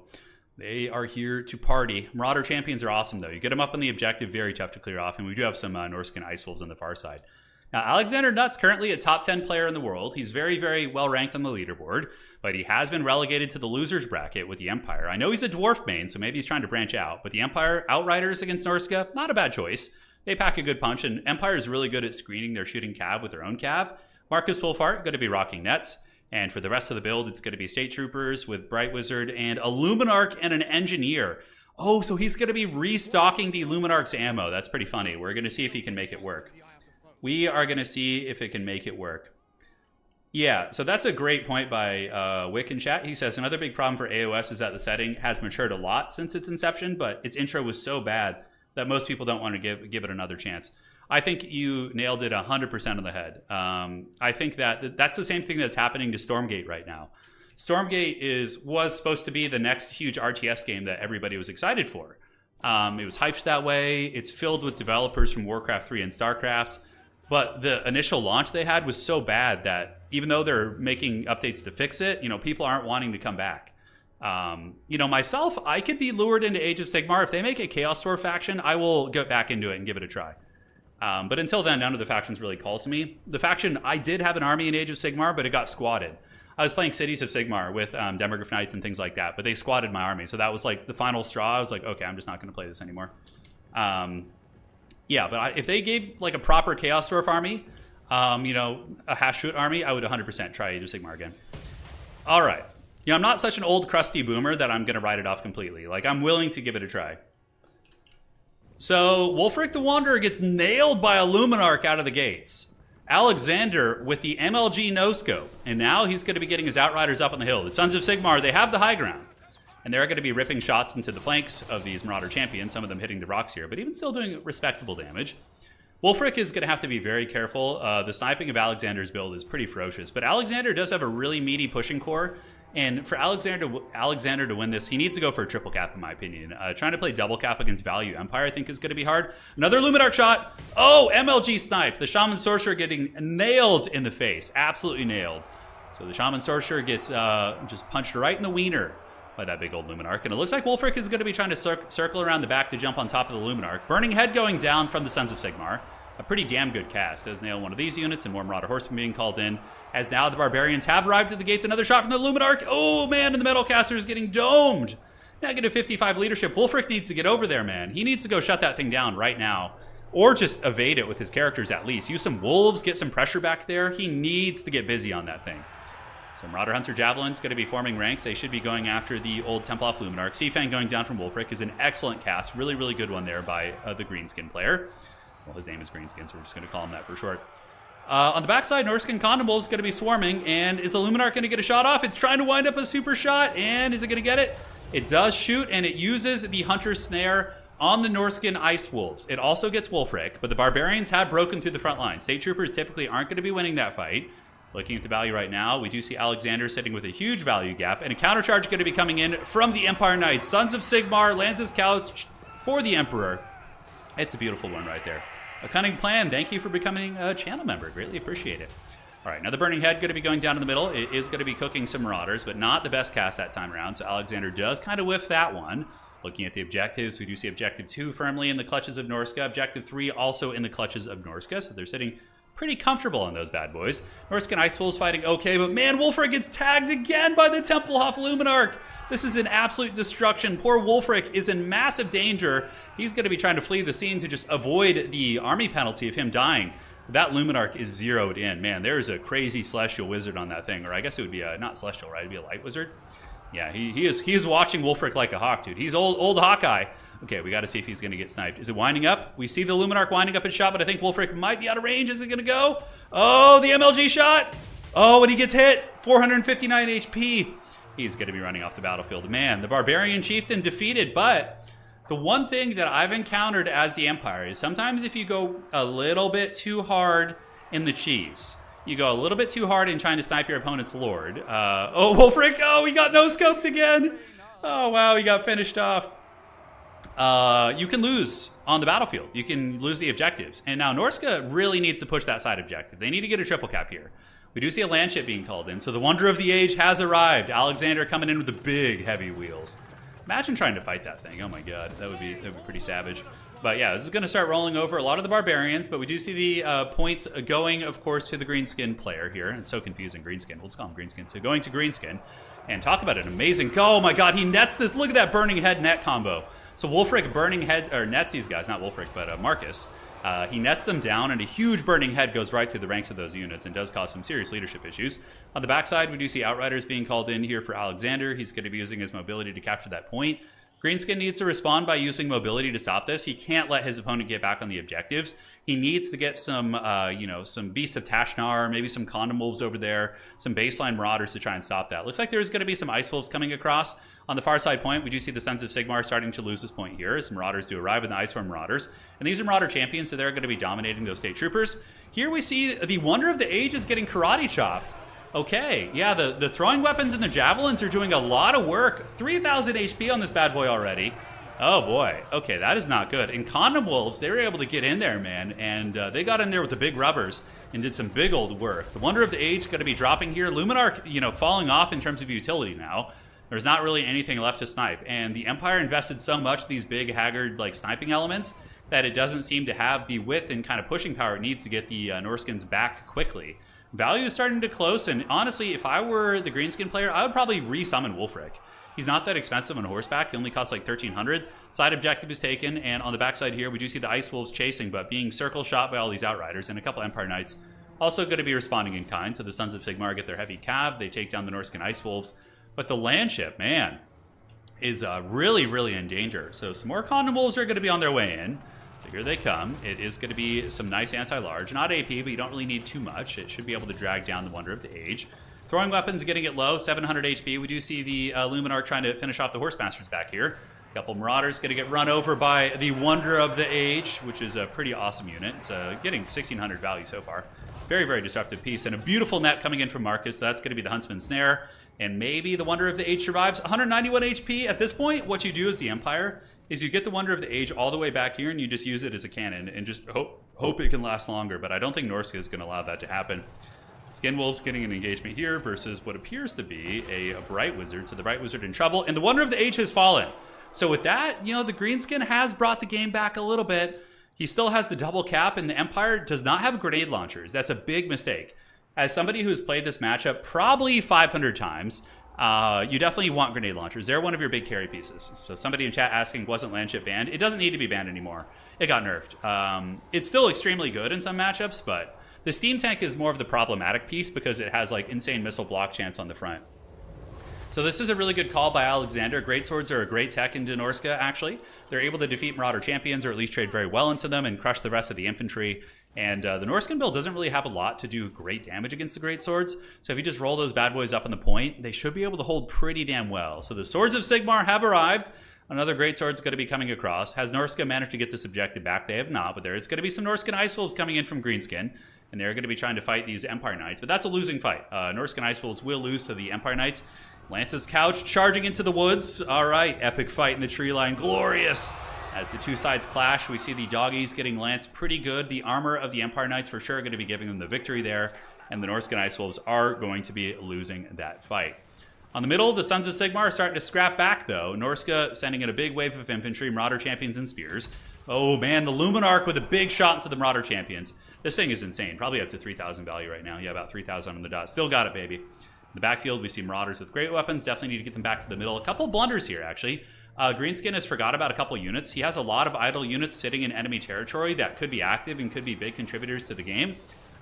They are here to party. Marauder Champions are awesome, though. You get them up on the objective, very tough to clear off, and we do have some Norscan Ice Wolves on the far side. Now, Alexander Nutt's currently a top 10 player in the world. He's very, very well ranked on the leaderboard, but he has been relegated to the losers bracket with the Empire. I know he's a dwarf main, so maybe he's trying to branch out, but the Empire Outriders against Norska, not a bad choice. They pack a good punch, and Empire is really good at screening their shooting cav with their own cav. Marcus Wolfhart, going to be rocking nets, and for the rest of the build, it's going to be State Troopers with Bright Wizard and a Luminarch and an Engineer. Oh, so he's going to be restocking the Luminarch's ammo. That's pretty funny. We're going to see if he can make it work. We are going to see if it can make it work. Yeah, so that's a great point by Wick in chat. He says, another big problem for AOS is that the setting has matured a lot since its inception, but its intro was so bad that most people don't want to give it another chance. I think you nailed it 100% on the head. I think that's the same thing that's happening to Stormgate right now. Stormgate was supposed to be the next huge RTS game that everybody was excited for. It was hyped that way. It's filled with developers from Warcraft 3 and StarCraft. But the initial launch they had was so bad that even though they're making updates to fix it, people aren't wanting to come back. Myself, I could be lured into Age of Sigmar. If they make a Chaos Dwarf faction, I will get back into it and give it a try. But until then, none of the factions really call to me. The faction, I did have an army in Age of Sigmar, but it got squatted. I was playing Cities of Sigmar with Demogorgon Knights and things like that, but they squatted my army. So that was like the final straw. I was like, okay, I'm just not going to play this anymore. Yeah, but if they gave like a proper Chaos Dwarf army, a Hash-Shoot army, I would 100% try Age of Sigmar again. All right. I'm not such an old crusty boomer that I'm going to write it off completely. Like, I'm willing to give it a try. So, Wolfric the Wanderer gets nailed by a Luminarch out of the gates. Alexander with the MLG no-scope. And now he's going to be getting his Outriders up on the hill. The Sons of Sigmar, they have the high ground. And they're going to be ripping shots into the flanks of these Marauder Champions, some of them hitting the rocks here, but even still doing respectable damage. Wolfric is going to have to be very careful. The sniping of Alexander's build is pretty ferocious, but Alexander does have a really meaty pushing core, and for Alexander to win this, he needs to go for a triple cap, in my opinion. Trying to play double cap against Value Empire, I think, is going to be hard. Another Luminarch shot. Oh, MLG snipe. The Shaman Sorcerer getting nailed in the face. Absolutely nailed. So the Shaman Sorcerer gets just punched right in the wiener by that big old Luminarch. And it looks like Wulfric is going to be trying to circle around the back to jump on top of the Luminarch. Burning Head going down from the Sons of Sigmar. A pretty damn good cast. Does nail one of these units, and more Marauder Horsemen being called in. As now the Barbarians have arrived at the gates. Another shot from the Luminarch. Oh, man, and the Metalcaster is getting domed. Negative 55 leadership. Wulfric needs to get over there, man. He needs to go shut that thing down right now. Or just evade it with his characters at least. Use some wolves, get some pressure back there. He needs to get busy on that thing. So Marauder Hunter Javelin's going to be forming ranks. They should be going after the old Temploff Luminarch. Seafang going down from Wulfric is an excellent cast. Really, really good one there by the Greenskin player. Well, his name is Greenskin, so we're just going to call him that for short. On the backside, Norskin Condemnable is going to be swarming. And is the Luminarch going to get a shot off? It's trying to wind up a super shot. And is it going to get it? It does shoot, and it uses the Hunter's Snare on the Norskin Ice Wolves. It also gets Wulfric, but the Barbarians have broken through the front line. State Troopers typically aren't going to be winning that fight. Looking at the value right now, we do see Alexander sitting with a huge value gap, and a countercharge going to be coming in from the Empire Knights. Sons of Sigmar lands his couch for the Emperor. It's a beautiful one right there. A cunning plan. Thank you for becoming a channel member. Greatly appreciate it. All right, now the Burning Head going to be going down in the middle. It is going to be cooking some Marauders, but not the best cast that time around, so Alexander does kind of whiff that one. Looking at the objectives, we do see Objective 2 firmly in the clutches of Norska. Objective 3 also in the clutches of Norska, so they're sitting pretty comfortable on those bad boys. Norskin Ice Wolves fighting okay, but man, Wulfric gets tagged again by the Templehof Luminarch. This is an absolute destruction. Poor Wulfric is in massive danger. He's going to be trying to flee the scene to just avoid the army penalty of him dying. That Luminarch is zeroed in. Man, there's a crazy Celestial Wizard on that thing, or I guess it would be not Celestial, right? It'd be a Light Wizard. Yeah, he is watching Wulfric like a hawk, dude. He's old Hawkeye. Okay, we got to see if he's going to get sniped. Is it winding up? We see the Luminarch winding up his shot, but I think Wulfric might be out of range. Is it going to go? Oh, the MLG shot. Oh, and he gets hit. 459 HP. He's going to be running off the battlefield. Man, the Barbarian Chieftain defeated, but the one thing that I've encountered as the Empire is sometimes if you go a little bit too hard in the Chiefs, you go a little bit too hard in trying to snipe your opponent's Lord. Oh, Wulfric. Oh, he got no-scoped again. Oh, wow, he got finished off. You can lose on the battlefield. You can lose the objectives. And now Norska really needs to push that side objective. They need to get a triple cap here. We do see a landship being called in. So the Wonder of the Age has arrived. Alexander coming in with the big, heavy wheels. Imagine trying to fight that thing. Oh my god, that would be pretty savage. But yeah, this is going to start rolling over a lot of the Barbarians, but we do see the points going, of course, to the Greenskin player here. It's so confusing, Greenskin. We'll just call him Greenskin. So going to Greenskin, and talk about an amazing... Oh my god, he nets this. Look at that Burning Head net combo. So Wulfric Burning Head, or nets these guys, not Wulfric, but Marcus. He nets them down, and a huge Burning Head goes right through the ranks of those units and does cause some serious leadership issues. On the backside, we do see Outriders being called in here for Alexander. He's going to be using his mobility to capture that point. Greenskin needs to respond by using mobility to stop this. He can't let his opponent get back on the objectives. He needs to get some, some Beasts of Tashnar, maybe some Condom Wolves over there, some baseline Marauders to try and stop that. Looks like there's going to be some Ice Wolves coming across. On the far side point, we do see the Sons of Sigmar starting to lose this point here as Marauders do arrive in the Ice Storm Marauders. And these are Marauder champions, so they're going to be dominating those State Troopers. Here we see the Wonder of the Age is getting karate chopped. Okay, yeah, the throwing weapons and the javelins are doing a lot of work. 3,000 HP on this bad boy already. Oh boy, okay, that is not good. And Condom Wolves, they were able to get in there, man, and they got in there with the big rubbers and did some big old work. The Wonder of the Age going to be dropping here. Luminarch, falling off in terms of utility now. There's not really anything left to snipe, and the Empire invested so much in these big Haggard sniping elements that it doesn't seem to have the width and kind of pushing power it needs to get the Norskins back quickly. Value is starting to close, and honestly, if I were the Greenskin player, I would probably re-summon Wulfric. He's not that expensive on horseback. He only costs like 1,300. Side objective is taken, and on the backside here, we do see the Ice Wolves chasing, but being circle shot by all these Outriders, and a couple Empire Knights also going to be responding in kind. So the Sons of Sigmar get their heavy cav. They take down the Norskin Ice Wolves. But the Landship, man, is really, really in danger. So some more Condom Wolves are going to be on their way in. So here they come. It is going to be some nice anti-large. Not AP, but you don't really need too much. It should be able to drag down the Wonder of the Age. Throwing weapons, getting it low, 700 HP. We do see the Luminarch trying to finish off the Horsemasters back here. A couple Marauders going to get run over by the Wonder of the Age, which is a pretty awesome unit. It's getting 1,600 value so far. Very, very disruptive piece. And a beautiful net coming in from Marcus. So that's going to be the Huntsman Snare. And maybe the Wonder of the Age survives. 191 HP. At this point, what you do as the Empire is you get the Wonder of the Age all the way back here and you just use it as a cannon and just hope it can last longer. But I don't think Norska is going to allow that to happen. Skin Wolves getting an engagement here versus what appears to be a Bright Wizard. So the Bright Wizard in trouble, and the Wonder of the Age has fallen. So with that, you know, the Greenskin has brought the game back a little bit. He still has the double cap, and the Empire does not have grenade launchers. That's a big mistake. As somebody who's played this matchup probably 500 times, you definitely want grenade launchers. They're one of your big carry pieces. So somebody in chat asking, wasn't Landship banned? It doesn't need to be banned anymore. It got nerfed. It's still extremely good in some matchups, but the Steam Tank is more of the problematic piece because it has like insane missile block chance on the front. So this is a really good call by Alexander. Greatswords are a great tech into Norska, actually. They're able to defeat Marauder champions, or at least trade very well into them, and crush the rest of the infantry. And the Norscan build doesn't really have a lot to do great damage against the Greatswords. So if you just roll those bad boys up on the point, they should be able to hold pretty damn well. So the Swords of Sigmar have arrived. Another Greatsword's going to be coming across. Has Norska managed to get this objective back? They have not, but there is going to be some Norscan Ice Wolves coming in from Greenskin. And they're going to be trying to fight these Empire Knights. But that's a losing fight. Norscan Ice Wolves will lose to the Empire Knights. Lance's Couch charging into the woods. All right, epic fight in the tree line. Glorious. As the two sides clash, we see the doggies getting lanced pretty good. The armor of the Empire Knights for sure going to be giving them the victory there. And the Norscan Ice Wolves are going to be losing that fight. On the middle, the Sons of Sigmar are starting to scrap back, though. Norska sending in a big wave of infantry, Marauder champions, and spears. Oh, man, the Luminarch with a big shot into the Marauder champions. This thing is insane. Probably up to 3,000 value right now. Yeah, about 3,000 on the dot. Still got it, baby. In the backfield, we see Marauders with great weapons. Definitely need to get them back to the middle. A couple blunders here, actually. Greenskin has forgot about a couple units. He has a lot of idle units sitting in enemy territory that could be active and could be big contributors to the game.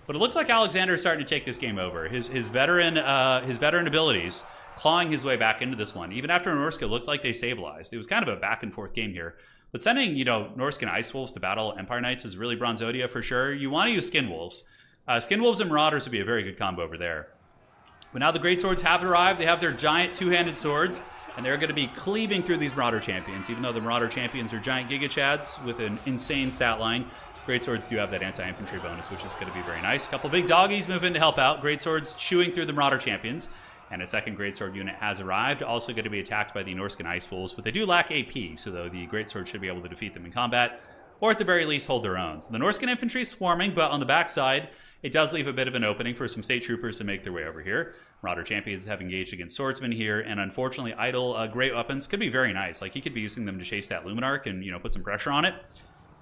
But it looks like Alexander is starting to take this game over. His veteran abilities clawing his way back into this one. Even after Norska looked like they stabilized. It was kind of a back and forth game here. But sending, you know, Norscan Ice Wolves to battle Empire Knights is really Bronzodia for sure. You want to use Skin Wolves. Skin Wolves and Marauders would be a very good combo over there. But now the Greatswords have arrived. They have their giant two-handed swords, and they're going to be cleaving through these Marauder champions. Even though the Marauder champions are giant Giga Chads with an insane stat line, Greatswords do have that anti-infantry bonus, which is going to be very nice. A couple big doggies move in to help out. Greatswords chewing through the Marauder champions. And a second Greatsword unit has arrived, also going to be attacked by the Norscan Ice Wolves, but they do lack AP, so though the Greatsword should be able to defeat them in combat, or at the very least hold their own. So the Norscan infantry is swarming, but on the backside, it does leave a bit of an opening for some state troopers to make their way over here. Marauder champions have engaged against swordsmen here, and unfortunately, idle great weapons could be very nice. Like, he could be using them to chase that Luminarch and, you know, put some pressure on it.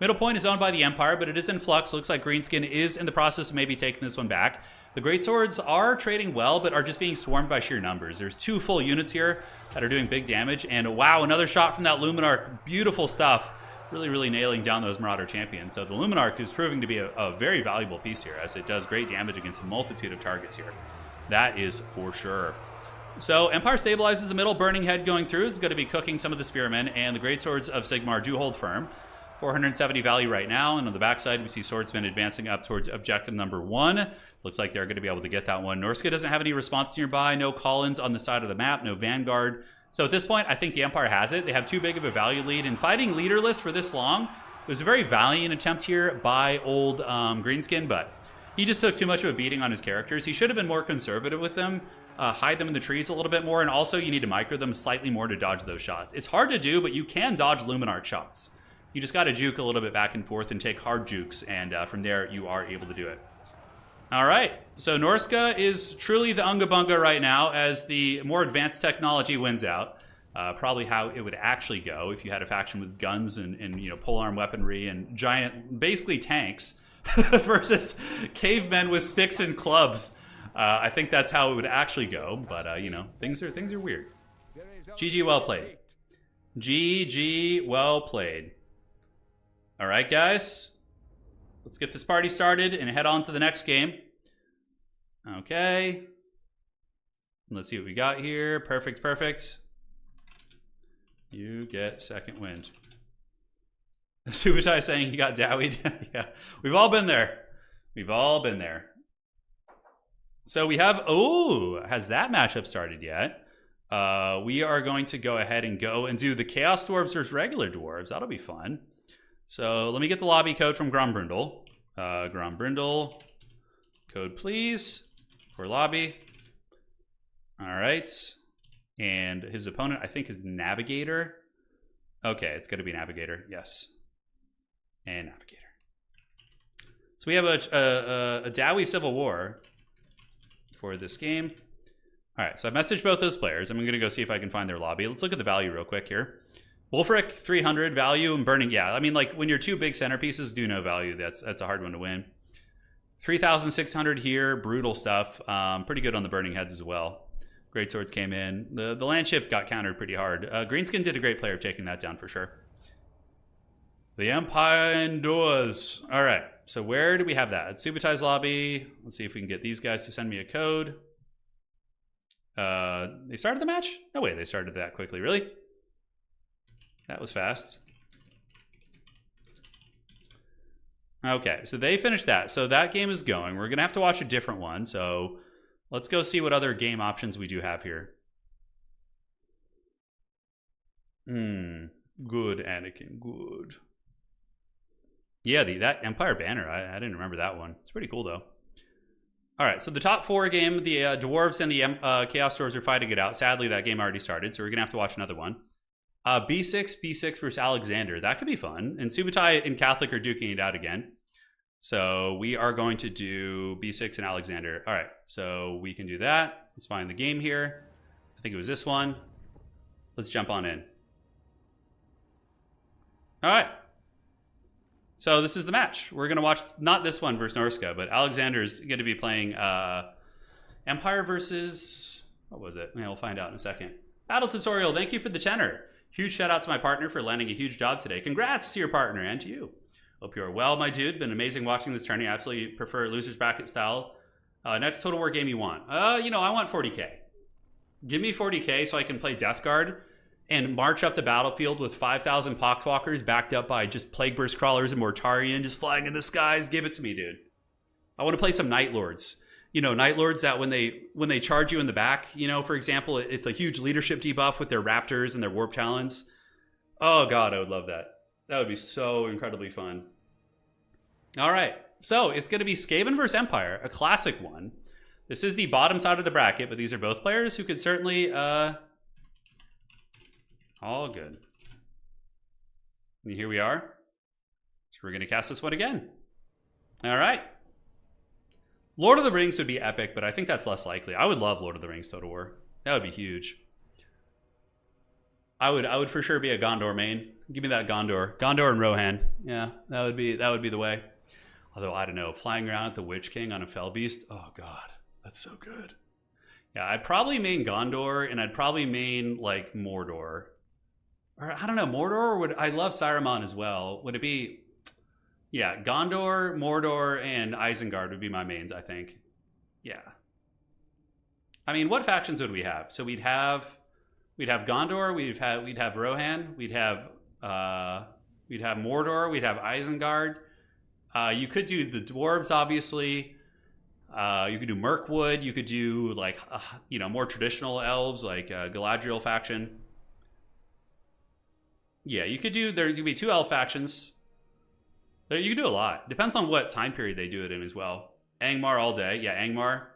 Middle point is owned by the Empire, but it is in flux. Looks like Greenskin is in the process of maybe taking this one back. The Greatswords are trading well, but are just being swarmed by sheer numbers. There's two full units here that are doing big damage, and wow, another shot from that Luminarch. Beautiful stuff. Really, really nailing down those Marauder champions. So the Luminarch is proving to be a very valuable piece here, as it does great damage against a multitude of targets here. That is for sure. So Empire stabilizes the middle. Burning Head going through is going to be cooking some of the Spearmen, and the Greatswords of Sigmar do hold firm. 470 value right now, and on the backside we see Swordsmen advancing up towards objective number 1. Looks like they're going to be able to get that one. Norska doesn't have any response nearby, no Collins on the side of the map, no Vanguard. So at this point, I think the Empire has it. They have too big of a value lead, and fighting leaderless for this long, it was a very valiant attempt here by old Greenskin, but he just took too much of a beating on his characters. He should have been more conservative with them, hide them in the trees a little bit more, and also you need to micro them slightly more to dodge those shots. It's hard to do, but you can dodge Luminarch shots. You just got to juke a little bit back and forth and take hard jukes, and from there you are able to do it. All right, so Norska is truly the Unga Bunga right now as the more advanced technology wins out. Probably how it would actually go if you had a faction with guns and you know, polearm weaponry and giant, basically tanks, versus cavemen with sticks and clubs. I think that's how it would actually go, but you know, things are weird. GG, well played. GG, well played. All right, guys, let's get this party started and head on to the next game. Okay. Let's see what we got here. Perfect, perfect. You get second wind. Subutai saying he got dowied. Yeah, we've all been there. We've all been there. So we have, oh, has that matchup started yet? We are going to go ahead and do the Chaos Dwarves versus regular Dwarves. That'll be fun. So let me get the lobby code from Grombrindle. Grombrindle, code please for lobby. All right. And his opponent, I think, is Navigator. Okay, it's going to be Navigator. Yes. And Navigator. So we have a Dowie Civil War. for this game. All right, so I messaged both those players. I'm going to go see if I can find their lobby. Let's look at the value real quick here. Wolfric 300 value and burning. Yeah, I mean, like when your two big centerpieces do no value, that's a hard one to win. 3,600 here, brutal stuff. Pretty good on the burning heads as well. Great swords came in. The land ship got countered pretty hard. Greenskin did a great play of taking that down for sure. The Empire indoors. All right, so where do we have that? It's Subutai's lobby. Let's see if we can get these guys to send me a code. They started the match? No way they started that quickly, really? That was fast. Okay, so they finished that. So that game is going. We're going to have to watch a different one. So let's go see what other game options we do have here. Good, Anakin, good. Yeah, that Empire banner. I didn't remember that one. It's pretty cool, though. All right, so the top four game, the Dwarves and the Chaos Dwarves are fighting it out. Sadly, that game already started, so we're going to have to watch another one. B6 versus Alexander. That could be fun. And Subutai and Catholic are duking it out again. So we are going to do B6 and Alexander. All right, so we can do that. Let's find the game here. I think it was this one. Let's jump on in. All right. So this is the match. We're going to watch not this one versus Norska, but Alexander is going to be playing Empire versus... What was it? Yeah, we'll find out in a second. Battle Tutorial, thank you for the tenor. Huge shout out to my partner for landing a huge job today. Congrats to your partner and to you. Hope you are well, my dude. Been amazing watching this tourney. I absolutely prefer losers bracket style. Next Total War game you want? You know, I want 40k. Give me 40k so I can play Death Guard and march up the battlefield with 5,000 Poxwalkers backed up by just Plague Burst Crawlers and Mortarion just flying in the skies. Give it to me, dude. I want to play some Night Lords. You know, Night Lords that when they charge you in the back, you know, for example, it's a huge leadership debuff with their Raptors and their Warp Talons. Oh, God, I would love that. That would be so incredibly fun. All right, so it's going to be Skaven versus Empire, a classic one. This is the bottom side of the bracket, but these are both players who could certainly... all good. And here we are. So we're going to cast this one again. All right. Lord of the Rings would be epic, but I think that's less likely. I would love Lord of the Rings Total War. That would be huge. I would for sure be a Gondor main. Give me that Gondor. Gondor and Rohan. Yeah, that would be the way. Although, I don't know, flying around at the Witch King on a Fell Beast. Oh, God. That's so good. Yeah, I'd probably main Gondor, and I'd probably main, like, Mordor. Or, I don't know, Mordor, or would... I love Saruman as well. Would it be... Yeah, Gondor, Mordor, and Isengard would be my mains, I think. Yeah. I mean, what factions would we have? So we'd have Gondor, we'd have Rohan, we'd have Mordor, we'd have Isengard. You could do the dwarves, obviously. You could do Mirkwood. You could do like you know, more traditional elves, like Galadriel faction. Yeah, you could do. There could be two elf factions. You could do a lot. Depends on what time period they do it in as well. Angmar all day. Yeah, Angmar.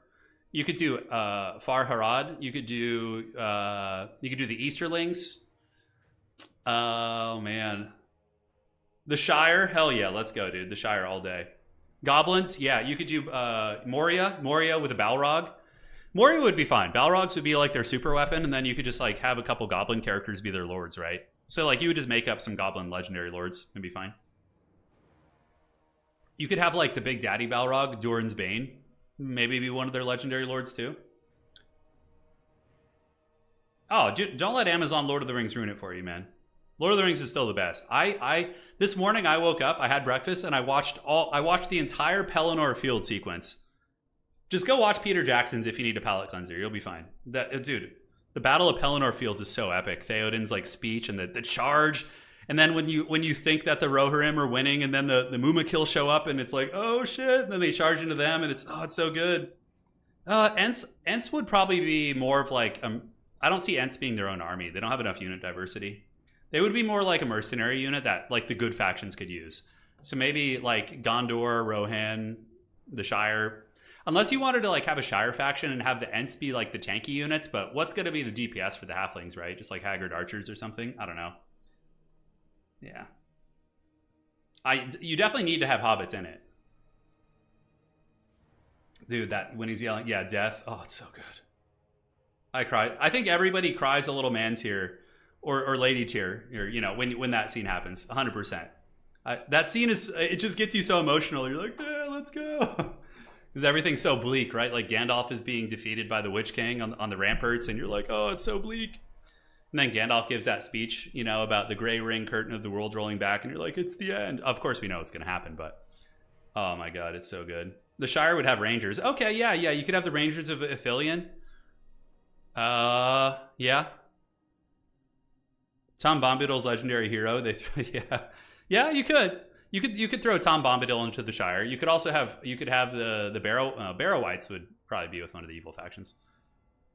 You could do Far Harad. You could do the Easterlings. Oh man. The Shire, hell yeah, let's go, dude. The Shire all day. Goblins, yeah, you could do Moria with a Balrog. Moria would be fine. Balrogs would be like their super weapon, and then you could just like have a couple goblin characters be their lords, right? So like you would just make up some goblin legendary lords and be fine. You could have like the Big Daddy Balrog, Durin's Bane. Maybe be one of their legendary lords too. Oh, dude, don't let Amazon Lord of the Rings ruin it for you, man. Lord of the Rings is still the best. This morning I woke up, I had breakfast, and I watched the entire Pelennor field sequence. Just go watch Peter Jackson's if you need a palate cleanser. You'll be fine. Dude, the Battle of Pelennor Fields is so epic. Theoden's like speech and the charge, and then when you think that the Rohirrim are winning, and then the Mumakil show up, and it's like, oh shit, and then they charge into them, and it's so good. Ents would probably be more of like I don't see Ents being their own army. They don't have enough unit diversity. They would be more like a mercenary unit that like the good factions could use. So maybe like Gondor, Rohan, the Shire. Unless you wanted to like have a Shire faction and have the Ents be like the tanky units, but what's going to be the DPS for the halflings, right? Just like Haggard archers or something? I don't know. Yeah. You definitely need to have hobbits in it. Dude, that when he's yelling, yeah, death. Oh, it's so good. I cried. I think everybody cries a little man tear or lady tear, or, you know, when that scene happens. 100%. That scene it just gets you so emotional. You're like, yeah, let's go. Because everything's so bleak, right? Like Gandalf is being defeated by the Witch King on the ramparts, and you're like, oh, it's so bleak. And then Gandalf gives that speech, you know, about the gray ring curtain of the world rolling back, and you're like, it's the end. Of course, we know it's going to happen, but oh my god, it's so good. The Shire would have Rangers. Okay, yeah, you could have the Rangers of Ithilien. Yeah. Tom Bombadil's legendary hero. Yeah, you could. You could throw Tom Bombadil into the Shire. You could also have the Barrow Whites would probably be with one of the evil factions.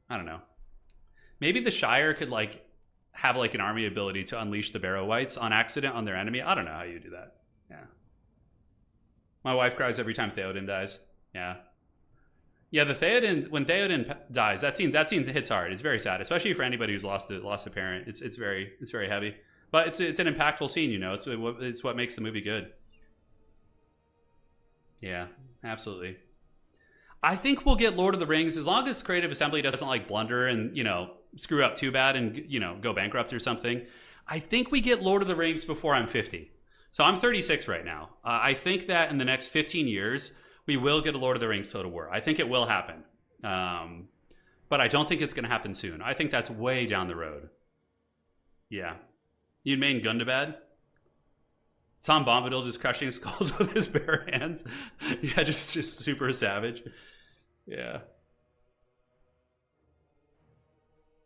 I don't know. Maybe the Shire could like have like an army ability to unleash the Barrow Whites on accident on their enemy. I don't know how you do that. Yeah. My wife cries every time Theoden dies. Yeah. Yeah, when Theoden dies, that scene hits hard. It's very sad, especially for anybody who's lost a parent. It's very heavy. But it's an impactful scene, you know. It's what makes the movie good. Yeah, absolutely. I think we'll get Lord of the Rings as long as Creative Assembly doesn't like blunder and, you know, screw up too bad and, you know, go bankrupt or something. I think we get Lord of the Rings before I'm 50. So I'm 36 right now. I think that in the next 15 years, we will get a Lord of the Rings Total War. I think it will happen. But I don't think it's going to happen soon. I think that's way down the road. Yeah. You'd main Gundabad? Tom Bombadil just crushing skulls with his bare hands. Yeah, just super savage. Yeah.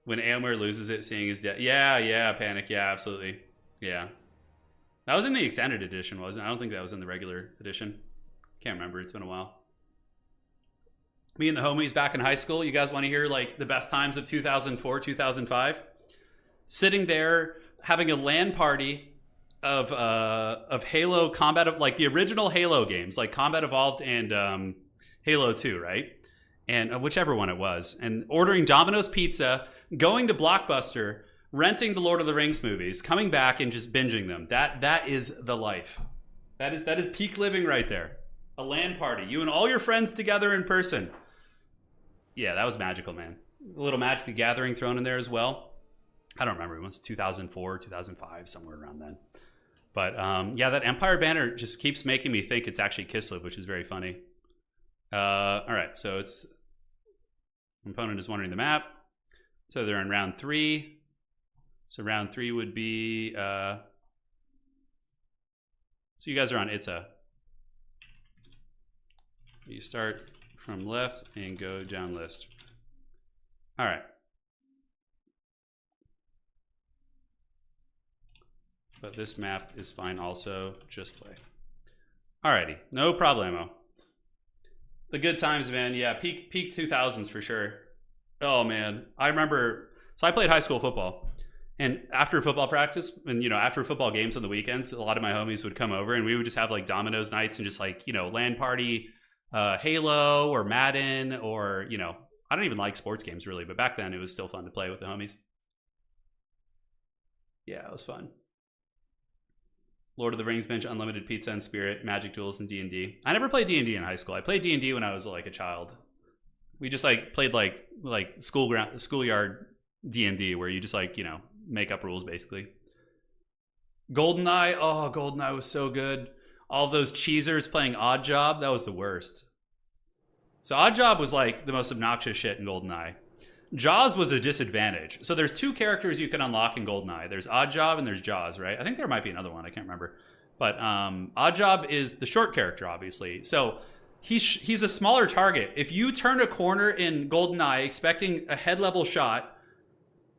When Éomer loses it, seeing his death. Yeah, Panic. Yeah, absolutely. Yeah. That was in the extended edition, wasn't it? I don't think that was in the regular edition. Can't remember. It's been a while. Me and the homies back in high school. You guys want to hear like the best times of 2004, 2005? Sitting there having a LAN party of Halo Combat, like the original Halo games, like Combat Evolved and Halo 2, right? And whichever one it was, and ordering Domino's Pizza, going to Blockbuster, renting the Lord of the Rings movies, coming back and just binging them. That is the life. That is peak living right there. A LAN party, you and all your friends together in person. Yeah, that was magical, man. A little Magic the Gathering thrown in there as well. I don't remember. It was 2004, 2005, somewhere around then. But yeah, that Empire banner just keeps making me think it's actually Kislev, which is very funny. All right, so it's opponent is wondering the map. So they're in round 3. So round 3 would be. So you guys are on Itza. You start from left and go down list. All right. But this map is fine also. Just play. Alrighty. No problemo. The good times, man. Yeah, peak 2000s for sure. Oh, man. I remember... So I played high school football. And after football practice, and, you know, after football games on the weekends, a lot of my homies would come over and we would just have, like, Domino's nights and just, like, you know, LAN party, Halo or Madden or, you know... I don't even like sports games, really. But back then, it was still fun to play with the homies. Yeah, it was fun. Lord of the Rings bench, Unlimited Pizza and Spirit, Magic Duels, and D&D. I never played D&D in high school. I played D&D when I was like a child. We just like played like schoolyard D&D where you just like, you know, make up rules basically. GoldenEye, oh, GoldenEye was so good. All of those cheesers playing Odd Job, that was the worst. So Odd Job was like the most obnoxious shit in GoldenEye. Jaws was a disadvantage. So there's 2 characters you can unlock in GoldenEye. There's Odd Job and there's Jaws, right? I think there might be another one. I can't remember. But Odd Job is the short character, obviously. So he's a smaller target. If you turn a corner in GoldenEye expecting a head level shot,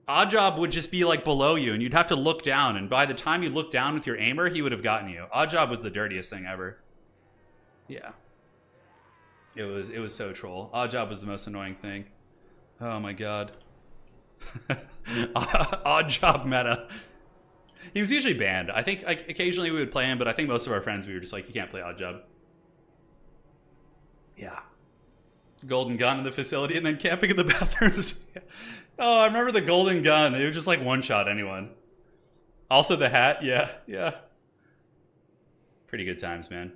Odd Job would just be like below you and you'd have to look down. And by the time you look down with your aimer, he would have gotten you. Odd Job was the dirtiest thing ever. Yeah. It was so troll. Odd Job was the most annoying thing. Oh my god. Odd Job meta. He was usually banned. I think like, occasionally we would play him, but I think most of our friends, we were just like, you can't play Odd Job. Yeah. Golden gun in the facility and then camping in the bathrooms. Oh, I remember the golden gun. It would just like one-shot anyone. Also the hat. Yeah. Pretty good times, man.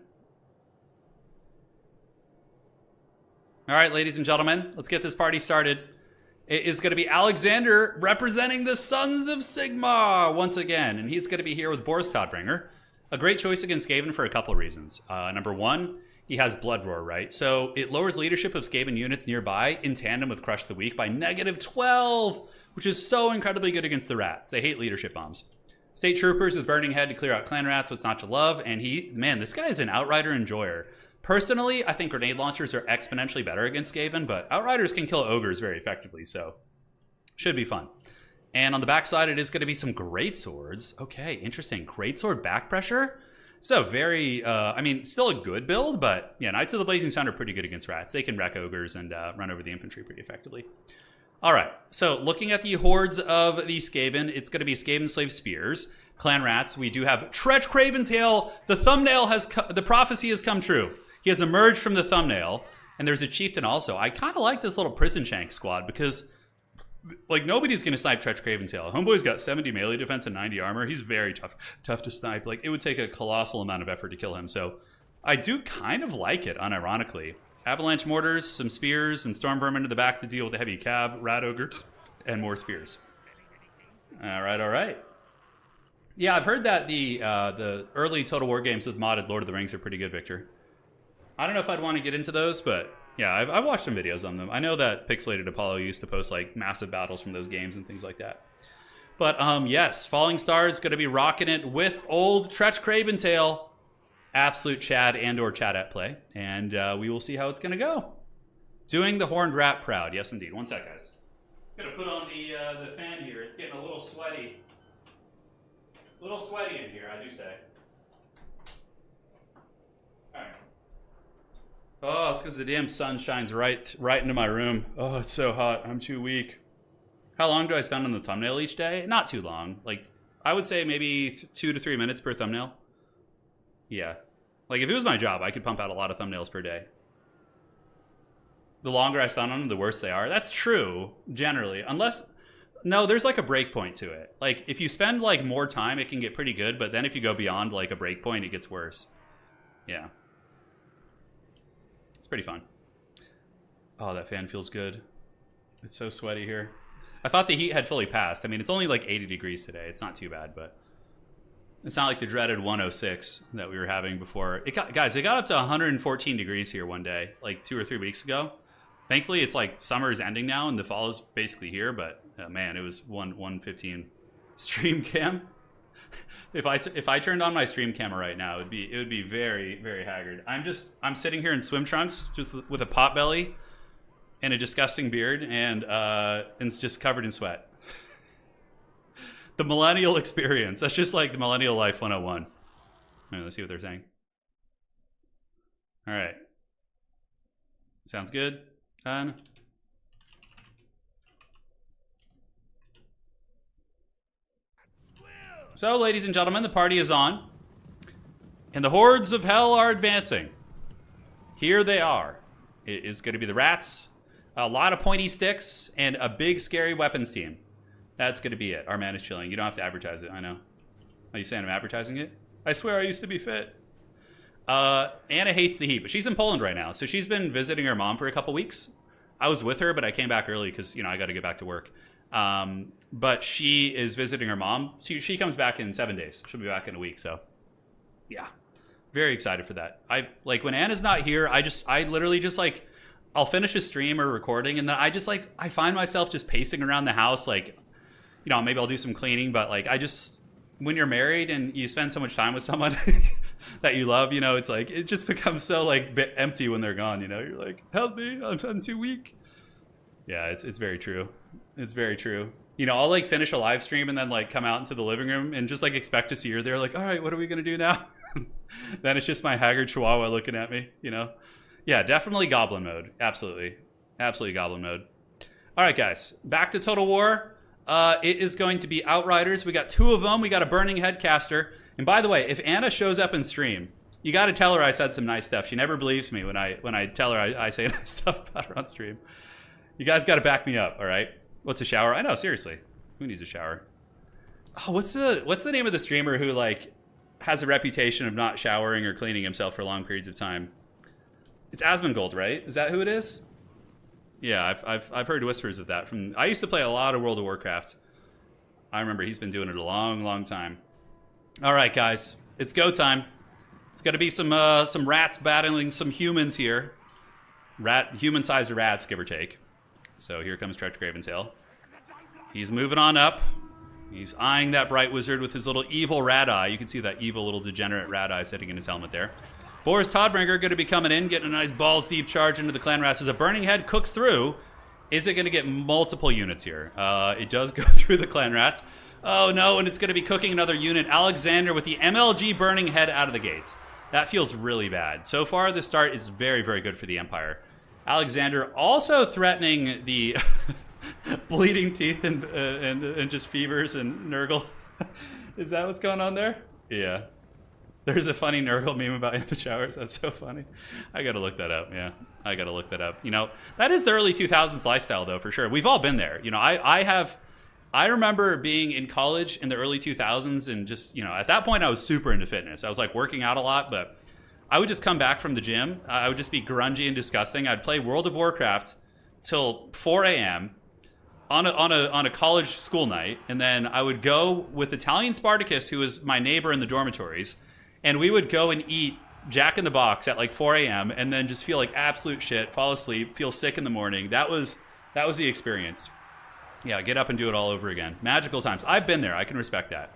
All right, ladies and gentlemen, let's get this party started. It is going to be Alexander representing the Sons of Sigmar once again, and he's going to be here with Boris Todbringer. A great choice against Skaven for a couple of reasons. Number one, he has Blood Roar, right? So it lowers leadership of Skaven units nearby in tandem with Crush the Weak by -12, which is so incredibly good against the rats. They hate leadership bombs. State Troopers with Burning Head to clear out clan rats, what's not to love, and this guy is an Outrider enjoyer. Personally, I think grenade launchers are exponentially better against Skaven, but Outriders can kill ogres very effectively, so should be fun. And on the backside, it is going to be some Great Swords. Okay, interesting. Great Sword back pressure. So very, still a good build, but yeah, Knights of the Blazing Sun are pretty good against rats. They can wreck ogres and run over the infantry pretty effectively. All right, so looking at the hordes of the Skaven, it's going to be Skaven Slave Spears. Clan Rats, we do have Tretch Craventail. The thumbnail the prophecy has come true. He has emerged from the thumbnail, and there's a Chieftain also. I kind of like this little Prison Shank squad because, like, nobody's going to snipe Tretch Craventail. Homeboy's got 70 melee defense and 90 armor. He's very tough to snipe. Like, it would take a colossal amount of effort to kill him. So I do kind of like it, unironically. Avalanche Mortars, some Spears, and Storm Vermin to the back to deal with the heavy cav, Rat Ogres, and more Spears. All right. Yeah, I've heard that the early Total War games with modded Lord of the Rings are pretty good, Victor. I don't know if I'd want to get into those, but yeah, I've watched some videos on them. I know that Pixelated Apollo used to post like massive battles from those games and things like that. But yes, Falling Stars going to be rocking it with old Tretch Craventail, absolute Chad and/or Chad at play, and we will see how it's going to go. Doing the Horned Rat proud, yes indeed. One sec, guys. I'm gonna put on the fan here. It's getting a little sweaty. A little sweaty in here, I do say. Oh, it's because the damn sun shines right into my room. Oh, it's so hot. I'm too weak. How long do I spend on the thumbnail each day? Not too long. Like, I would say maybe 2 to 3 minutes per thumbnail. Yeah. Like, if it was my job, I could pump out a lot of thumbnails per day. The longer I spend on them, the worse they are. That's true, generally. Unless, no, there's like a break point to it. Like, if you spend like more time, it can get pretty good. But then if you go beyond like a break point, it gets worse. Yeah. Pretty fun. Oh, that fan feels good. It's so sweaty here. I thought the heat had fully passed. I mean, it's only like 80 degrees today. It's not too bad, but it's not like the dreaded 106 that we were having before. It got up to 114 degrees here one day, like 2 or 3 weeks ago. Thankfully, it's like summer is ending now and the fall is basically here, but man, it was 115 stream cam. If I turned on my stream camera right now, it would be very, very haggard. I'm sitting here in swim trunks, just with a pot belly and a disgusting beard, and it's just covered in sweat. The millennial experience. That's just like the millennial life 101. All right, let's see what they're saying. All right. Sounds good. Done. So, ladies and gentlemen, the party is on. And the hordes of hell are advancing. Here they are. It is going to be the rats, a lot of pointy sticks, and a big, scary weapons team. That's going to be it. Our man is chilling. You don't have to advertise it, I know. Are you saying I'm advertising it? I swear I used to be fit. Anna hates the heat, but she's in Poland right now. So she's been visiting her mom for a couple weeks. I was with her, but I came back early because, I got to get back to work. But she is visiting her mom. She comes back in 7 days. She'll be back in a week. So, yeah, very excited for that. When Anna's not here, I literally just like, I'll finish a stream or recording, and then I find myself just pacing around the house. Like, maybe I'll do some cleaning, but like, when you're married and you spend so much time with someone that you love, it's like, it just becomes so like empty when they're gone. You're like, help me, I'm too weak. Yeah, it's very true. It's very true. I'll like finish a live stream and then like come out into the living room and just like expect to see her there. Like, all right, what are we going to do now? Then it's just my haggard chihuahua looking at me, Yeah, definitely goblin mode. Absolutely. Absolutely goblin mode. All right, guys, back to Total War. It is going to be Outriders. We got 2 of them. We got a Burning Headcaster. And by the way, if Anna shows up in stream, you got to tell her I said some nice stuff. She never believes me when I tell her I say nice stuff about her on stream. You guys got to back me up, all right? What's a shower? I know, seriously. Who needs a shower? Oh, what's the name of the streamer who like has a reputation of not showering or cleaning himself for long periods of time? It's Asmongold, right? Is that who it is? Yeah, I've heard whispers of that. I used to play a lot of World of Warcraft. I remember he's been doing it a long, long time. All right, guys, it's go time. It's going to be some rats battling some humans here. Human-sized rats, give or take. So here comes Tretch Graventail. He's moving on up. He's eyeing that Bright Wizard with his little evil rat eye. You can see that evil little degenerate rat eye sitting in his helmet there. Boris Todbringer going to be coming in, getting a nice balls-deep charge into the Clan Rats as a Burning Head cooks through. Is it going to get multiple units here? It does go through the Clan Rats. Oh no, and it's going to be cooking another unit. Alexander with the MLG Burning Head out of the gates. That feels really bad. So far, the start is very, very good for the Empire. Alexander also threatening the bleeding teeth and just fevers and Nurgle. Is that what's going on there? Yeah. There's a funny Nurgle meme about Imp Showers. That's so funny. I gotta look that up. Yeah, I gotta look that up. You know, that is the early 2000s lifestyle, though, for sure. We've all been there. You know, I remember being in college in the early 2000s and just, you know, at that point I was super into fitness. I was like working out a lot, but I would just come back from the gym. I would just be grungy and disgusting. I'd play World of Warcraft till 4 a.m. on a college school night, and then I would go with Italian Spartacus, who was my neighbor in the dormitories, and we would go and eat Jack in the Box at like 4 a.m. and then just feel like absolute shit, fall asleep, feel sick in the morning. That was the experience. Yeah, get up and do it all over again. Magical times. I've been there. I can respect that.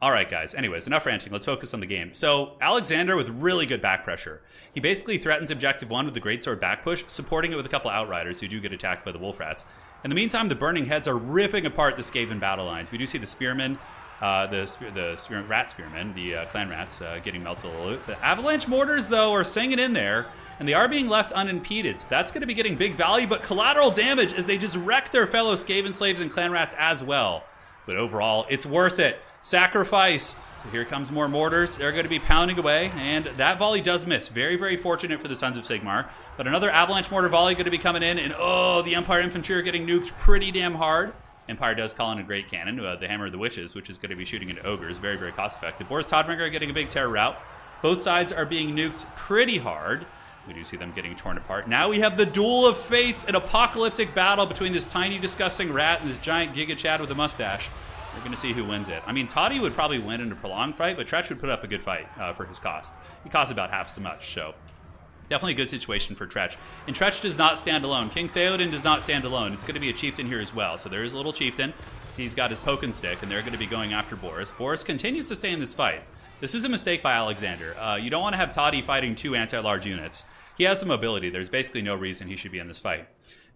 All right, guys. Anyways, enough ranting. Let's focus on the game. So Alexander with really good back pressure. He basically threatens Objective 1 with the Greatsword back push, supporting it with a couple Outriders who do get attacked by the Wolf Rats. In the meantime, the Burning Heads are ripping apart the Skaven battle lines. We do see the Spearmen, Rat Spearmen, the Clan Rats, getting melted a little bit. The Avalanche Mortars, though, are singing in there, and they are being left unimpeded. So that's going to be getting big value, but collateral damage as they just wreck their fellow Skaven slaves and Clan Rats as well. But overall, it's worth it. Sacrifice. So here comes more mortars. They're going to be pounding away, and that volley does miss. Very, very fortunate for the Sons of Sigmar. But another Avalanche Mortar volley going to be coming in, and oh, the Empire Infantry are getting nuked pretty damn hard. Empire does call in a great cannon, the Hammer of the Witches, which is going to be shooting into Ogres. Very, very cost-effective. Boris Todbringer getting a big terror route. Both sides are being nuked pretty hard. We do see them getting torn apart. Now we have the Duel of Fates, an apocalyptic battle between this tiny, disgusting rat and this giant Giga Chad with a mustache. We're going to see who wins it. I mean, Toddy would probably win in a prolonged fight, but Tretch would put up a good fight for his cost. He costs about half as much, so definitely a good situation for Tretch. And Tretch does not stand alone. King Theoden does not stand alone. It's going to be a chieftain here as well. So there is a little chieftain. He's got his poke and stick, and they're going to be going after Boris. Boris continues to stay in this fight. This is a mistake by Alexander. You don't want to have Toddy fighting two anti-large units. He has some mobility. There's basically no reason he should be in this fight.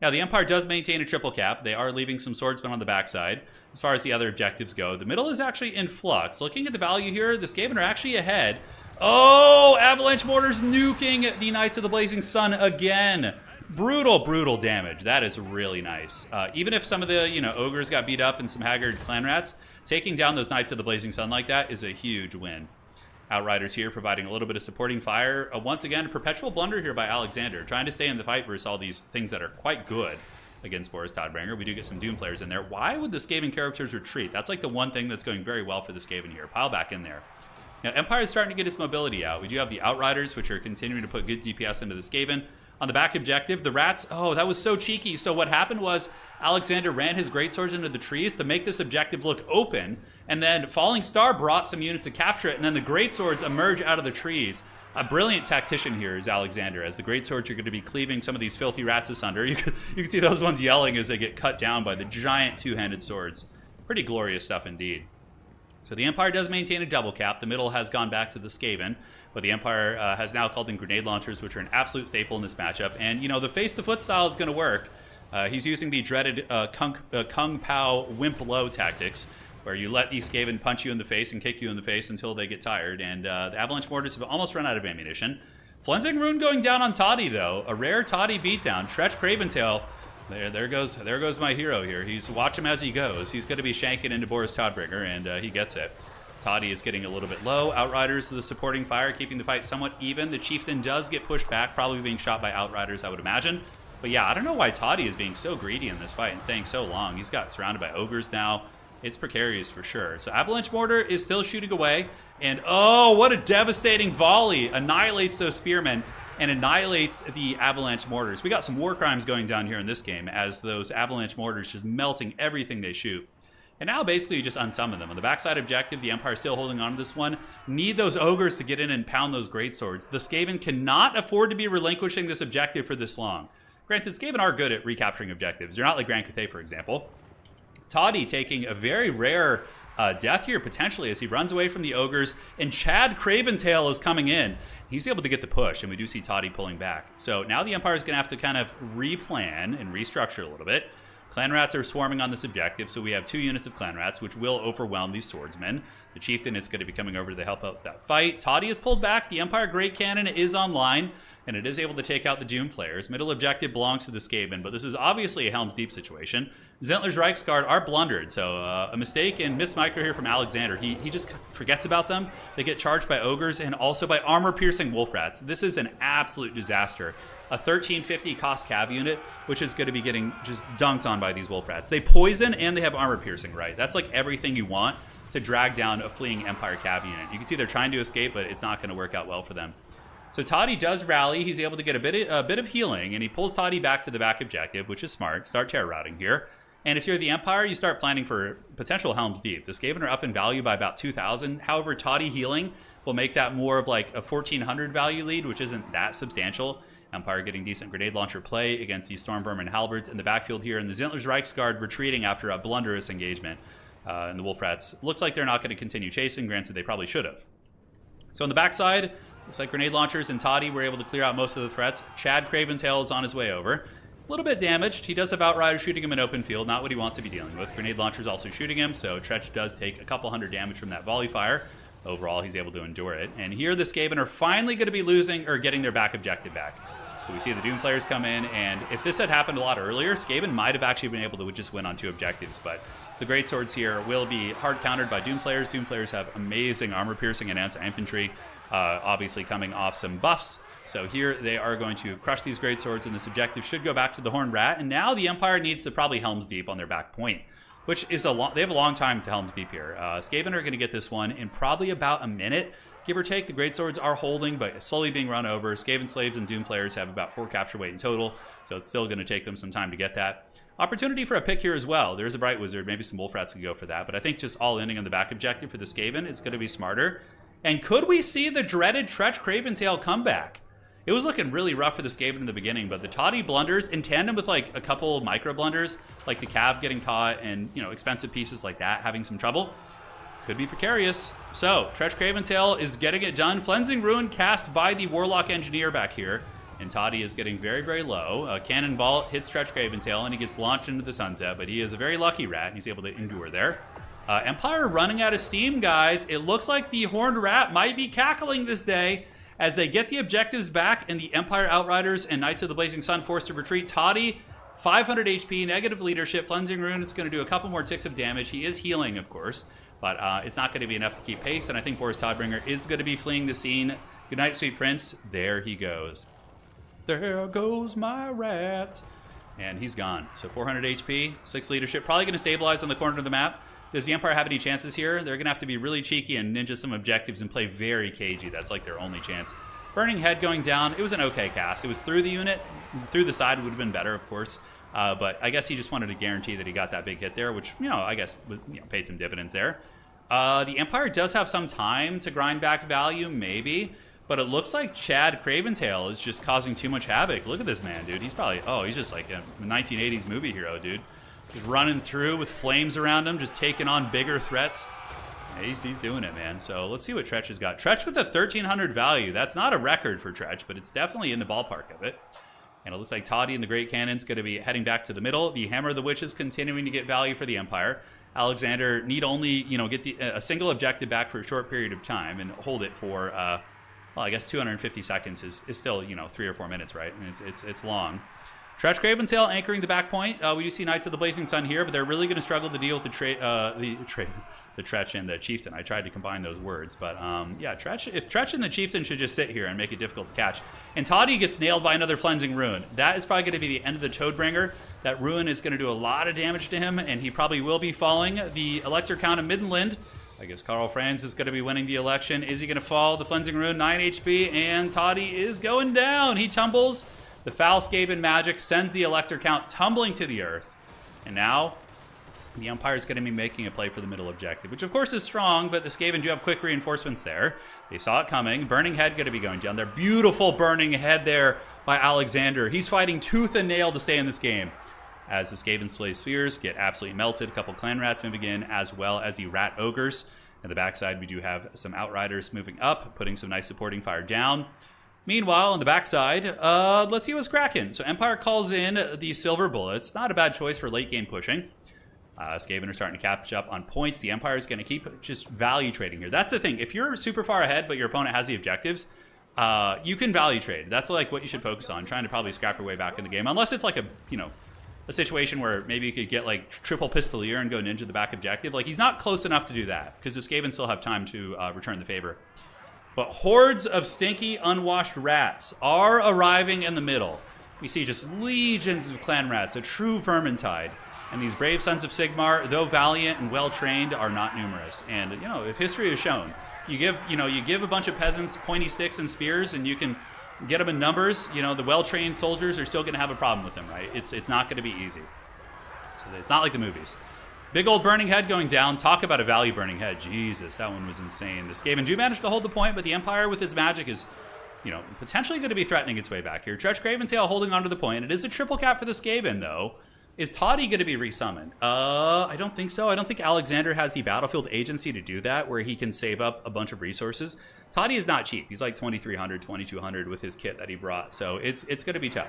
Now, the Empire does maintain a triple cap. They are leaving some swordsmen on the backside. As far as the other objectives go, the middle is actually in flux. Looking at the value here, the Skaven are actually ahead. Oh, Avalanche Mortars nuking the Knights of the Blazing Sun again. Brutal, brutal damage. That is really nice. Even if some of the ogres got beat up and some haggard clan rats, taking down those Knights of the Blazing Sun like that is a huge win. Outriders here providing a little bit of supporting fire. Once again, a perpetual blunder here by Alexander, trying to stay in the fight versus all these things that are quite good against Boris Todbringer. We do get some Doom players in there. Why would the Skaven characters retreat? That's like the one thing that's going very well for the Skaven here. Pile back in there. Now, Empire is starting to get its mobility out. We do have the Outriders, which are continuing to put good DPS into the Skaven. On the back objective, the Rats, oh, that was so cheeky. So what happened was Alexander ran his greatswords into the trees to make this objective look open, and then Falling Star brought some units to capture it, and then the greatswords emerge out of the trees. A brilliant tactician here is Alexander, as the greatswords are going to be cleaving some of these filthy rats asunder. You can see those ones yelling as they get cut down by the giant two-handed swords. Pretty glorious stuff indeed. So the Empire does maintain a double cap. The middle has gone back to the Skaven, but the Empire has now called in grenade launchers, which are an absolute staple in this matchup. And, the face-to-foot style is going to work. He's using the dreaded Kung Pao Wimp Low tactics, where you let these Skaven punch you in the face and kick you in the face until they get tired. And the Avalanche Mortars have almost run out of ammunition. Flensing Rune going down on Toddy, though. A rare Toddy beatdown. Tretch Craventail. There goes my hero here. Watch him as he goes. He's going to be shanking into Boris Todbringer, and he gets it. Toddy is getting a little bit low. Outriders, the supporting fire, keeping the fight somewhat even. The Chieftain does get pushed back, probably being shot by Outriders, I would imagine. But yeah, I don't know why Toddy is being so greedy in this fight and staying so long. He's got surrounded by ogres now. It's precarious for sure. So Avalanche Mortar is still shooting away. And oh, what a devastating volley. Annihilates those spearmen. and annihilates the avalanche mortars. We got some war crimes going down here in this game as those avalanche mortars just melting everything they shoot. And now basically you just unsummon them. On the backside objective, the Empire still holding on to this one. Need those ogres to get in and pound those greatswords. The Skaven cannot afford to be relinquishing this objective for this long. Granted, Skaven are good at recapturing objectives. They're not like Grand Cathay, for example. Toddy taking a very rare death here, potentially, as he runs away from the ogres. And Chad Craventail is coming in. He's able to get the push, and we do see Toddy pulling back. So now the Empire is going to have to kind of replan and restructure a little bit. Clan Rats are swarming on this objective, so we have 2 units of Clan Rats, which will overwhelm these swordsmen. The Chieftain is going to be coming over to help out that fight. Toddy is pulled back. The Empire Great Cannon is online, and it is able to take out the Doom Flayers. Middle objective belongs to the Skaven, but this is obviously a Helm's Deep situation. Zentler's Reichsguard are blundered, so a mistake and miss micro here from Alexander. He just forgets about them. They get charged by ogres and also by armor-piercing wolf rats. This is an absolute disaster. A 1350 cost cav unit, which is going to be getting just dunked on by these wolf rats. They poison and they have armor-piercing, right? That's like everything you want to drag down a fleeing Empire cav unit. You can see they're trying to escape, but it's not going to work out well for them. So Toddy does rally. He's able to get a bit of healing, and he pulls Toddy back to the back objective, which is smart. Start terror routing here. And if you're the Empire, you start planning for potential Helm's Deep. The Skaven are up in value by about 2,000. However, Toddy healing will make that more of like a 1,400 value lead, which isn't that substantial. Empire getting decent grenade launcher play against these Stormvermin Halberds in the backfield here. And the Zentler's Reichsguard retreating after a blunderous engagement. And the Wolf Rats looks like they're not going to continue chasing. Granted, they probably should have. So on the backside, looks like grenade launchers and Toddy were able to clear out most of the threats. Chad Craventail is on his way over. A little bit damaged. He does have Outriders shooting him in open field, not what he wants to be dealing with. Grenade launchers also shooting him, so Tretch does take a couple hundred damage from that volley fire. Overall, he's able to endure it. And here the Skaven are finally going to be losing or getting their back objective back. So we see the Doom Flayers come in, and if this had happened a lot earlier, Skaven might have actually been able to just win on 2 objectives, but the Greatswords here will be hard countered by Doom Flayers. Doom Flayers have amazing armor piercing and anti-infantry, obviously coming off some buffs. So here they are going to crush these Greatswords, and this objective should go back to the Horned Rat. And now the Empire needs to probably Helm's Deep on their back point, which is they have a long time to Helm's Deep here. Skaven are going to get this one in probably about a minute, give or take. The Greatswords are holding, but slowly being run over. Skaven Slaves and Doom Flayers have about 4 capture weight in total, so it's still going to take them some time to get that. Opportunity for a pick here as well. There's a Bright Wizard. Maybe some Wolf Rats can go for that, but I think just all ending on the back objective for the Skaven is going to be smarter. And could we see the dreaded Tretch Craventail comeback? It was looking really rough for the Skaven in the beginning, but the Toddy blunders in tandem with like a couple micro blunders, like the Cav getting caught and, you know, expensive pieces like that having some trouble, could be precarious. So Tretch Craventail is getting it done. Flensing Ruin cast by the Warlock Engineer back here, and Toddy is getting very, very low. Cannonball hits Tretch Craventail, and he gets launched into the sunset, but he is a very lucky rat, and he's able to endure there. Empire running out of steam, guys. It looks like the Horned Rat might be cackling this day as they get the objectives back, and the Empire Outriders and Knights of the Blazing Sun forced to retreat. Toddy, 500 HP, negative leadership. Flensing Rune is going to do a couple more ticks of damage. He is healing, of course, but it's not going to be enough to keep pace, and I think Boris Todbringer is going to be fleeing the scene. Good night, sweet prince. There he goes. There goes my rat. And he's gone. So 400 HP, 6 leadership. Probably going to stabilize on the corner of the map. Does the Empire have any chances here? They're going to have to be really cheeky and ninja some objectives and play very cagey. That's like their only chance. Burning Head going down. It was an okay cast. It was through the unit. Through the side would have been better, of course. But I guess he just wanted to guarantee that he got that big hit there, which, you know, I guess paid some dividends there. The Empire does have some time to grind back value, maybe. But it looks like Chad Craventail is just causing too much havoc. Look at this man, dude. He's probably, he's just like a 1980s movie hero, dude. Just running through with flames around him, just taking on bigger threats. Yeah, he's doing it, man. So let's see what Tretch has got. Tretch with a 1,300 value. That's not a record for Tretch, but it's definitely in the ballpark of it. And it looks like Toddy and the Great Cannon's going to be heading back to the middle. The Hammer of the Witches continuing to get value for the Empire. Alexander need only, get a single objective back for a short period of time and hold it for, well, I guess 250 seconds is still, 3 or 4 minutes, right? And it's long. Tretch Craventail anchoring the back point. We do see Knights of the Blazing Sun here, but they're really going to struggle to deal with the Tretch and the Chieftain. I tried to combine those words, but yeah, if Tretch and the Chieftain should just sit here and make it difficult to catch. And Toddy gets nailed by another Flensing Ruin. That is probably going to be the end of the Toadbringer. That Ruin is going to do a lot of damage to him, and he probably will be falling. The Elector Count of Midland I guess Karl Franz is going to be winning the election. Is he going to fall? The Cleansing Rune, 9 HP, and Toddy is going down. He tumbles. The foul Skaven magic sends the Elector count tumbling to the earth. And now, the Empire is going to be making a play for the middle objective, which of course is strong, but the Skaven do have quick reinforcements there. They saw it coming. Burning Head going to be going down there. Beautiful Burning Head there by Alexander. He's fighting tooth and nail to stay in this game. As the Skaven Slay Spheres get absolutely melted. A couple Clan Rats moving in, as well as the Rat Ogres. On the backside, we do have some Outriders moving up, putting some nice supporting fire down. Meanwhile, on the backside, let's see what's cracking. So Empire calls in the Silver Bullets. Not a bad choice for late game pushing. Skaven are starting to catch up on points. The Empire is going to keep just value trading here. That's the thing. If you're super far ahead, but your opponent has the objectives, you can value trade. That's like what you should focus on, trying to probably scrap your way back in the game. Unless it's like a situation where maybe you could get like triple Pistolier and go ninja the back objective. Like, he's not close enough to do that because the Skaven still have time to return the favor. But hordes of stinky, unwashed rats are arriving in the middle. We see just legions of clan rats, a true vermintide. And these brave sons of Sigmar, though valiant and well-trained, are not numerous. And, if history is shown, you give a bunch of peasants pointy sticks and spears and you can get them in numbers, the well-trained soldiers are still going to have a problem with them, right? It's not going to be easy. So it's not like the movies. Big old Burning Head going down. Talk about a value Burning Head. Jesus, that one was insane. The Skaven do manage to hold the point, but the Empire with its magic is, potentially going to be threatening its way back here. Tretch Cravensail holding onto the point. It is a triple cap for the Skaven, though. Is Toddy going to be resummoned? I don't think so. I don't think Alexander has the battlefield agency to do that, where he can save up a bunch of resources. Toddy is not cheap. He's like 2,300, 2,200 with his kit that he brought. So it's going to be tough.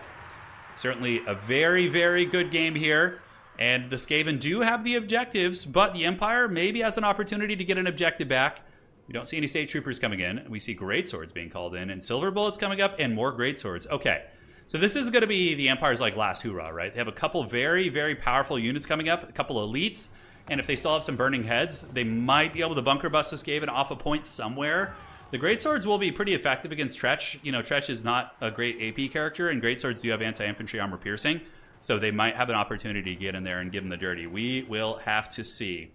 Certainly a very, very good game here. And the Skaven do have the objectives, but the Empire maybe has an opportunity to get an objective back. We don't see any State Troopers coming in. We see Greatswords being called in, and Silver Bullets coming up, and more Greatswords. Okay. So this is going to be the Empire's like last hoorah, right? They have a couple very, very powerful units coming up, a couple elites, and if they still have some Burning Heads, they might be able to bunker bust this Skaven off a point somewhere. The Greatswords will be pretty effective against Tretch. Tretch is not a great AP character, and Greatswords do have anti-infantry armor piercing, so they might have an opportunity to get in there and give them the dirty. We will have to see.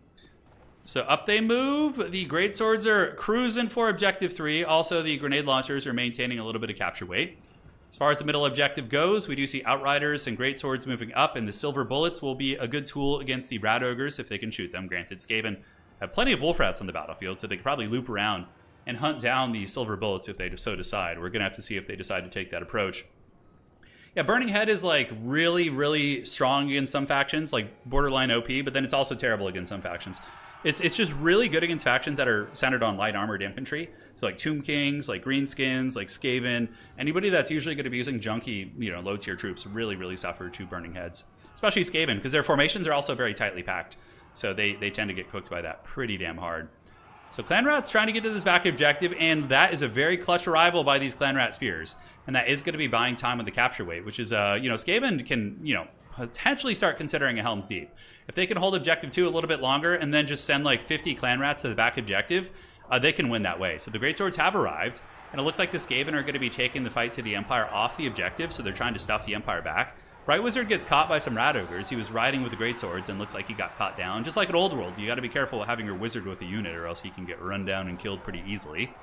So up they move. The Greatswords are cruising for Objective 3. Also, the Grenade Launchers are maintaining a little bit of capture weight. As far as the middle objective goes, we do see Outriders and Greatswords moving up, and the Silver Bullets will be a good tool against the Rat Ogres if they can shoot them. Granted, Skaven have plenty of Wolf Rats on the battlefield, so they could probably loop around and hunt down the Silver Bullets if they so decide. We're going to have to see if they decide to take that approach. Yeah, Burning Head is like really, really strong against some factions, like borderline OP, but then it's also terrible against some factions. It's just really good against factions that are centered on light armored infantry. So like Tomb Kings, like Greenskins, like Skaven. Anybody that's usually going to be using junky, low tier troops really, really suffer to Burning Heads. Especially Skaven, because their formations are also very tightly packed. So they tend to get cooked by that pretty damn hard. So Clan Rat's trying to get to this back objective, and that is a very clutch arrival by these Clan Rat Spears. And that is going to be buying time on the capture weight, which is, Skaven can, potentially start considering a Helm's Deep. If they can hold objective 2 a little bit longer and then just send like 50 Clan Rats to the back objective, they can win that way. So the Greatswords have arrived, and it looks like the Skaven are going to be taking the fight to the Empire off the objective, so they're trying to stuff the Empire back. Bright Wizard gets caught by some Rat Ogres. He was riding with the Greatswords and looks like he got caught down. Just like in Old World, you got to be careful having your Wizard with a unit, or else he can get run down and killed pretty easily.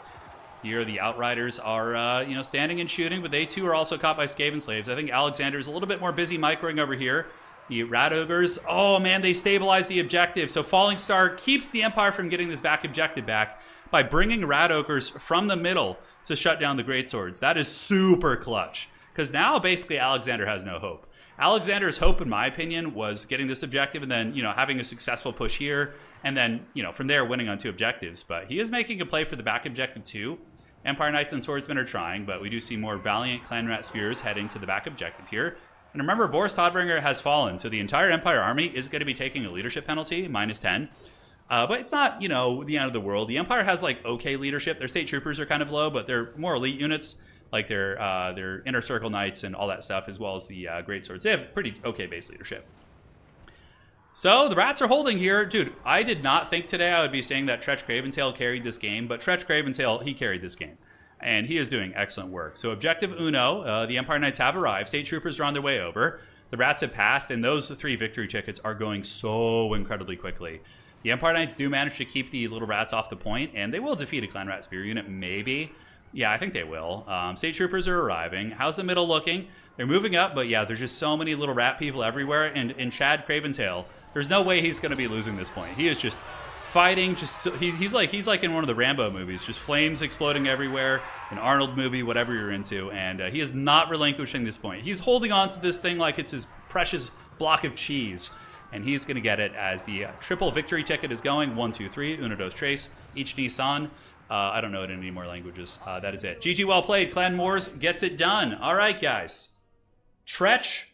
Here, the Outriders are, standing and shooting, but they too are also caught by Skaven Slaves. I think Alexander's a little bit more busy microing over here. The Rat Ogres, oh man, they stabilize the objective. So Falling Star keeps the Empire from getting this back objective back by bringing Rat Ogres from the middle to shut down the Greatswords. That is super clutch, because now basically Alexander has no hope. Alexander's hope, in my opinion, was getting this objective and then, having a successful push here, and then, from there winning on 2 objectives. But he is making a play for the back objective too. Empire Knights and Swordsmen are trying, but we do see more valiant Clan Rat Spears heading to the back objective here. And remember, Boris Todbringer has fallen, so the entire Empire army is going to be taking a leadership penalty, -10. But it's not, the end of the world. The Empire has, like, okay leadership. Their State Troopers are kind of low, but they're more elite units, like their Inner Circle Knights and all that stuff, as well as the Greatswords. They have pretty okay base leadership. So the Rats are holding here. Dude, I did not think today I would be saying that Tretch Craventail carried this game, but Tretch Craventail, he carried this game. And he is doing excellent work. So objective uno, the Empire Knights have arrived. State Troopers are on their way over. The Rats have passed, and those 3 victory tickets are going so incredibly quickly. The Empire Knights do manage to keep the little rats off the point, and they will defeat a Clan Rat Spear unit, maybe. Yeah, I think they will. State Troopers are arriving. How's the middle looking? They're moving up, but yeah, there's just so many little rat people everywhere, and in Chad Craventail, there's no way he's going to be losing this point. He is just fighting, he's like in one of the Rambo movies, just flames exploding everywhere, an Arnold movie, whatever you're into, and he is not relinquishing this point. He's holding on to this thing like it's his precious block of cheese, and he's going to get it as the triple victory ticket is going. 1, 2, 3, uno, dos, tres, each Nissan. I don't know it in any more languages. That is it. GG, well played. Clan Moors gets it done. All right, guys. Tretch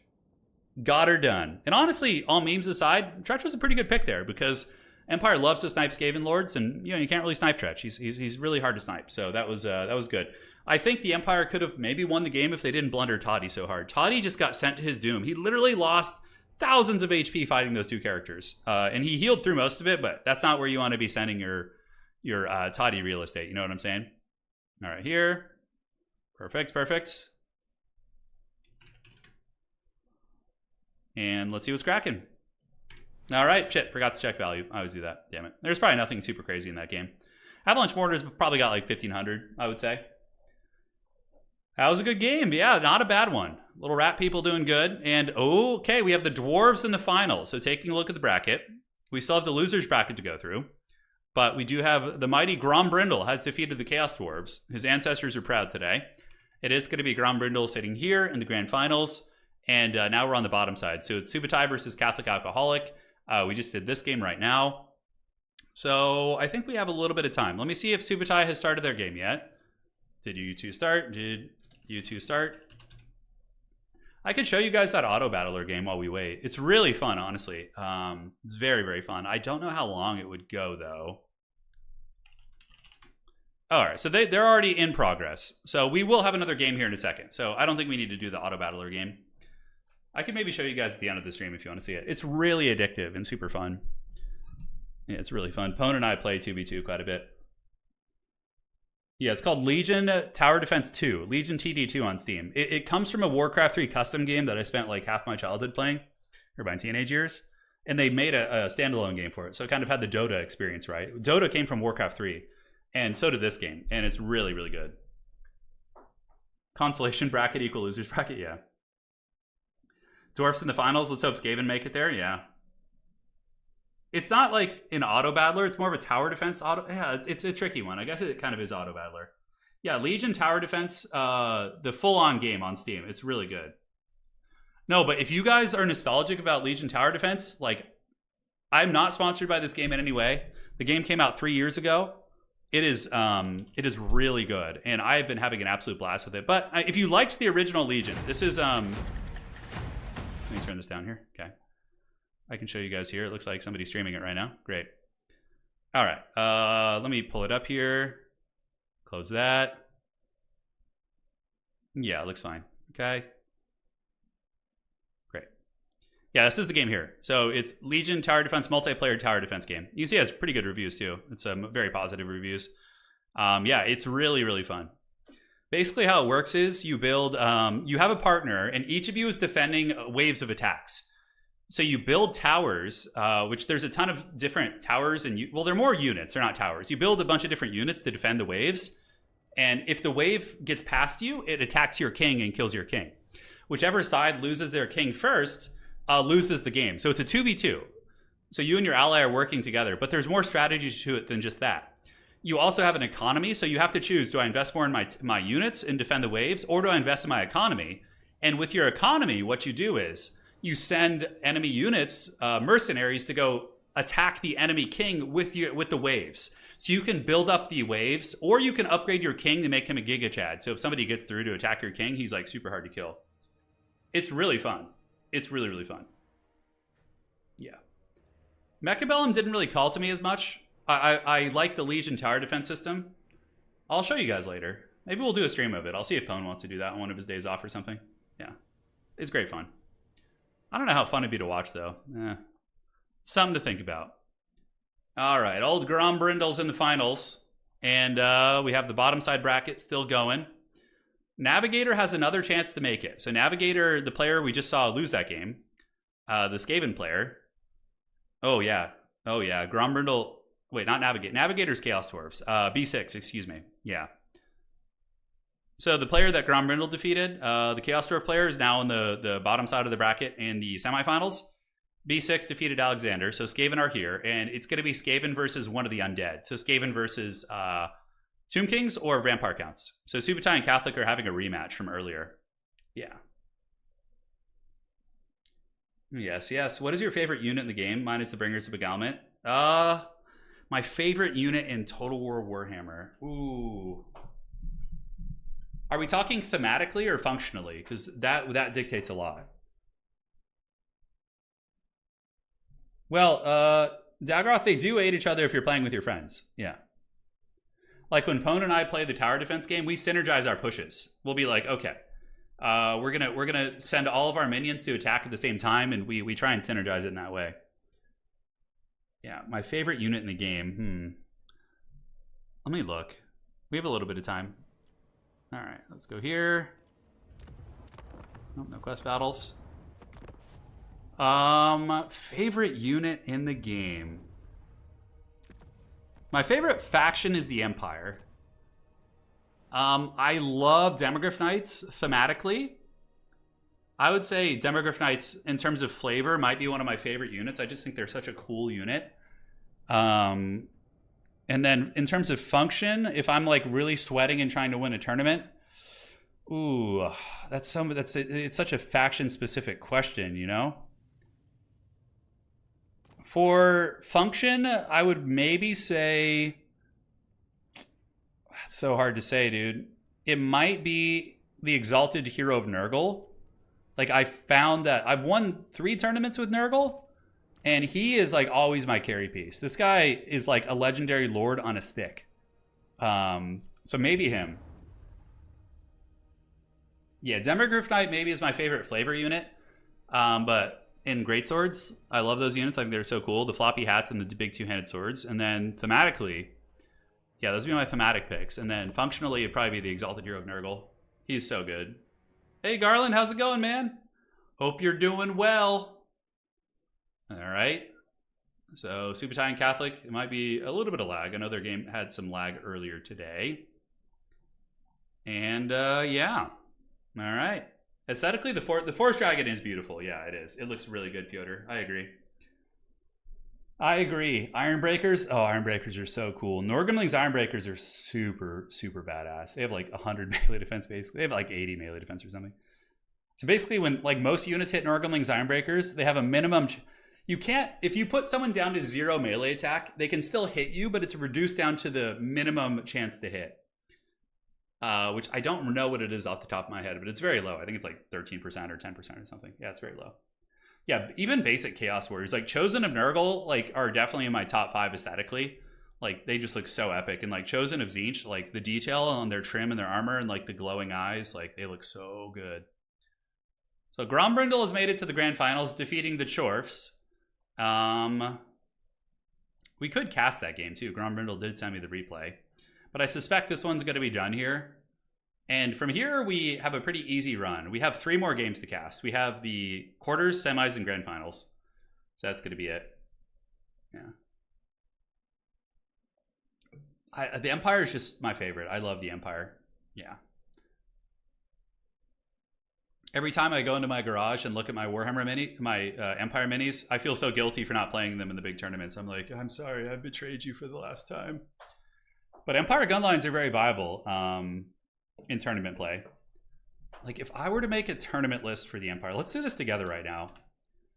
got her done. And honestly, all memes aside, Tretch was a pretty good pick there because Empire loves to snipe Skaven Lords, and you can't really snipe Tretch. He's really hard to snipe. So that was good. I think the Empire could have maybe won the game if they didn't blunder Toddy so hard. Toddy just got sent to his doom. He literally lost thousands of HP fighting those two characters, and he healed through most of it. But that's not where you want to be sending your Toddy real estate. You know what I'm saying? All right, here. Perfect. And let's see what's cracking. All right, shit, forgot to check value. I always do that, damn it. There's probably nothing super crazy in that game. Avalanche Mortars probably got like 1,500, I would say. That was a good game. Yeah, not a bad one. Little rat people doing good. And, okay, we have the Dwarves in the final. So taking a look at the bracket, we still have the losers bracket to go through. But we do have the mighty Grombrindle has defeated the Chaos Dwarves. His ancestors are proud today. It is going to be Grombrindle sitting here in the grand finals. And now we're on the bottom side. So it's Subutai versus Catholic Alcoholic. We just did this game right now. So I think we have a little bit of time. Let me see if Subutai has started their game yet. Did you two start? I could show you guys that auto battler game while we wait. It's really fun, honestly. It's very, very fun. I don't know how long it would go, though. All right, so they're already in progress. So we will have another game here in a second. So I don't think we need to do the auto battler game. I could maybe show you guys at the end of the stream if you want to see it. It's really addictive and super fun. Yeah, it's really fun. Pone and I play 2v2 quite a bit. Yeah, it's called Legion Tower Defense 2. Legion TD2 on Steam. It comes from a Warcraft 3 custom game that I spent like half my childhood playing, or my teenage years. And they made a standalone game for it. So it kind of had the Dota experience, right? Dota came from Warcraft 3. And so did this game. And it's really, really good. Consolation bracket equal losers bracket, yeah. Dwarfs in the finals. Let's hope Skaven make it there. Yeah. It's not like an auto battler. It's more of a tower defense auto. Yeah, it's a tricky one. I guess it kind of is auto battler. Yeah, Legion Tower Defense, the full-on game on Steam. It's really good. No, but if you guys are nostalgic about Legion Tower Defense, like, I'm not sponsored by this game in any way. The game came out 3 years ago. It is really good, and I've been having an absolute blast with it. But if you liked the original Legion, this is let me turn this down here. Okay. I can show you guys here. It looks like somebody's streaming it right now. Great. All right. Let me pull it up here. Close that. Yeah, it looks fine. Okay. Great. Yeah, this is the game here. So it's Legion Tower Defense, multiplayer tower defense game. You can see it has pretty good reviews too. It's very positive reviews. Yeah, it's really, really fun. Basically how it works is you build, you have a partner and each of you is defending waves of attacks. So you build towers, which there's a ton of different towers and well, they're more units, they're not towers. You build a bunch of different units to defend the waves. And if the wave gets past you, it attacks your king and kills your king. Whichever side loses their king first, loses the game. So it's a 2v2. So you and your ally are working together, but there's more strategies to it than just that. You also have an economy, so you have to choose, do I invest more in my units and defend the waves, or do I invest in my economy? And with your economy, what you do is you send enemy units, mercenaries, to go attack the enemy king with the waves. So you can build up the waves, or you can upgrade your king to make him a Giga Chad. So if somebody gets through to attack your king, he's like super hard to kill. It's really fun. It's really, really fun. Yeah. Mechabellum didn't really call to me as much. I like the Legion Tower Defense system. I'll show you guys later. Maybe we'll do a stream of it. I'll see if Pone wants to do that on one of his days off or something. Yeah. It's great fun. I don't know how fun it'd be to watch, though. Something to think about. All right. Old Grombrindle's in the finals. And we have the bottom side bracket still going. Navigator has another chance to make it. So Navigator, the player we just saw lose that game, the Skaven player. Oh, yeah. Oh yeah, Grombrindle. Wait, not Navigate. Navigator's Chaos Dwarfs. B6, excuse me. Yeah. So the player that Grombrindle defeated, the Chaos Dwarf player, is now in the bottom side of the bracket in the semifinals. B6 defeated Alexander, so Skaven are here, and it's going to be Skaven versus one of the undead. So Skaven versus Tomb Kings or Vampire Counts. So Subutai and Catholic are having a rematch from earlier. Yeah. Yes, yes. What is your favorite unit in the game? Mine is the Bringers of Beguilement. My favorite unit in Total War Warhammer. Ooh. Are we talking thematically or functionally? Because that dictates a lot. Well, Dagroth, they do aid each other if you're playing with your friends. Yeah. Like when Pone and I play the tower defense game, we synergize our pushes. We'll be like, okay, we're gonna send all of our minions to attack at the same time, and we try and synergize it in that way. Yeah, my favorite unit in the game. Let me look. We have a little bit of time. All right, let's go here. Oh, no quest battles. Favorite unit in the game. My favorite faction is the Empire. I love Demogryph Knights thematically. I would say Demogryph Knights, in terms of flavor, might be one of my favorite units. I just think they're such a cool unit. And then in terms of function, if I'm like really sweating and trying to win a tournament, ooh, it's such a faction specific question, you know? For function, I would maybe say, it's so hard to say, dude. It might be the Exalted Hero of Nurgle. Like, I found that I've won 3 tournaments with Nurgle, and he is like always my carry piece. This guy is like a legendary lord on a stick. So maybe him. Yeah, Demogryph Knight maybe is my favorite flavor unit. But in greatswords, I love those units. I think they're so cool. The floppy hats and the big two-handed swords. And then thematically, yeah, those would be my thematic picks. And then functionally, it'd probably be the Exalted Hero of Nurgle. He's so good. Hey, Garland, how's it going, man? Hope you're doing well. All right. So Subutai and Catholic, it might be a little bit of lag. I know their game had some lag earlier today. And yeah. All right. Aesthetically, the Forest Dragon is beautiful. Yeah, it is. It looks really good, Piotr. I agree. I agree. Ironbreakers. Oh, Ironbreakers are so cool. Norgrimling's Ironbreakers are super, super badass. They have like 100 melee defense, basically. They have like 80 melee defense or something. So basically, when like most units hit Norgrimling's Ironbreakers, they have a minimum... You can't... If you put someone down to 0 melee attack, they can still hit you, but it's reduced down to the minimum chance to hit. Which I don't know what it is off the top of my head, but it's very low. I think it's like 13% or 10% or something. Yeah, it's very low. Yeah, even basic Chaos Warriors, like Chosen of Nurgle, like are definitely in my top 5 aesthetically. Like they just look so epic. And like Chosen of Tzeentch, like the detail on their trim and their armor and like the glowing eyes, like they look so good. So Grombrindle has made it to the grand finals, defeating the Chorfs. We could cast that game too. Grombrindle did send me the replay. But I suspect this one's going to be done here. And from here, we have a pretty easy run. We have 3 more games to cast. We have the quarters, semis, and grand finals. So that's going to be it. Yeah. The Empire is just my favorite. I love the Empire. Yeah. Every time I go into my garage and look at my Warhammer Empire minis, I feel so guilty for not playing them in the big tournaments. I'm like, I'm sorry, I betrayed you for the last time. But Empire gunlines are very viable in tournament play. Like if I were to make a tournament list for the Empire, let's do this together right now.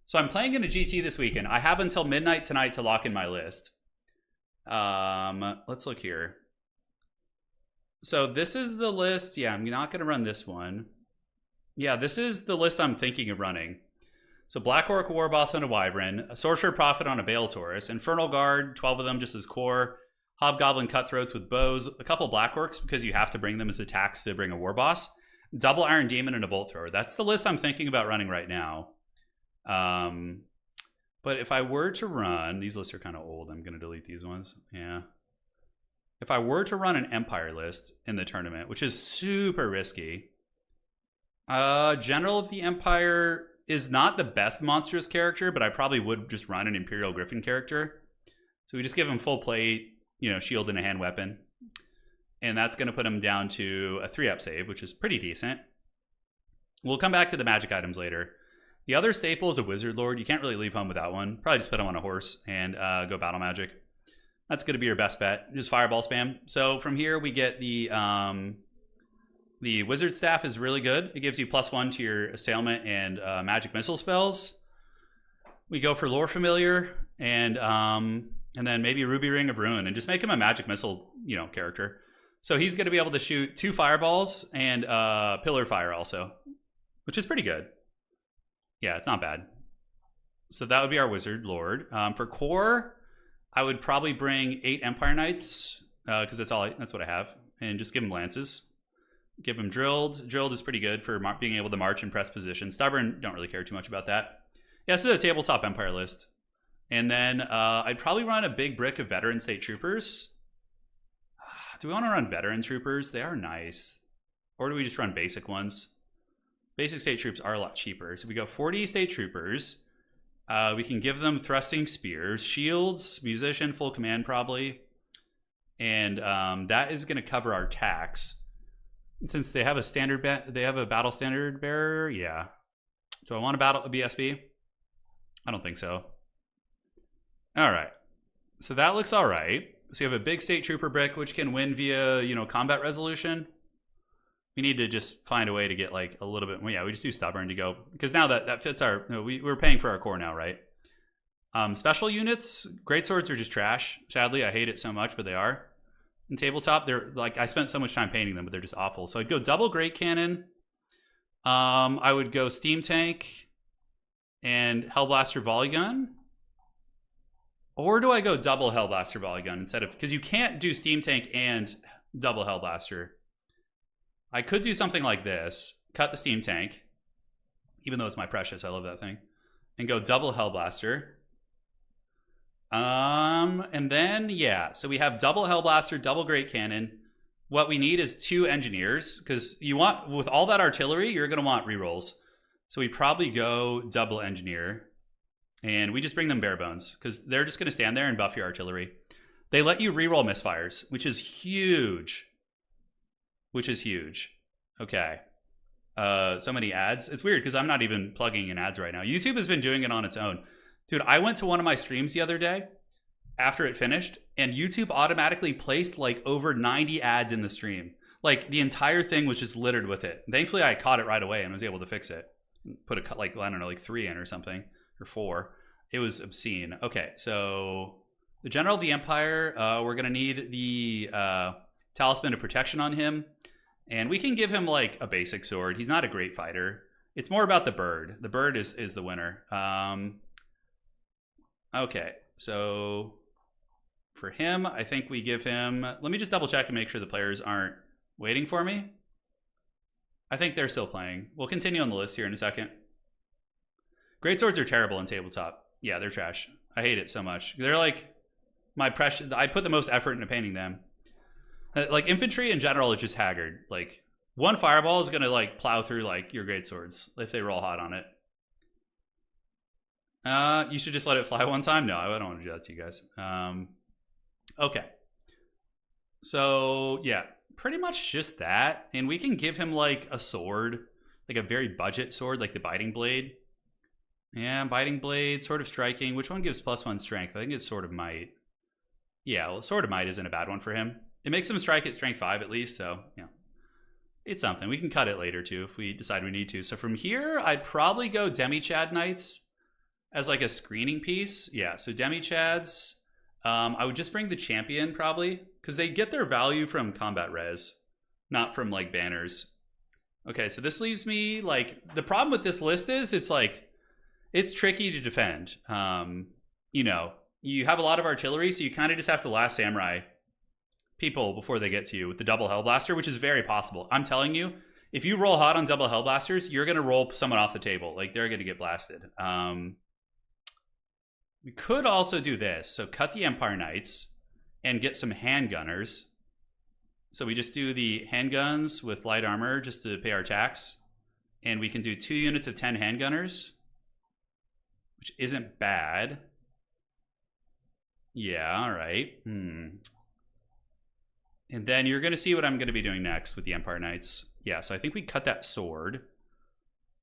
So I'm playing in a GT this weekend. I have until midnight tonight to lock in my list. Let's look here. So this is the list. Yeah, I'm not going to run this one. Yeah, this is the list I'm thinking of running. So Black Orc Warboss on a Wyvern, a Sorcerer Prophet on a Bale Taurus, Infernal Guard, 12 of them just as core, Hobgoblin Cutthroats with bows, a couple Black Orcs because you have to bring them as attacks to bring a Warboss, double Iron Demon, and a Bolt Thrower. That's the list I'm thinking about running right now. But if I were to run, these lists are kind of old. I'm going to delete these ones. Yeah. If I were to run an Empire list in the tournament, which is super risky, General of the Empire is not the best monstrous character, but I probably would just run an Imperial Griffin character. So we just give him full plate, you know, shield and a hand weapon. And that's going to put him down to a 3-up save, which is pretty decent. We'll come back to the magic items later. The other staple is a Wizard Lord. You can't really leave home without one. Probably just put him on a horse and go battle magic. That's going to be your best bet. Just fireball spam. So from here we get the Wizard Staff is really good. It gives you +1 to your assailment and magic missile spells. We go for Lore Familiar and then maybe Ruby Ring of Ruin and just make him a magic missile, you know, character. So he's going to be able to shoot 2 fireballs and Pillar Fire also, which is pretty good. Yeah, it's not bad. So that would be our Wizard Lord. For core, I would probably bring 8 Empire Knights because that's what I have, and just give him lances. Give him drilled. Drilled is pretty good for being able to march and press position. Stubborn, don't really care too much about that. Yeah, this is a tabletop Empire list. And then I'd probably run a big brick of Veteran State Troopers. Do we want to run Veteran Troopers? They are nice. Or do we just run basic ones? Basic State Troops are a lot cheaper. So we go 40 State Troopers. We can give them Thrusting Spears, Shields, Musician, Full Command probably. And that is going to cover our tax. Since they have a standard, they have a battle standard bearer. Yeah. Do I want a BSB? I don't think so. All right. So that looks all right. So you have a big State Trooper brick, which can win via, you know, combat resolution. We need to just find a way to get like a little bit. Well, yeah, we just do Stubborn to go because now that fits our. You know, we're paying for our core now, right? Special units, greatswords are just trash. Sadly, I hate it so much, but they are. In tabletop, they're like I spent so much time painting them, but they're just awful. So I'd go double Great Cannon. I would go Steam Tank and Hellblaster Volley Gun. Or do I go double Hellblaster Volley Gun instead of... Because you can't do Steam Tank and double Hellblaster. I could do something like this. Cut the Steam Tank. Even though it's my precious. I love that thing. And go double Hellblaster. And then, yeah. So we have double Hellblaster, double Great Cannon. What we need is 2 Engineers. Because you want... With all that artillery, you're going to want rerolls. So we probably go double Engineer. And we just bring them bare bones because they're just going to stand there and buff your artillery. They let you reroll misfires, which is huge. Okay. So many ads. It's weird because I'm not even plugging in ads right now. YouTube has been doing it on its own. Dude, I went to one of my streams the other day after it finished, and YouTube automatically placed like over 90 ads in the stream. Like the entire thing was just littered with it. Thankfully, I caught it right away and was able to fix it. Put a like, I don't know, like 3 in or something. Or 4. It was obscene. Okay, so the General of the Empire, we're going to need the Talisman of Protection on him. And we can give him like a basic sword. He's not a great fighter. It's more about the bird. The bird is the winner. Okay, so for him, I think we give him... Let me just double check and make sure the players aren't waiting for me. I think they're still playing. We'll continue on the list here in a second. Greatswords are terrible in tabletop. Yeah, they're trash. I hate it so much. They're like my precious. I put the most effort into painting them. Like infantry in general is just haggard. Like one fireball is gonna like plow through like your greatswords if they roll hot on it. You should just let it fly one time. No, I don't want to do that to you guys. Okay. So yeah, pretty much just that, and we can give him like a sword, like a very budget sword, like the Biting Blade. Yeah, Biting Blade, Sword of Striking. Which one gives +1 strength? I think it's Sword of Might. Yeah, well, Sword of Might isn't a bad one for him. It makes him strike at strength 5 at least, so, yeah. It's something. We can cut it later, too, if we decide we need to. So from here, I'd probably go Demi-Chad Knights as, like, a screening piece. Yeah, so Demi-Chads. I would just bring the Champion, probably, because they get their value from combat res, not from, like, banners. Okay, so this leaves me, like... The problem with this list is, it's, like... It's tricky to defend. You know, you have a lot of artillery, so you kind of just have to last samurai people before they get to you with the double Hellblaster, which is very possible. I'm telling you, if you roll hot on double Hellblasters, you're going to roll someone off the table. Like, they're going to get blasted. We could also do this. So cut the Empire Knights and get some handgunners. So we just do the handguns with light armor just to pay our tax. And we can do 2 units of 10 handgunners, which isn't bad. Yeah, all right. And then you're going to see what I'm going to be doing next with the Empire Knights. Yeah, so I think we cut that sword.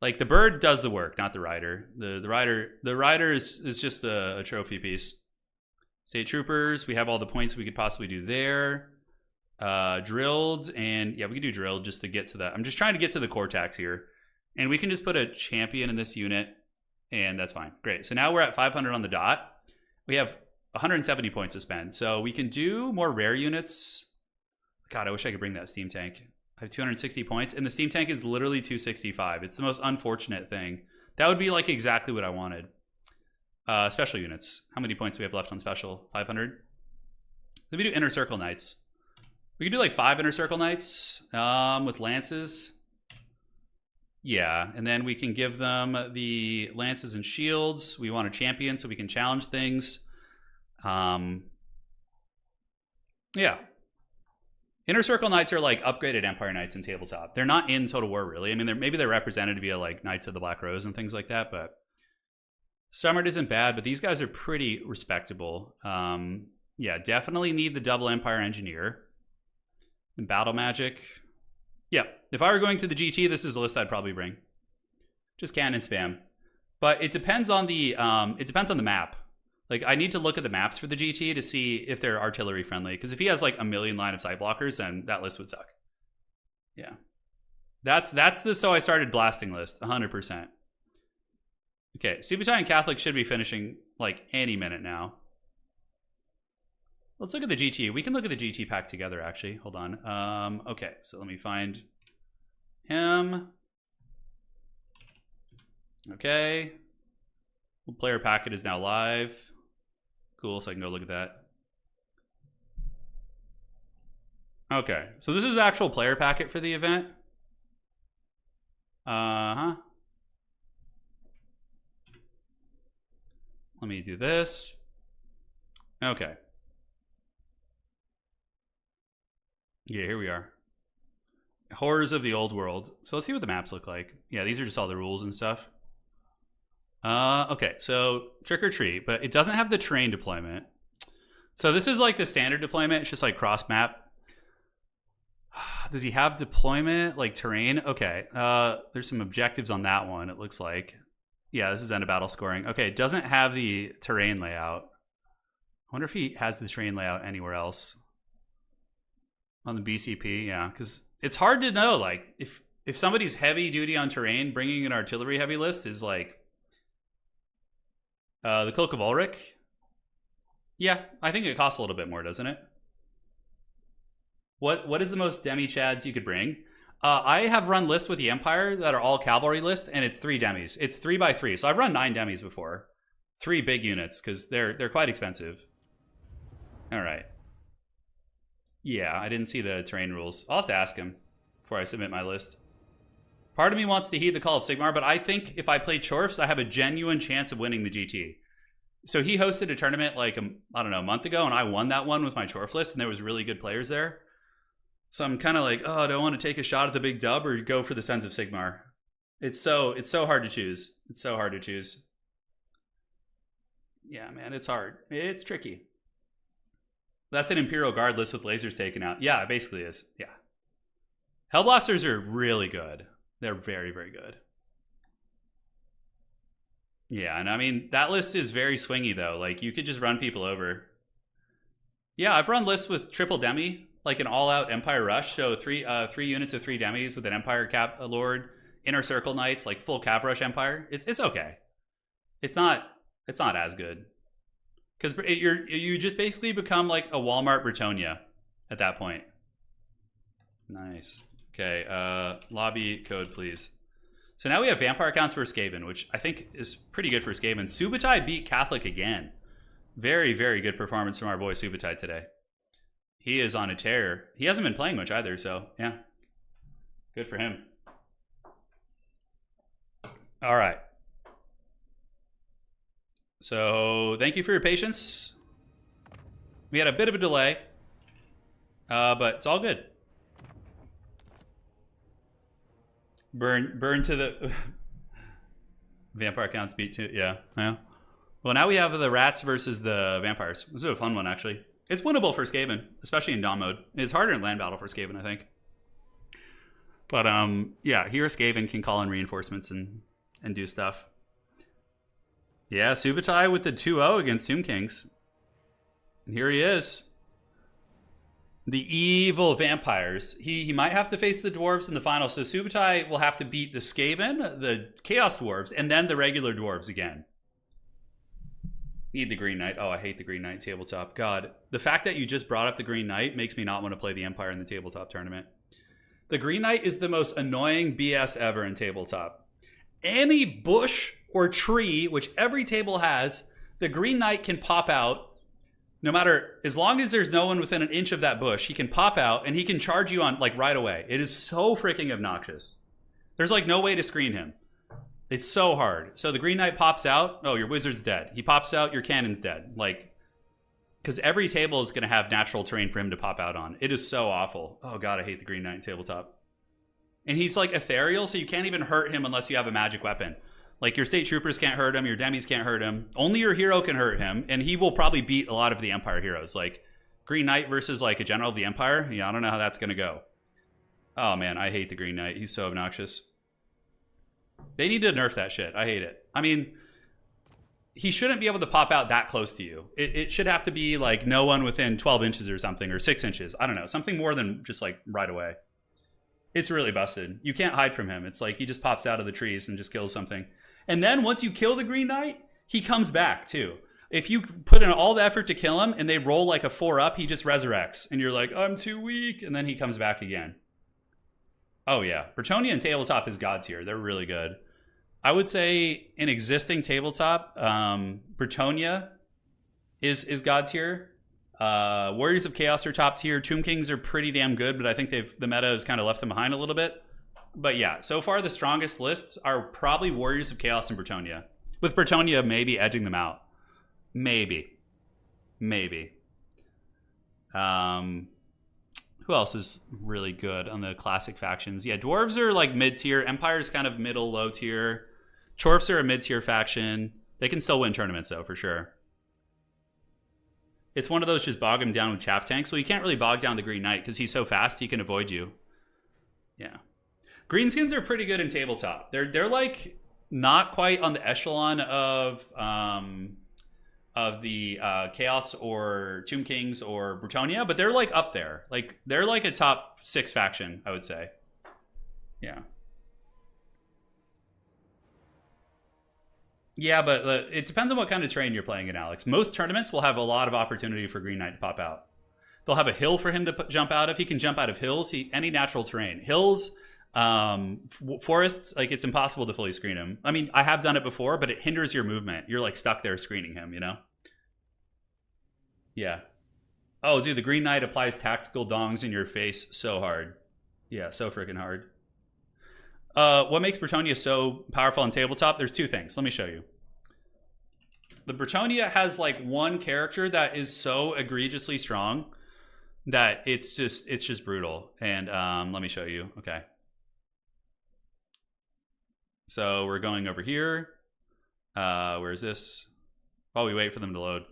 Like, the bird does the work, not the rider. The rider is just a trophy piece. State troopers, we have all the points we could possibly do there. Drilled, and yeah, we can do drilled just to get to that. I'm just trying to get to the core tax here. And we can just put a champion in this unit, and that's fine. Great. So now we're at 500 on the dot. We have 170 points to spend. So we can do more rare units. God, I wish I could bring that steam tank. I have 260 points, and the steam tank is literally 265. It's the most unfortunate thing. That would be like exactly what I wanted. Special units. How many points do we have left on special? 500? Let me do Inner Circle Knights. We could do like 5 Inner Circle Knights with lances. Yeah, and then we can give them the lances and shields. We want a champion so we can challenge things. Yeah. Inner Circle Knights are like upgraded Empire Knights in tabletop. They're not in Total War, really. I mean, maybe they're represented via like Knights of the Black Rose and things like that, but Summerd isn't bad, but these guys are pretty respectable. Yeah, definitely need the double Empire Engineer. And Battle Magic. Yeah, if I were going to the GT, this is the list I'd probably bring. Just cannon spam. But it depends on the map. Like, I need to look at the maps for the GT to see if they're artillery friendly. Because if he has like a million line of sight blockers, then that list would suck. Yeah. That's the So I Started Blasting list, 100%. Okay, Subutai and Catholic should be finishing like any minute now. Let's look at the GT. We can look at the GT pack together, actually. Hold on. Okay, so let me find him. Okay. Player packet is now live. Cool, so I can go look at that. Okay, so this is the actual player packet for the event. Let me do this. Okay. Yeah, here we are. Horrors of the Old World. So let's see what the maps look like. Yeah, these are just all the rules and stuff. Okay, so Trick or Treat, but it doesn't have the terrain deployment. So this is like the standard deployment. It's just like cross map. Does he have deployment, like terrain? Okay, there's some objectives on that one, it looks like. Yeah, this is end of battle scoring. Okay, it doesn't have the terrain layout. I wonder if he has the terrain layout anywhere else. On the BCP, yeah, because it's hard to know, like, if somebody's heavy duty on terrain, bringing an artillery heavy list is like the Cloak of Ulrich. Yeah, I think it costs a little bit more, doesn't it? What is the most demi-chads you could bring? I have run lists with the Empire that are all cavalry lists, and it's 3 demis. It's 3x3, so I've run 9 demis before. 3 big units, because they're quite expensive. All right. Yeah, I didn't see the terrain rules. I'll have to ask him before I submit my list. Part of me wants to heed the call of Sigmar, but I think if I play Chorfs, I have a genuine chance of winning the GT. So he hosted a tournament like, I don't know, a month ago, and I won that one with my Chorf list, and there was really good players there. So I'm kind of like, oh, do I want to take a shot at the big dub or go for the Sons of Sigmar? It's so hard to choose. It's so hard to choose. Yeah, man, it's hard. It's tricky. That's an Imperial Guard list with lasers taken out. Yeah, it basically is. Yeah. Hellblasters are really good. They're very, very good. Yeah, and I mean, that list is very swingy, though. Like, you could just run people over. Yeah, I've run lists with triple demi, like an all-out Empire Rush. So three units of 3 demis with an Empire Cap Lord, Inner Circle Knights, like full Cav Rush Empire. It's okay. It's not as good. Because you just basically become like a Walmart Bretonia at that point. Nice. Okay, lobby code, please. So now we have Vampire Counts for Skaven, which I think is pretty good for Skaven. Subutai beat Catholic again. Very, very good performance from our boy Subutai today. He is on a tear. He hasn't been playing much either, so yeah. Good for him. All right. So thank you for your patience. We had a bit of a delay, but it's all good. Burn to the Vampire Counts beat too. Yeah. Well, now we have the rats versus the vampires. This is a fun one, actually. It's winnable for Skaven, especially in Dom mode. It's harder in land battle for Skaven, I think. But yeah, here Skaven can call in reinforcements and do stuff. Yeah, Subutai with the 2-0 against Tomb Kings. And here he is. The evil vampires. He might have to face the dwarves in the final. So Subutai will have to beat the Skaven, the Chaos Dwarves, and then the regular dwarves again. Need the Green Knight. Oh, I hate the Green Knight tabletop. God, the fact that you just brought up the Green Knight makes me not want to play the Empire in the tabletop tournament. The Green Knight is the most annoying BS ever in tabletop. Any bush or tree, which every table has, the Green Knight can pop out. No matter, as long as there's no one within an inch of that bush, he can pop out and he can charge you on like right away. It is so freaking obnoxious. There's like no way to screen him. It's so hard. So the Green Knight pops out. Oh, your wizard's dead. He pops out. Your cannon's dead. Like, because every table is going to have natural terrain for him to pop out on. It is so awful. Oh God, I hate the Green Knight in tabletop. And he's like ethereal, so you can't even hurt him unless you have a magic weapon. Like your state troopers can't hurt him, your demis can't hurt him. Only your hero can hurt him, and he will probably beat a lot of the Empire heroes. Like Green Knight versus like a general of the Empire. Yeah, I don't know how that's gonna go. Oh man, I hate the Green Knight. He's so obnoxious. They need to nerf that shit. I hate it. I mean, he shouldn't be able to pop out that close to you. It should have to be like no one within 12 inches or something, or 6 inches. I don't know, something more than just like right away. It's really busted. You can't hide from him. It's like he just pops out of the trees and just kills something. And then once you kill the Green Knight, he comes back too. If you put in all the effort to kill him and they roll like a 4-up, he just resurrects. And you're like, I'm too weak. And then he comes back again. Oh yeah. Bretonnia and Tabletop is God tier. They're really good. I would say in existing Tabletop, Bretonnia is God tier. Warriors of Chaos are top tier. Tomb Kings are pretty damn good, but I think the meta has kind of left them behind a little bit. But yeah, so far the strongest lists are probably Warriors of Chaos and Bretonnia. With Bretonnia maybe edging them out. Maybe. Who else is really good on the classic factions? Yeah, Dwarves are like mid-tier. Empire's kind of middle, low tier. Chorfs are a mid-tier faction. They can still win tournaments though, for sure. It's one of those just bog him down with chaff tanks. Well, you can't really bog down the Green Knight because he's so fast he can avoid you. Yeah. Greenskins are pretty good in tabletop. They're like not quite on the echelon of the Chaos or Tomb Kings or Bretonnia, but they're like up there. Like they're like a top 6 faction, I would say. Yeah. Yeah, but it depends on what kind of terrain you're playing in, Alex. Most tournaments will have a lot of opportunity for Green Knight to pop out. They'll have a hill for him to jump out of. He can jump out of hills. Any natural terrain. Hills, forests, like it's impossible to fully screen him. I mean, I have done it before, but it hinders your movement. You're like stuck there screening him, you know? Yeah. Oh, dude, the Green Knight applies tactical dongs in your face so hard. Yeah, so freaking hard. What makes Bretonnia so powerful on tabletop? There's 2 things. Let me show you. The Bretonnia has like one character that is so egregiously strong that it's just brutal. And let me show you. Okay. So we're going over here. Where is this? Oh, we wait for them to load.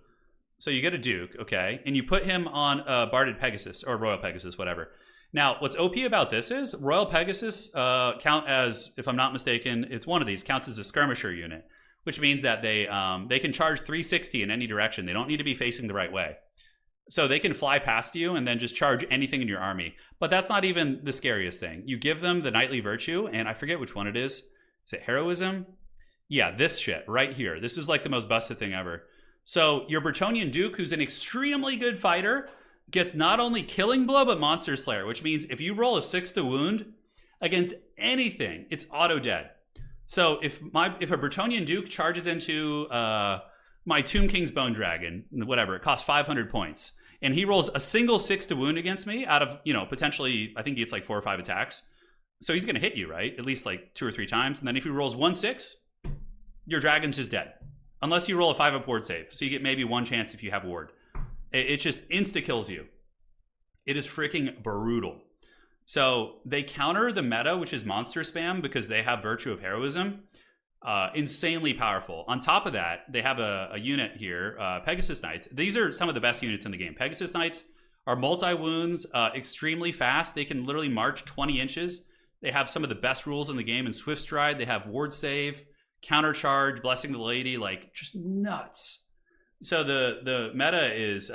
So you get a Duke, okay, and you put him on a Barded Pegasus or Royal Pegasus, whatever. Now, what's OP about this is Royal Pegasus count as, if I'm not mistaken, it's one of these, counts as a skirmisher unit, which means that they can charge 360 in any direction. They don't need to be facing the right way. So they can fly past you and then just charge anything in your army. But that's not even the scariest thing. You give them the Knightly Virtue, and I forget which one it is. Is it Heroism? Yeah, this shit right here. This is like the most busted thing ever. So your Bretonnian Duke, who's an extremely good fighter, gets not only Killing Blow, but Monster Slayer, which means if you roll a 6 to wound against anything, it's auto dead. So if a Bretonnian Duke charges into my Tomb King's Bone Dragon, whatever, it costs 500 points, and he rolls a single 6 to wound against me out of, potentially, I think it's like 4 or 5 attacks. So he's going to hit you, right? At least like 2 or 3 times. And then if he rolls 1/6, your dragon's just dead. Unless you roll a 5-up ward save. So you get maybe 1 chance if you have ward. It just insta-kills you. It is freaking brutal. So they counter the meta, which is monster spam, because they have Virtue of Heroism. insanely powerful. On top of that, they have a unit here, Pegasus Knights. These are some of the best units in the game. Pegasus Knights are multi-wounds, extremely fast. They can literally march 20 inches. They have some of the best rules in the game in Swift Stride. They have Ward Save, Countercharge, Blessing the Lady, like just nuts. So the meta is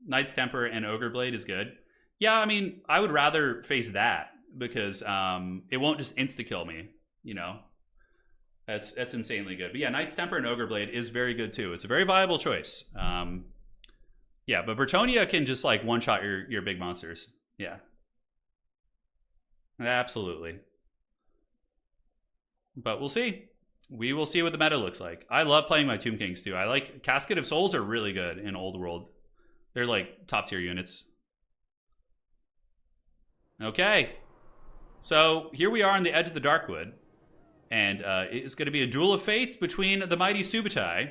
Knight's Temper and Ogre Blade is good. Yeah, I mean, I would rather face that because it won't just insta-kill me, you know? That's insanely good. But yeah, Knight's Temper and Ogre Blade is very good too. It's a very viable choice. Yeah, but Bretonnia can just like one-shot your big monsters. Yeah. Absolutely. But we'll see. We will see what the meta looks like. I love playing my Tomb Kings too. I like Casket of Souls are really good in Old World. They're like top tier units. Okay. So here we are on the edge of the Darkwood. And it's going to be a duel of fates between the mighty Subutai.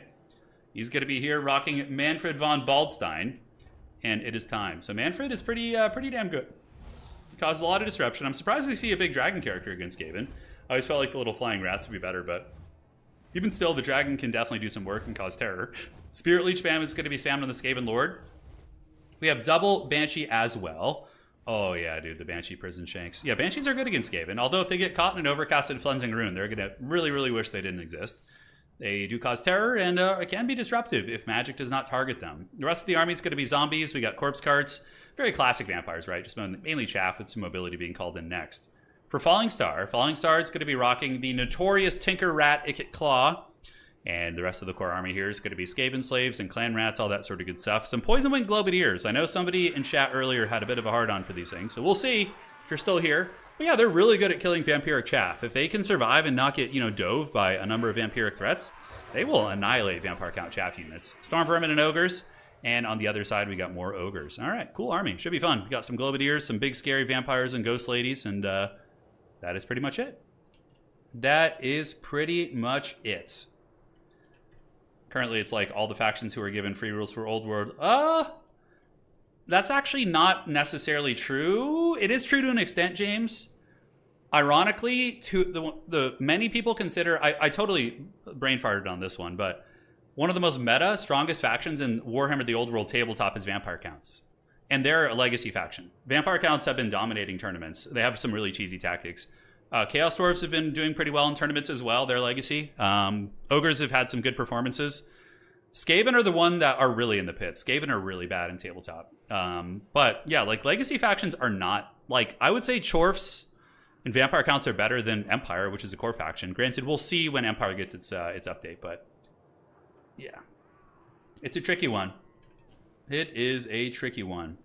He's going to be here rocking Manfred von Baldstein. And it is time. So Manfred is pretty damn good. He caused a lot of disruption. I'm surprised we see a big dragon character against Skaven. I always felt like the little flying rats would be better, but even still, the dragon can definitely do some work and cause terror. Spirit Leech spam is going to be spammed on the Skaven Lord. We have double Banshee as well. Oh yeah, dude, the Banshee Prison Shanks. Yeah, Banshees are good against Skaven, although if they get caught in an overcasted Cleansing Rune, they're going to really wish they didn't exist. They do cause terror, and it can be disruptive if magic does not target them. The rest of the army is going to be zombies. We got corpse carts. Very classic vampires, right? Just mainly chaff with some mobility being called in next. For Falling Star is going to be rocking the notorious Tinker Rat Ikit Claw. And the rest of the core army here is going to be Skaven Slaves and Clan Rats, all that sort of good stuff. Some Poison Wing Globadiers. I know somebody in chat earlier had a bit of a hard-on for these things, so we'll see if you're still here. But yeah, they're really good at killing vampiric chaff. If they can survive and not get, dove by a number of vampiric threats, they will annihilate vampire count chaff units. Storm Vermin and Ogres, and on the other side, we got more Ogres. All right, cool army. Should be fun. We got some Globadiers, some big scary vampires and ghost ladies, and that is pretty much it. That is pretty much it. Currently, it's like all the factions who are given free rules for Old World. That's actually not necessarily true. It is true to an extent, James. Ironically, to the many people consider, I totally brain farted on this one, but one of the most meta, strongest factions in Warhammer the Old World tabletop is Vampire Counts. And they're a legacy faction. Vampire Counts have been dominating tournaments. They have some really cheesy tactics. Chaos Dwarves have been doing pretty well in tournaments as well. They're legacy. Ogres have had some good performances. Skaven are the one that are really in the pits. Skaven are really bad in tabletop. But yeah, like legacy factions are not, like, I would say Chorfs and Vampire Counts are better than Empire, which is a core faction. Granted, we'll see when Empire gets its update, but yeah. It's a tricky one. It is a tricky one.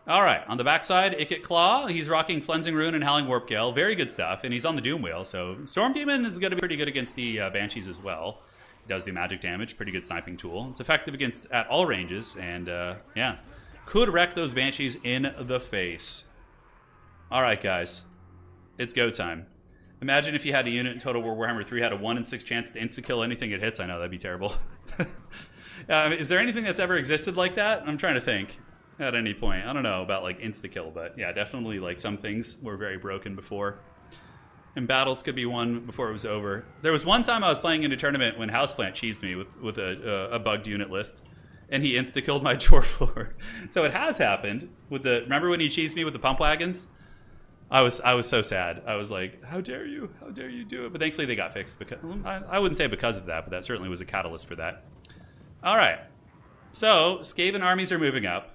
All right, on the backside, Ikit Claw. He's rocking Cleansing Rune and Howling Warp Gale. Very good stuff, and he's on the Doom Wheel, so Storm Demon is going to be pretty good against the Banshees as well. He does do magic damage, pretty good sniping tool. It's effective at all ranges, and yeah, could wreck those Banshees in the face. All right, guys, it's go time. Imagine if you had a unit in Total War Warhammer 3 had a 1 in 6 chance to insta-kill anything it hits. I know, that'd be terrible. Is there anything that's ever existed like that? I'm trying to think. At any point. I don't know about like insta-kill, but yeah, definitely like some things were very broken before. And battles could be won before it was over. There was one time I was playing in a tournament when Houseplant cheesed me with a bugged unit list, and he insta-killed my Dwarf Lord. So it has happened with the, remember when he cheesed me with the pump wagons? I was so sad. I was like, how dare you do it? But thankfully they got fixed because, I wouldn't say because of that, but that certainly was a catalyst for that. All right. So Skaven armies are moving up.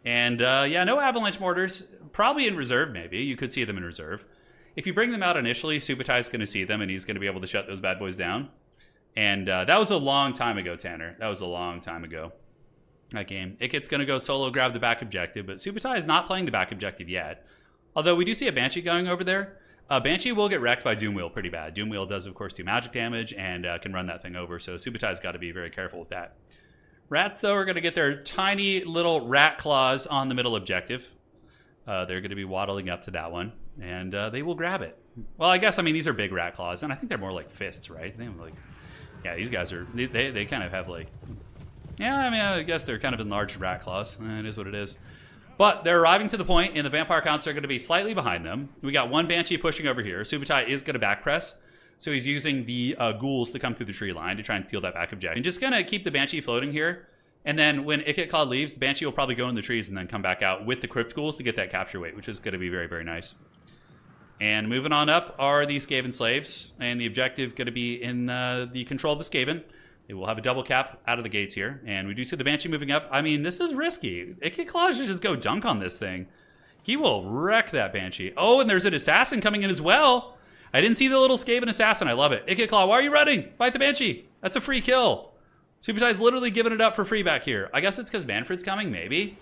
And yeah, no Avalanche Mortars. Probably in reserve, maybe. You could see them in reserve. If you bring them out initially, Subutai's going to see them, and he's going to be able to shut those bad boys down. And that was a long time ago, Tanner. That was a long time ago, that game. Ikit's going to go solo, grab the back objective, but Subutai is not playing the back objective yet. Although we do see a Banshee going over there. Banshee will get wrecked by Doomwheel pretty bad. Doomwheel does, of course, do magic damage and can run that thing over, so Subutai's got to be very careful with that. Rats, though, are going to get their tiny little rat claws on the middle objective. They're going to be waddling up to that one, and they will grab it. Well, I guess, I mean, these are big rat claws, and I think they're more like fists, right? They have like, yeah, these guys are, they kind of have like, yeah, I mean, I guess they're kind of enlarged rat claws. It is what it is. But they're arriving to the point, and the Vampire Counts are going to be slightly behind them. We got one Banshee pushing over here. Subutai is going to back press. So he's using the ghouls to come through the tree line to try and steal that back objective. And just gonna keep the Banshee floating here. And then when Ikit Claw leaves, the Banshee will probably go in the trees and then come back out with the Crypt Ghouls to get that capture weight, which is gonna be very, very nice. And moving on up are the Skaven Slaves. And the objective gonna be in the control of the Skaven. They will have a double cap out of the gates here. And we do see the Banshee moving up. I mean, this is risky. Ikit Claw should just go dunk on this thing. He will wreck that Banshee. Oh, and there's an Assassin coming in as well. I didn't see the little Skaven Assassin. I love it. Ikit Claw, why are you running? Fight the Banshee. That's a free kill. Subutai's literally giving it up for free back here. I guess it's because Manfred's coming, maybe.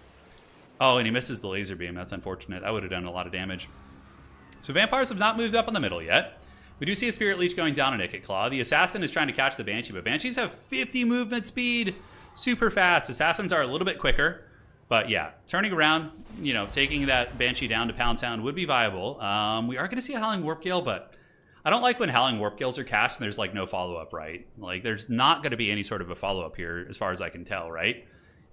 Oh, and he misses the laser beam. That's unfortunate. That would have done a lot of damage. So Vampires have not moved up on the middle yet. We do see a Spirit Leech going down on Ikit Claw. The Assassin is trying to catch the Banshee, but Banshees have 50 movement speed. Super fast. Assassins are a little bit quicker. But yeah, turning around, you know, taking that Banshee down to Pound Town would be viable. We are going to see a Howling Warp Gale, but I don't like when Howling Warp Gales are cast and there's like no follow-up, right? Like there's not going to be any sort of a follow-up here as far as I can tell, right?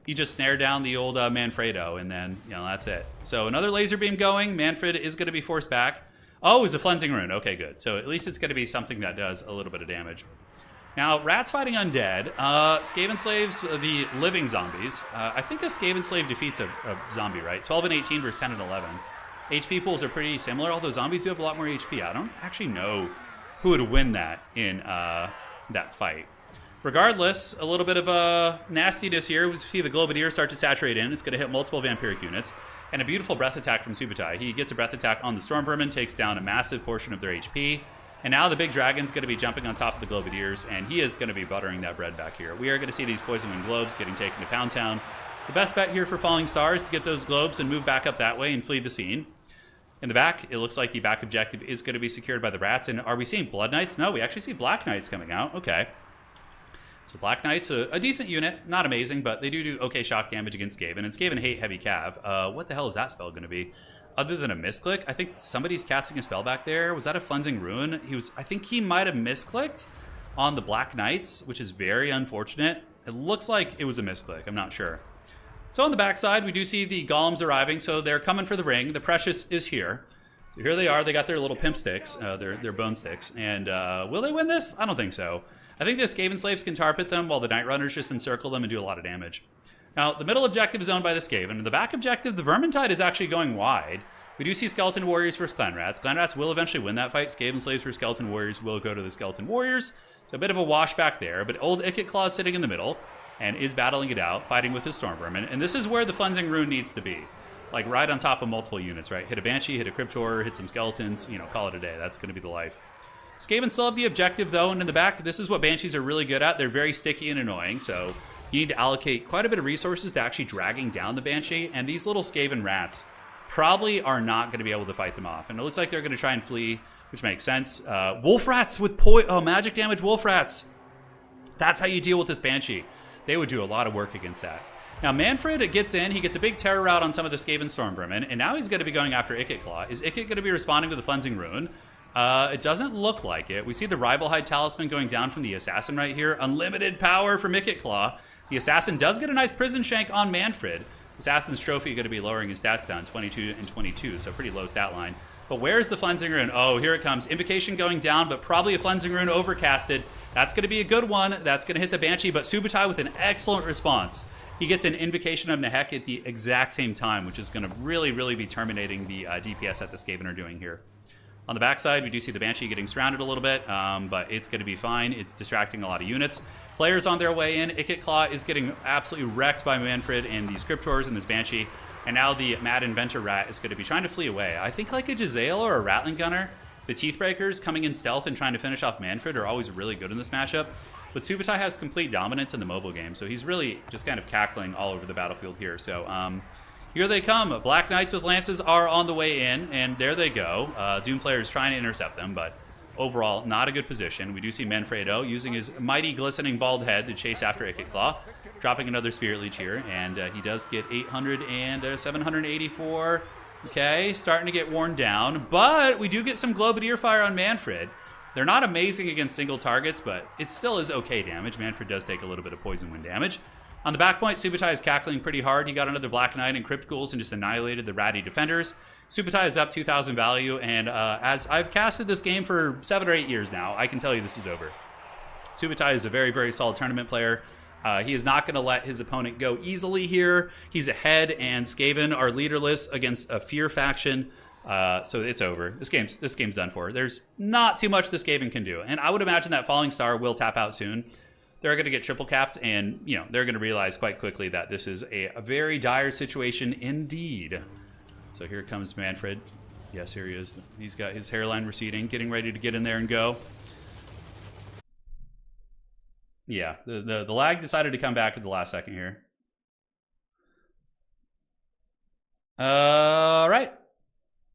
You just snare down the old Manfredo and then, you know, that's it. So another laser beam going. Manfred is going to be forced back. Oh, it was a Flensing Rune. Okay, good. So at least it's going to be something that does a little bit of damage. Now, Rats fighting Undead. Skaven Slaves, the living zombies. I think a Skaven Slave defeats a zombie, right? 12 and 18 versus 10 and 11. HP pools are pretty similar, although zombies do have a lot more HP. I don't actually know who would win that in that fight. Regardless, a little bit of nastiness here. We see the Globadier start to saturate in. It's going to hit multiple Vampiric units. And a beautiful breath attack from Subutai. He gets a breath attack on the Storm Vermin, takes down a massive portion of their HP. And now the big dragon's going to be jumping on top of the Globadiers, and he is going to be buttering that bread back here. We are going to see these Poison Wind Globes getting taken to Pound Town. The best bet here for Falling Stars to get those globes and move back up that way and flee the scene. In the back, it looks like the back objective is going to be secured by the Rats. And are we seeing Blood Knights? No, we actually see Black Knights coming out. Okay. So Black Knights, a decent unit. Not amazing, but they do okay shock damage against Skaven. And Skaven hate heavy cav. What the hell is that spell going to be? Other than a misclick? I think somebody's casting a spell back there. Was that a Flensing Rune? I think he might have misclicked on the Black Knights, which is very unfortunate. It looks like it was a misclick. I'm not sure. So on the backside, we do see the Golems arriving. So they're coming for the ring. The Precious is here. So here they are. They got their little pimp sticks, their bone sticks. And will they win this? I don't think so. I think the Skaven Slaves can tar pit them while the Night Runners just encircle them and do a lot of damage. Now, the middle objective is owned by the Skaven, and the back objective, the Vermintide, is actually going wide. We do see Skeleton Warriors versus Clan Rats. Clan Rats will eventually win that fight. Skaven Slaves versus Skeleton Warriors will go to the Skeleton Warriors. So a bit of a wash back there, but old Ikit Claw is sitting in the middle and is battling it out, fighting with his Storm Vermin. And this is where the Flensing Rune needs to be. Like right on top of multiple units, right? Hit a Banshee, hit a Crypt Horror, hit some Skeletons, you know, call it a day. That's going to be the life. Skaven still have the objective, though, and in the back, this is what Banshees are really good at. They're very sticky and annoying, so you need to allocate quite a bit of resources to actually dragging down the Banshee, and these little Skaven Rats probably are not going to be able to fight them off. And it looks like they're going to try and flee, which makes sense. Wolf Rats with magic damage Wolf Rats. That's how you deal with this Banshee. They would do a lot of work against that. Now, Manfred gets in. He gets a big terror route on some of the Skaven Storm Vermin, and now he's going to be going after Ikit Claw. Is Ikit going to be responding with the Flensing Rune? It doesn't look like it. We see the Rivalhide Talisman going down from the Assassin right here. Unlimited power from Ikit Claw. The Assassin does get a nice Prison Shank on Manfred. Assassin's Trophy going to be lowering his stats down, 22 and 22, so pretty low stat line. But where's the Flensing Rune? Oh, here it comes. Invocation going down, but probably a Flensing Rune overcasted. That's going to be a good one. That's going to hit the Banshee, but Subutai with an excellent response. He gets an Invocation of Nehek at the exact same time, which is going to really, really be terminating the DPS that the Skaven are doing here. On the backside, we do see the Banshee getting surrounded a little bit, but it's going to be fine. It's distracting a lot of units. Players on their way in. Ikit Claw is getting absolutely wrecked by Manfred and these Crypt Horrors and this Banshee. And now the Mad Inventor Rat is going to be trying to flee away. I think like a Jezzail or a Rattling Gunner, the Teethbreakers coming in stealth and trying to finish off Manfred are always really good in this matchup. But Subutai has complete dominance in the mobile game, so he's really just kind of cackling all over the battlefield here. So, here they come. Black Knights with Lances are on the way in, and there they go. Doomflayer is trying to intercept them, but overall, not a good position. We do see Manfredo using his mighty glistening bald head to chase after Ikit Claw, dropping another Spirit Leech here, and he does get 800 and 784. Okay, starting to get worn down, but we do get some Globadier fire on Manfred. They're not amazing against single targets, but it still is okay damage. Manfred does take a little bit of Poison Wind damage. On the back point, Subutai is cackling pretty hard. He got another Black Knight and Crypt Ghouls and just annihilated the ratty defenders. Subutai is up 2,000 value, and as I've casted this game for 7 or 8 years now, I can tell you this is over. Subutai is a very, very solid tournament player. He is not going to let his opponent go easily here. He's ahead, and Skaven are leaderless against a Fear faction. So it's over. This game's done for. There's not too much this Skaven can do. And I would imagine that Falling Star will tap out soon. They're going to get triple capped, and they're going to realize quite quickly that this is a very dire situation indeed. So here comes Manfred. Yes, here he is. He's got his hairline receding, getting ready to get in there and go. Yeah, the lag decided to come back at the last second here. All right.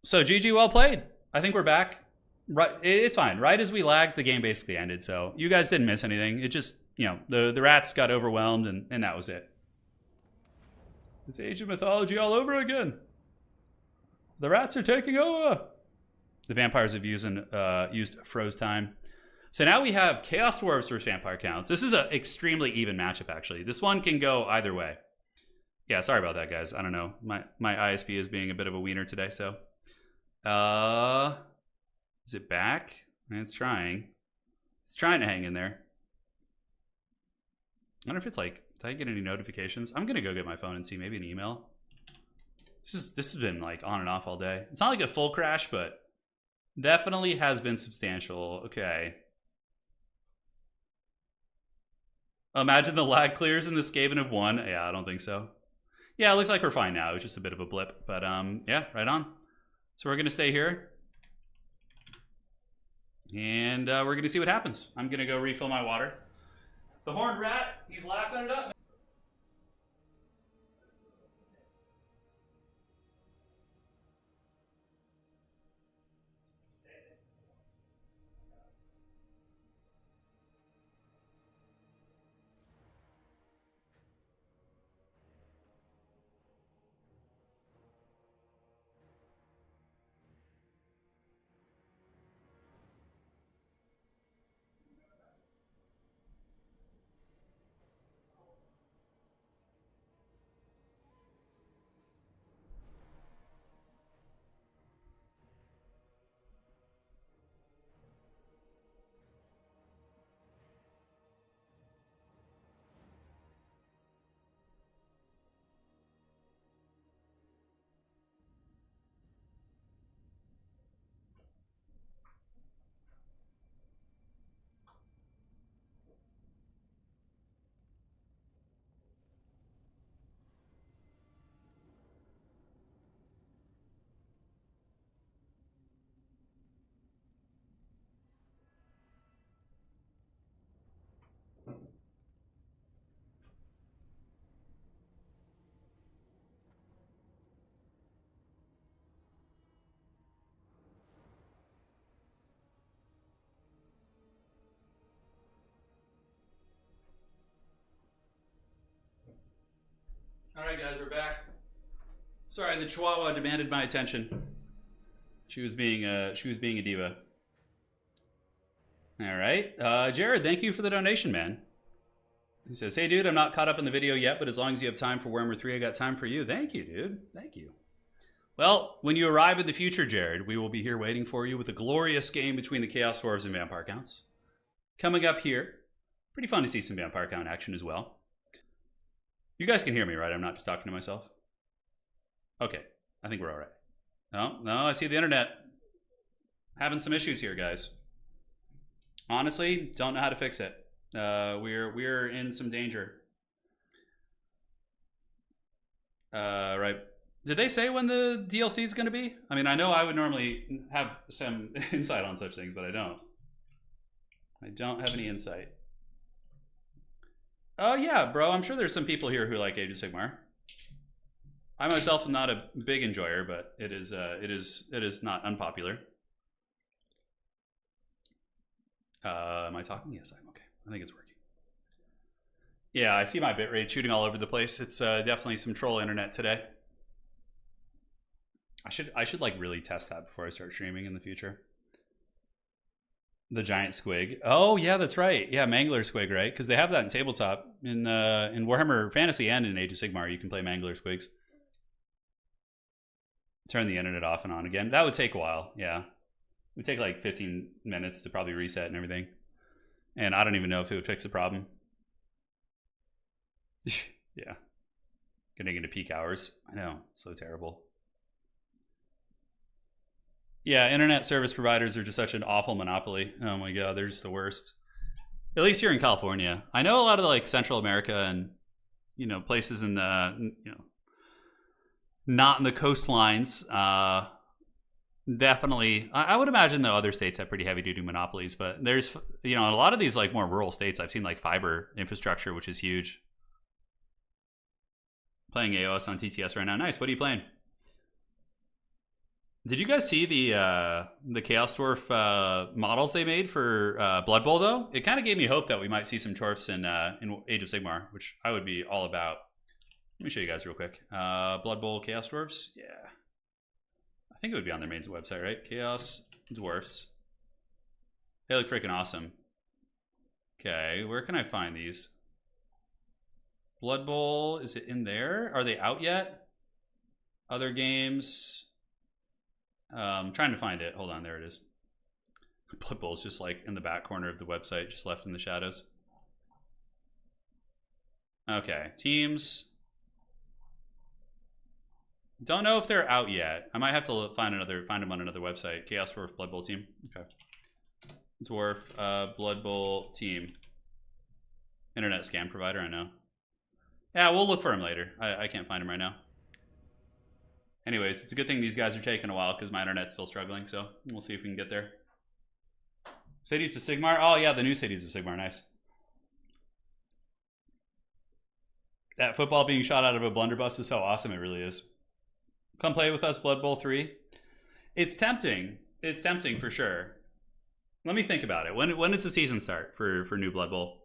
So GG, well played. I think we're back. Right, it's fine. Right as we lagged, the game basically ended. So you guys didn't miss anything. It just, the rats got overwhelmed, and that was it. It's Age of Mythology all over again. The rats are taking over. The vampires have used froze time. So now we have Chaos Dwarves versus Vampire Counts. This is an extremely even matchup, actually. This one can go either way. Yeah, sorry about that, guys. I don't know. My ISP is being a bit of a wiener today, so. Is it back? It's trying. It's trying to hang in there. I wonder if it's like, did I get any notifications? I'm going to go get my phone and see maybe an email. This has been like on and off all day. It's not like a full crash, but definitely has been substantial. Okay. Imagine the lag clears in the Skaven of 1. Yeah, I don't think so. Yeah, it looks like we're fine now. It's just a bit of a blip. But yeah, right on. So we're going to stay here. And we're going to see what happens. I'm going to go refill my water. The horned rat, he's laughing it up. All right, guys, we're back. Sorry, the Chihuahua demanded my attention. She was being a diva. All right, Jared, thank you for the donation, man. He says, "Hey, dude, I'm not caught up in the video yet, but as long as you have time for Warhammer 3, I got time for you." Thank you, dude. Thank you. Well, when you arrive in the future, Jared, we will be here waiting for you with a glorious game between the Chaos Dwarves and Vampire Counts. Coming up here, pretty fun to see some Vampire Count action as well. You guys can hear me, right? I'm not just talking to myself. Okay, I think we're all right. No, I see the internet having some issues here, guys. Honestly, don't know how to fix it. We're in some danger. Right. Did they say when the DLC is going to be? I mean, I know I would normally have some insight on such things, but I don't. I don't have any insight. Oh yeah, bro. I'm sure there's some people here who like Age of Sigmar. I myself am not a big enjoyer, but it is not unpopular. Am I talking? Yes, I'm okay. I think it's working. Yeah, I see my bitrate shooting all over the place. It's definitely some troll internet today. I should like really test that before I start streaming in the future. The giant squig. Oh yeah, that's right. Yeah, Mangler squig, right? Because they have that in tabletop in Warhammer Fantasy and in Age of Sigmar. You can play Mangler squigs. turn the internet off and on again. That would take a while. Yeah, it would take like 15 minutes to probably reset and everything. And I don't even know if it would fix the problem. Yeah, getting into peak hours. I know, so terrible. Yeah, internet service providers are just such an awful monopoly. Oh my god, they're just the worst. At least here in California. I know a lot of like Central America and places in the not in the coastlines. Definitely, I would imagine though other states have pretty heavy duty monopolies, but there's in a lot of these like more rural states, I've seen like fiber infrastructure, which is huge. Playing AOS on TTS right now. Nice. What are you playing? Did you guys see the Chaos Dwarf models they made for Blood Bowl though? It kind of gave me hope that we might see some Dwarfs in Age of Sigmar, which I would be all about. Let me show you guys real quick. Blood Bowl Chaos Dwarfs. Yeah, I think it would be on their main website, right? Chaos Dwarfs. They look freaking awesome. Okay, where can I find these? Blood Bowl, is it in there? Are they out yet? Other games. I'm trying to find it. Hold on, there it is. Blood Bowl's just like in the back corner of the website, just left in the shadows. Okay, teams. Don't know if they're out yet. I might have to find them on another website. Chaos Dwarf Blood Bowl team. Okay. Dwarf Blood Bowl team. Internet scan provider, I know. Yeah, we'll look for him later. I can't find him right now. Anyways, it's a good thing these guys are taking a while because my internet's still struggling, so we'll see if we can get there. Cities to Sigmar? Oh yeah, the new Cities of Sigmar, nice. That football being shot out of a blunderbuss is so awesome, it really is. Come play with us, Blood Bowl 3. It's tempting. It's tempting for sure. Let me think about it. When does the season start for new Blood Bowl?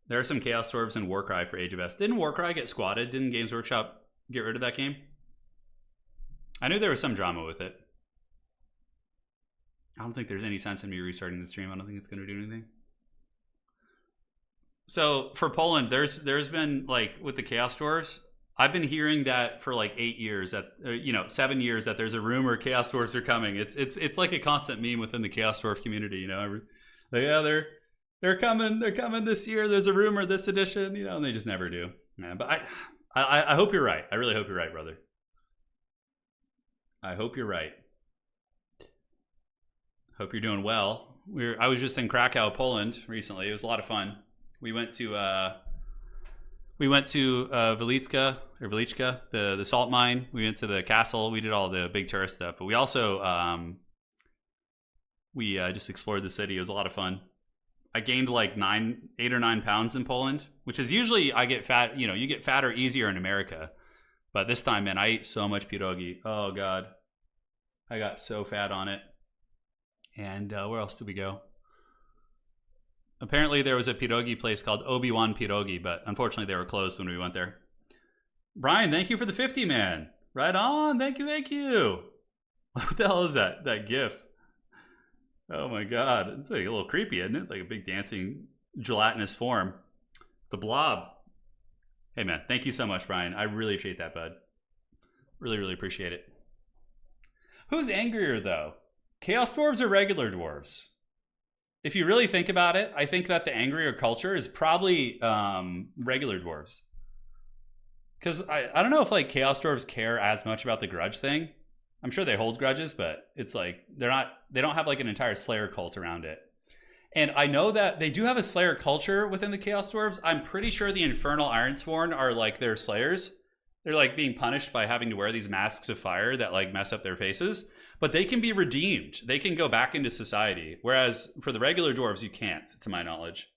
There are some Chaos Dwarves and Warcry for Age of S. Didn't Warcry get squatted? Didn't Games Workshop get rid of that game? I knew there was some drama with it. I don't think there's any sense in me restarting the stream. I don't think it's going to do anything. So for Poland, there's been like with the Chaos Dwarves, I've been hearing that for like 8 years, that 7 years, that there's a rumor Chaos Dwarves are coming. It's like a constant meme within the Chaos Dwarf community. Yeah, they're coming this year. There's a rumor this edition, and they just never do. Yeah, but I hope you're right. I really hope you're right, brother. I hope you're right. Hope you're doing well. I was just in Krakow, Poland recently. It was a lot of fun. We went to Wilicka, the salt mine. We went to the castle. We did all the big tourist stuff. But we also just explored the city. It was a lot of fun. I gained like 8 or 9 pounds in Poland, which is usually I get fat. You get fatter easier in America. But this time, man, I ate so much pierogi. Oh, God. I got so fat on it. And where else did we go? Apparently, there was a pierogi place called Obi-Wan Pierogi, but unfortunately, they were closed when we went there. Brian, thank you for the 50, man. Right on. Thank you. What the hell is that GIF? Oh, my God. It's like a little creepy, isn't it? Like a big dancing gelatinous form. The blob. Hey, man, thank you so much, Brian. I really appreciate that, bud. Really, really appreciate it. Who's angrier, though? Chaos Dwarves or regular dwarves? If you really think about it, I think that the angrier culture is probably regular dwarves. Because I don't know if like Chaos Dwarves care as much about the grudge thing. I'm sure they hold grudges, but it's like they don't have like an entire Slayer cult around it. And I know that they do have a Slayer culture within the Chaos Dwarves. I'm pretty sure the Infernal Ironsworn are like their Slayers. They're like being punished by having to wear these masks of fire that like mess up their faces. But they can be redeemed. They can go back into society. Whereas for the regular dwarves, you can't, to my knowledge.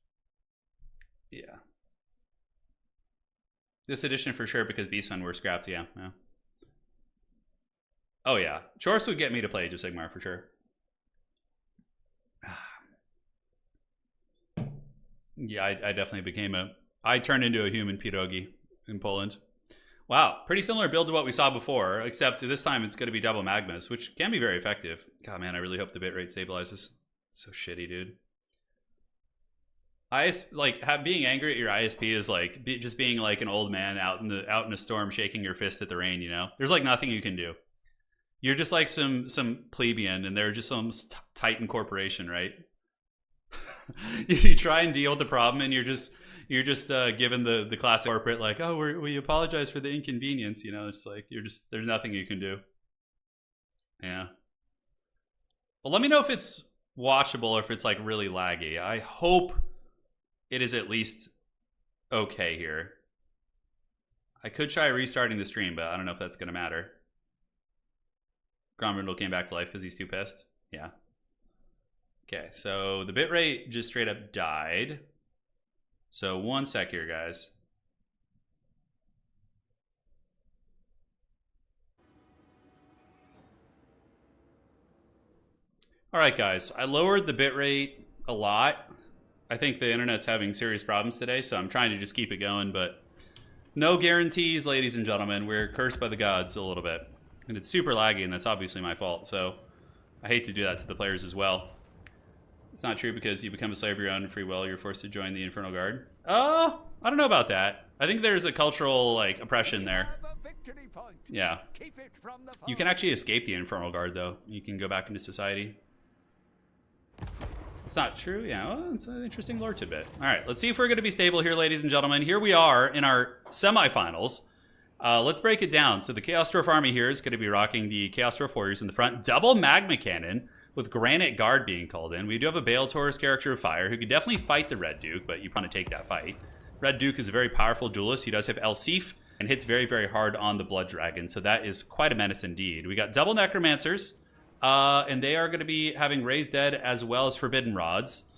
Yeah. This edition for sure, because Beastmen were scrapped, yeah. Oh yeah. Chorus would get me to play Age of Sigmar for sure. Yeah, I definitely became I turned into a human pierogi in Poland. Wow, pretty similar build to what we saw before, except this time it's going to be double magmas, which can be very effective. God, man, I really hope the bitrate stabilizes. It's so shitty, dude. Being angry at your ISP is like just being like an old man out in a storm, shaking your fist at the rain. You know, there's like nothing you can do. You're just like some plebeian, and they're just some titan corporation, right? You try and deal with the problem, and you're just given the classic corporate like, oh, we apologize for the inconvenience. You know, it's like there's nothing you can do. Yeah. Well, let me know if it's watchable or if it's like really laggy. I hope it is at least okay here. I could try restarting the stream, but I don't know if that's going to matter. Gromrindle came back to life because he's too pissed. Yeah. Okay, so the bitrate just straight up died. So 1 sec here, guys. All right, guys. I lowered the bitrate a lot. I think the internet's having serious problems today, so I'm trying to just keep it going, but no guarantees, ladies and gentlemen. We're cursed by the gods a little bit. And it's super laggy, and that's obviously my fault, so I hate to do that to the players as well. It's not true because you become a slave of your own free will. You're forced to join the Infernal Guard. Oh, I don't know about that. I think there's a cultural like oppression there. Yeah. You can actually escape the Infernal Guard, though. You can go back into society. It's not true. Yeah, well, it's an interesting lore tidbit. All right, let's see if we're going to be stable here, ladies and gentlemen. Here we are in our semifinals. Let's break it down. So the Chaos Dwarf army here is going to be rocking the Chaos Dwarf Warriors in the front. Double Magma Cannon with Granite Guard being called in. We do have a Bale Taurus character of fire who could definitely fight the Red Duke, but you want to take that fight. Red Duke is a very powerful duelist. He does have El Sif and hits very, very hard on the Blood Dragon. So that is quite a menace indeed. We got double Necromancers. And they are going to be having Raised Dead as well as Forbidden Rods.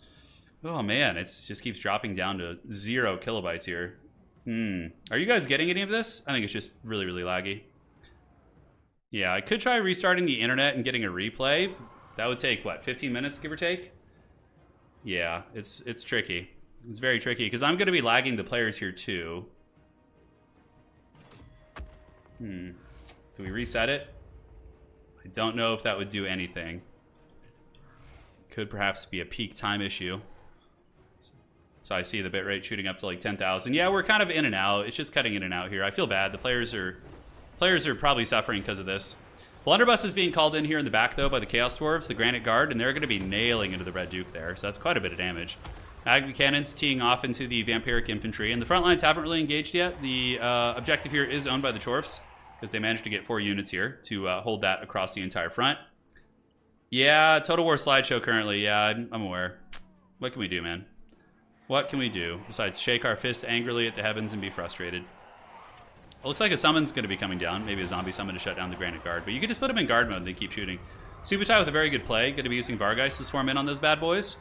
Oh man, it just keeps dropping down to 0 kilobytes here. Are you guys getting any of this? I think it's just really, really laggy. Yeah, I could try restarting the internet and getting a replay. That would take, what, 15 minutes, give or take? Yeah, it's tricky. It's very tricky, because I'm going to be lagging the players here, too. Do we reset it? I don't know if that would do anything. Could perhaps be a peak time issue. So I see the bitrate shooting up to like 10,000. Yeah, we're kind of in and out. It's just cutting in and out here. I feel bad. The players are probably suffering because of this. Blunderbuss is being called in here in the back, though, by the Chaos Dwarves, the Granite Guard, and they're going to be nailing into the Red Duke there. So that's quite a bit of damage. Magma Cannons teeing off into the Vampiric Infantry, and the front lines haven't really engaged yet. The objective here is owned by the Chorfs, because they managed to get 4 units here to hold that across the entire front. Yeah, Total War slideshow currently. Yeah, I'm aware. What can we do, man? What can we do besides shake our fist angrily at the heavens and be frustrated? It looks like a summon's going to be coming down. Maybe a zombie summon to shut down the Granite Guard. But you could just put them in guard mode and they keep shooting. Subutai with a very good play. Going to be using Vargeist to swarm in on those bad boys.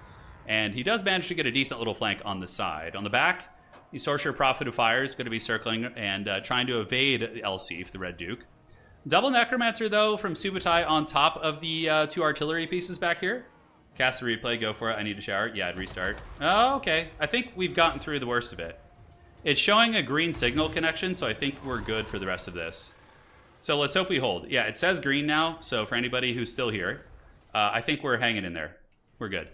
And he does manage to get a decent little flank on the side. On the back, the Sorcerer Prophet of Fire is going to be circling and trying to evade Elsif, the Red Duke. Double Necromancer, though, from Subutai on top of the 2 artillery pieces back here. Cast the replay, go for it. I need to shower. Yeah, I'd restart. Oh, okay. I think we've gotten through the worst of it. It's showing a green signal connection, so I think we're good for the rest of this. So let's hope we hold. Yeah, it says green now, so for anybody who's still here, I think we're hanging in there. We're good.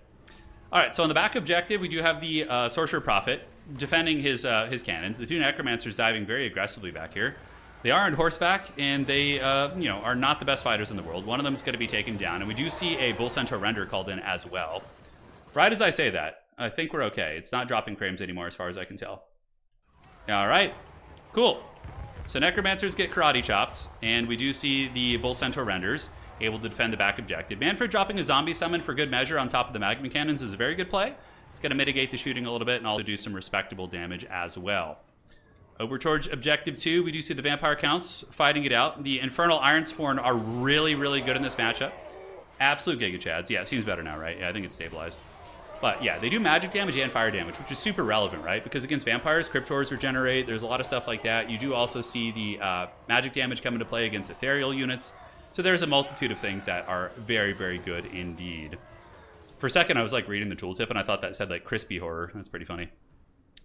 All right, so on the back objective, we do have the Sorcerer Prophet defending his cannons. The 2 Necromancers diving very aggressively back here. They are on horseback, and they are not the best fighters in the world. One of them is going to be taken down, and we do see a Bull Centaur Render called in as well. Right as I say that, I think we're okay. It's not dropping frames anymore as far as I can tell. All right, cool. So Necromancers get karate chops, and we do see the Bull Centaur Renders able to defend the back objective. Manfred dropping a zombie summon for good measure on top of the Magma Cannons is a very good play. It's going to mitigate the shooting a little bit and also do some respectable damage as well. Over towards Objective 2, we do see the Vampire Counts fighting it out. The Infernal Ironsworn are really, really good in this matchup. Absolute Giga Chads. Yeah, it seems better now, right? Yeah, I think it's stabilized. But yeah, they do magic damage and fire damage, which is super relevant, right? Because against vampires, Cryptors regenerate. There's a lot of stuff like that. You do also see the magic damage come into play against ethereal units. So there's a multitude of things that are very, very good indeed. For a second, I was like reading the tooltip and I thought that said like crispy horror. That's pretty funny.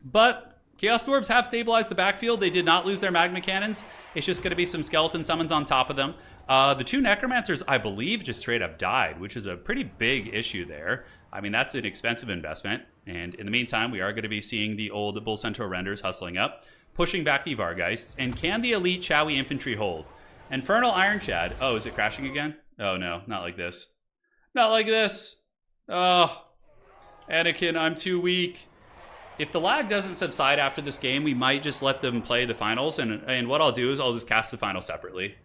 But Chaos Dwarves have stabilized the backfield. They did not lose their Magma Cannons. It's just going to be some skeleton summons on top of them. The two necromancers, I believe, just straight up died, which is a pretty big issue there. I mean, that's an expensive investment. And in the meantime, we are going to be seeing the old Bull Centaur renders hustling up, pushing back the Vargeists. And can the elite Chowie infantry hold? Infernal Iron Chad. Oh, is it crashing again? Oh, no, not like this. Not like this. Oh, Anakin, I'm too weak. If the lag doesn't subside after this game, we might just let them play the finals. And what I'll do is I'll just cast the final separately.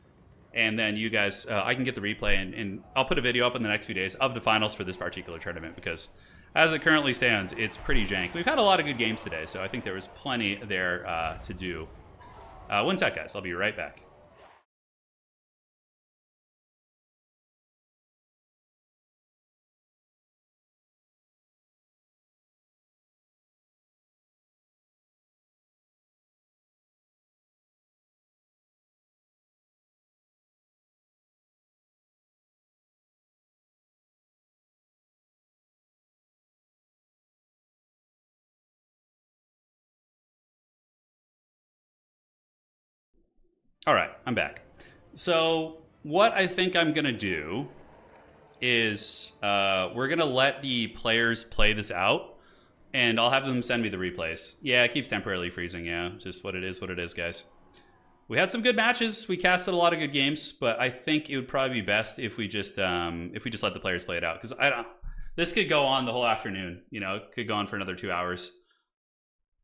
And then you guys, I can get the replay, and I'll put a video up in the next few days of the finals for this particular tournament, because as it currently stands, it's pretty jank. We've had a lot of good games today, so I think there was plenty there to do. One sec, guys. I'll be right back. All right, I'm back. So what I think I'm going to do is we're going to let the players play this out, and I'll have them send me the replays. Yeah, it keeps temporarily freezing. Yeah, just what it is, guys. We had some good matches. We casted a lot of good games, but I think it would probably be best if we just let the players play it out, because this could go on the whole afternoon. You know, it could go on for another 2 hours.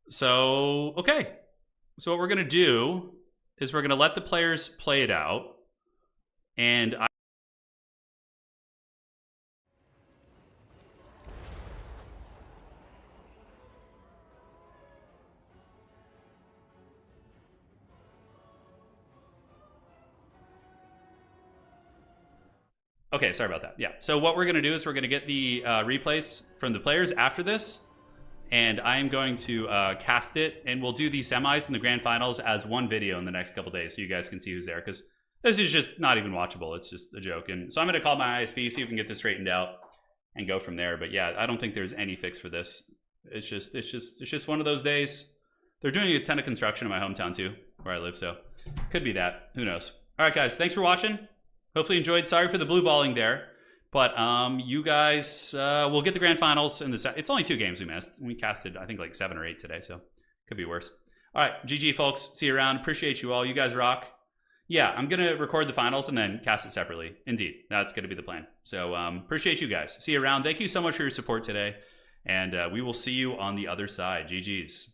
So okay, so what we're going to do is we're going to let the players play it out, and okay, sorry about that. Yeah, so what we're going to do is we're going to get the replays from the players after this, and I'm going to cast it, and we'll do the semis and the grand finals as one video in the next couple days, so you guys can see who's there, because this is just not even watchable. It's just a joke. And so I'm going to call my ISP, see if we can get this straightened out, and go from there. But yeah, I don't think there's any fix for this. It's just one of those days. They're doing a ton of construction in my hometown too, where I live, so could be that. Who knows? All right, guys, thanks for watching. Hopefully you enjoyed. Sorry for the blue balling there. But you guys will get the grand finals in the it's only 2 games we missed. We casted, I think, like 7 or 8 today, so could be worse. All right, GG, folks. See you around. Appreciate you all. You guys rock. Yeah, I'm going to record the finals and then cast it separately. Indeed, that's going to be the plan. So appreciate you guys. See you around. Thank you so much for your support today, and we will see you on the other side. GG's.